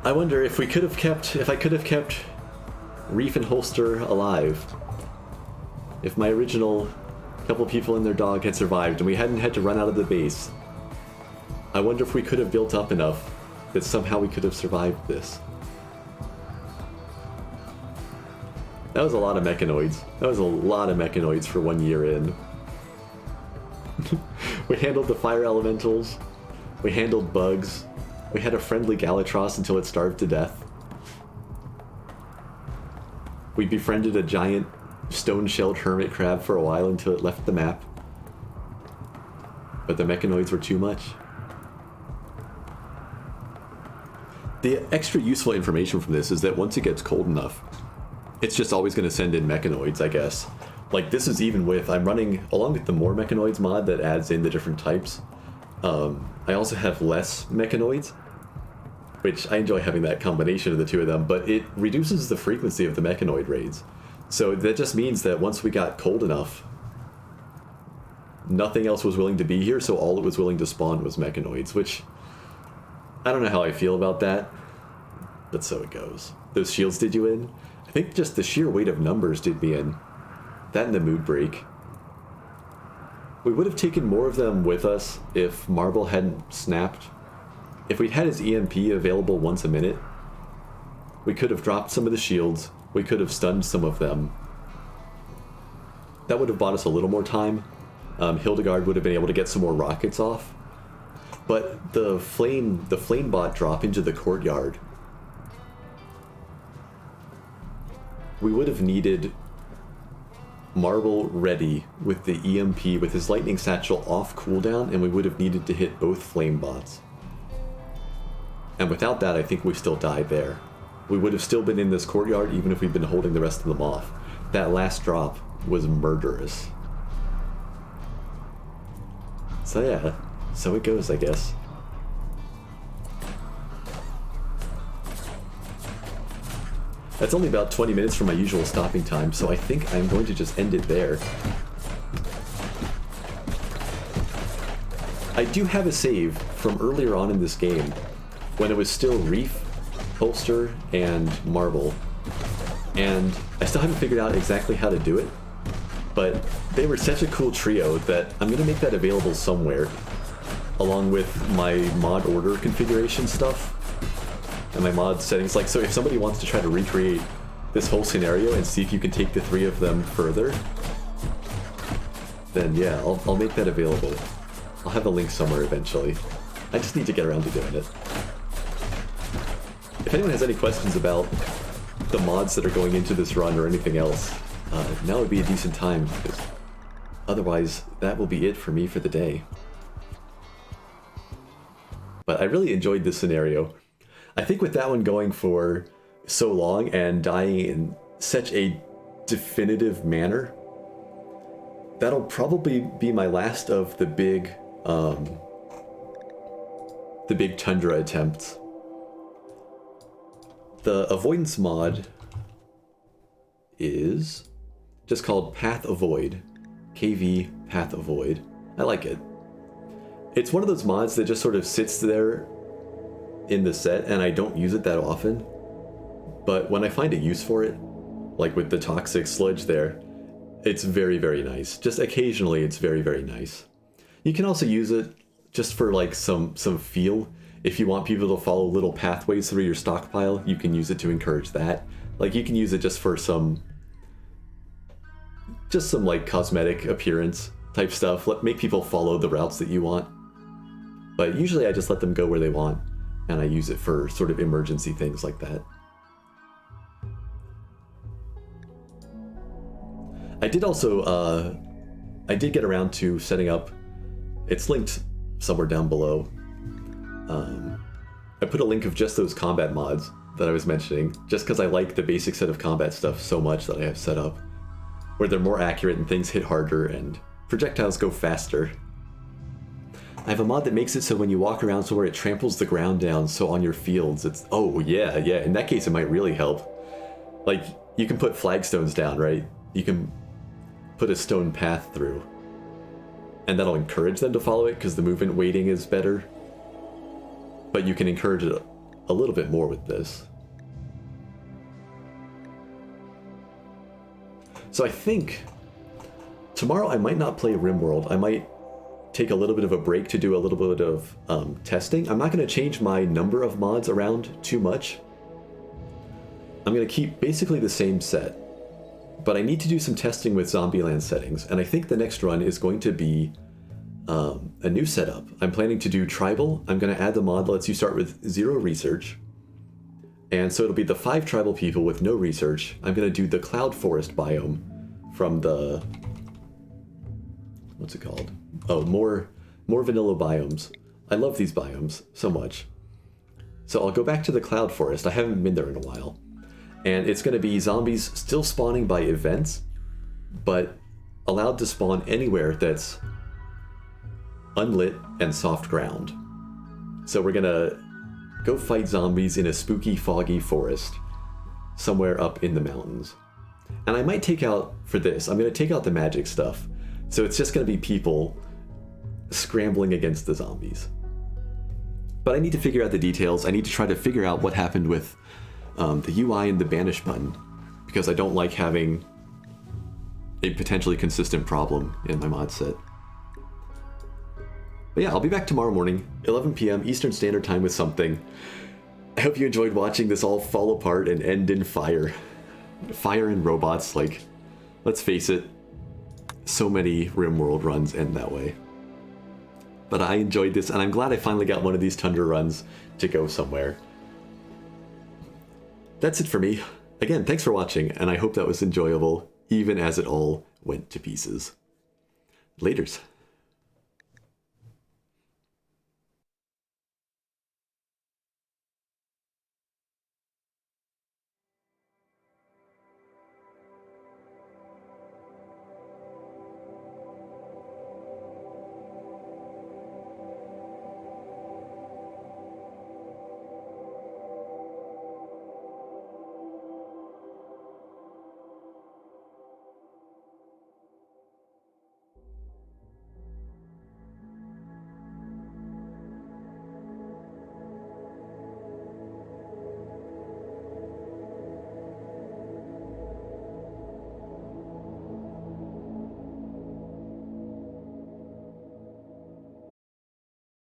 I wonder if I could have kept Reef and Holster alive. If my original couple people and their dog had survived and we hadn't had to run out of the base. I wonder if we could have built up enough that somehow we could have survived this. That was a lot of mechanoids. That was a lot of mechanoids for 1 year in. We handled the fire elementals. We handled bugs. We had a friendly Gallatros until it starved to death. We befriended a giant stone-shelled hermit crab for a while until it left the map. But the mechanoids were too much. The extra useful information from this is that once it gets cold enough, it's just always going to send in mechanoids, I guess. Like, this is even with, I'm running, along with the more mechanoids mod that adds in the different types, I also have less mechanoids, which I enjoy having that combination of the two of them, but it reduces the frequency of the mechanoid raids. So that just means that once we got cold enough, nothing else was willing to be here, so all it was willing to spawn was mechanoids, which I don't know how I feel about that, but so it goes. Those shields did you in? I think just the sheer weight of numbers did me in. That and the mood break. We would have taken more of them with us if Marble hadn't snapped. If we'd had his EMP available once a minute, we could have dropped some of the shields, we could have stunned some of them. That would have bought us a little more time. Hildegard would have been able to get some more rockets off. But the flame bot drop into the courtyard, we would have needed Marble ready with the EMP, with his lightning satchel off cooldown, and we would have needed to hit both flame bots. And without that, I think we still died there. We would have still been in this courtyard even if we'd been holding the rest of them off. That last drop was murderous. So yeah, so it goes, I guess. That's only about 20 minutes from my usual stopping time, so I think I'm going to just end it there. I do have a save from earlier on in this game, when it was still Reef, Holster, and Marble. And I still haven't figured out exactly how to do it, but they were such a cool trio that I'm going to make that available somewhere, along with my mod order configuration stuff. And my mod settings, like, so if somebody wants to try to recreate this whole scenario and see if you can take the three of them further, then yeah, I'll make that available. I'll have a link somewhere eventually. I just need to get around to doing it. If anyone has any questions about the mods that are going into this run or anything else, now would be a decent time, because otherwise that will be it for me for the day. But I really enjoyed this scenario. I think with that one going for so long and dying in such a definitive manner, that'll probably be my last of the big tundra attempts. The avoidance mod is just called Path Avoid, KV Path Avoid. I like it. It's one of those mods that just sort of sits there in the set, and I don't use it that often, but when I find a use for it, like with the toxic sludge there, it's very, very nice. Just occasionally it's very, very nice. You can also use it just for like some feel. If you want people to follow little pathways through your stockpile, you can use it to encourage that. Like, you can use it just for some like cosmetic appearance type stuff. Make people follow the routes that you want. But usually I just let them go where they want, and I use it for sort of emergency things like that. I did also, I did get around to setting up, it's linked somewhere down below. I put a link of just those combat mods that I was mentioning, just because I like the basic set of combat stuff so much that I have set up, where they're more accurate and things hit harder and projectiles go faster. I have a mod that makes it so when you walk around somewhere it tramples the ground down, so on your fields it's, oh yeah, in that case it might really help. Like, you can put flagstones down, right? You can put a stone path through, and that'll encourage them to follow it because the movement weighting is better. But you can encourage it a little bit more with this. So I think tomorrow I might not play Rimworld. I might take a little bit of a break to do a little bit of testing. I'm not going to change my number of mods around too much. I'm going to keep basically the same set. But I need to do some testing with Zombieland settings, and I think the next run is going to be a new setup. I'm planning to do tribal. I'm going to add the mod that lets you start with 0 research. And so it'll be the 5 tribal people with no research. I'm going to do the cloud forest biome from the... what's it called? Oh, more vanilla biomes. I love these biomes so much. So I'll go back to the cloud forest. I haven't been there in a while. And it's going to be zombies still spawning by events, but allowed to spawn anywhere that's unlit and soft ground. So we're going to go fight zombies in a spooky, foggy forest somewhere up in the mountains. And I might take out, for this, I'm going to take out the magic stuff. So it's just going to be people scrambling against the zombies. But I need to figure out the details. I need to try to figure out what happened with the UI and the banish button, because I don't like having a potentially consistent problem in my mod set. But yeah, I'll be back tomorrow morning, 11 p.m. Eastern Standard Time with something. I hope you enjoyed watching this all fall apart and end in fire. Fire and robots, like, let's face it, so many Rimworld runs end that way. But I enjoyed this, and I'm glad I finally got one of these Tundra runs to go somewhere. That's it for me. Again, thanks for watching, and I hope that was enjoyable, even as it all went to pieces. Laters.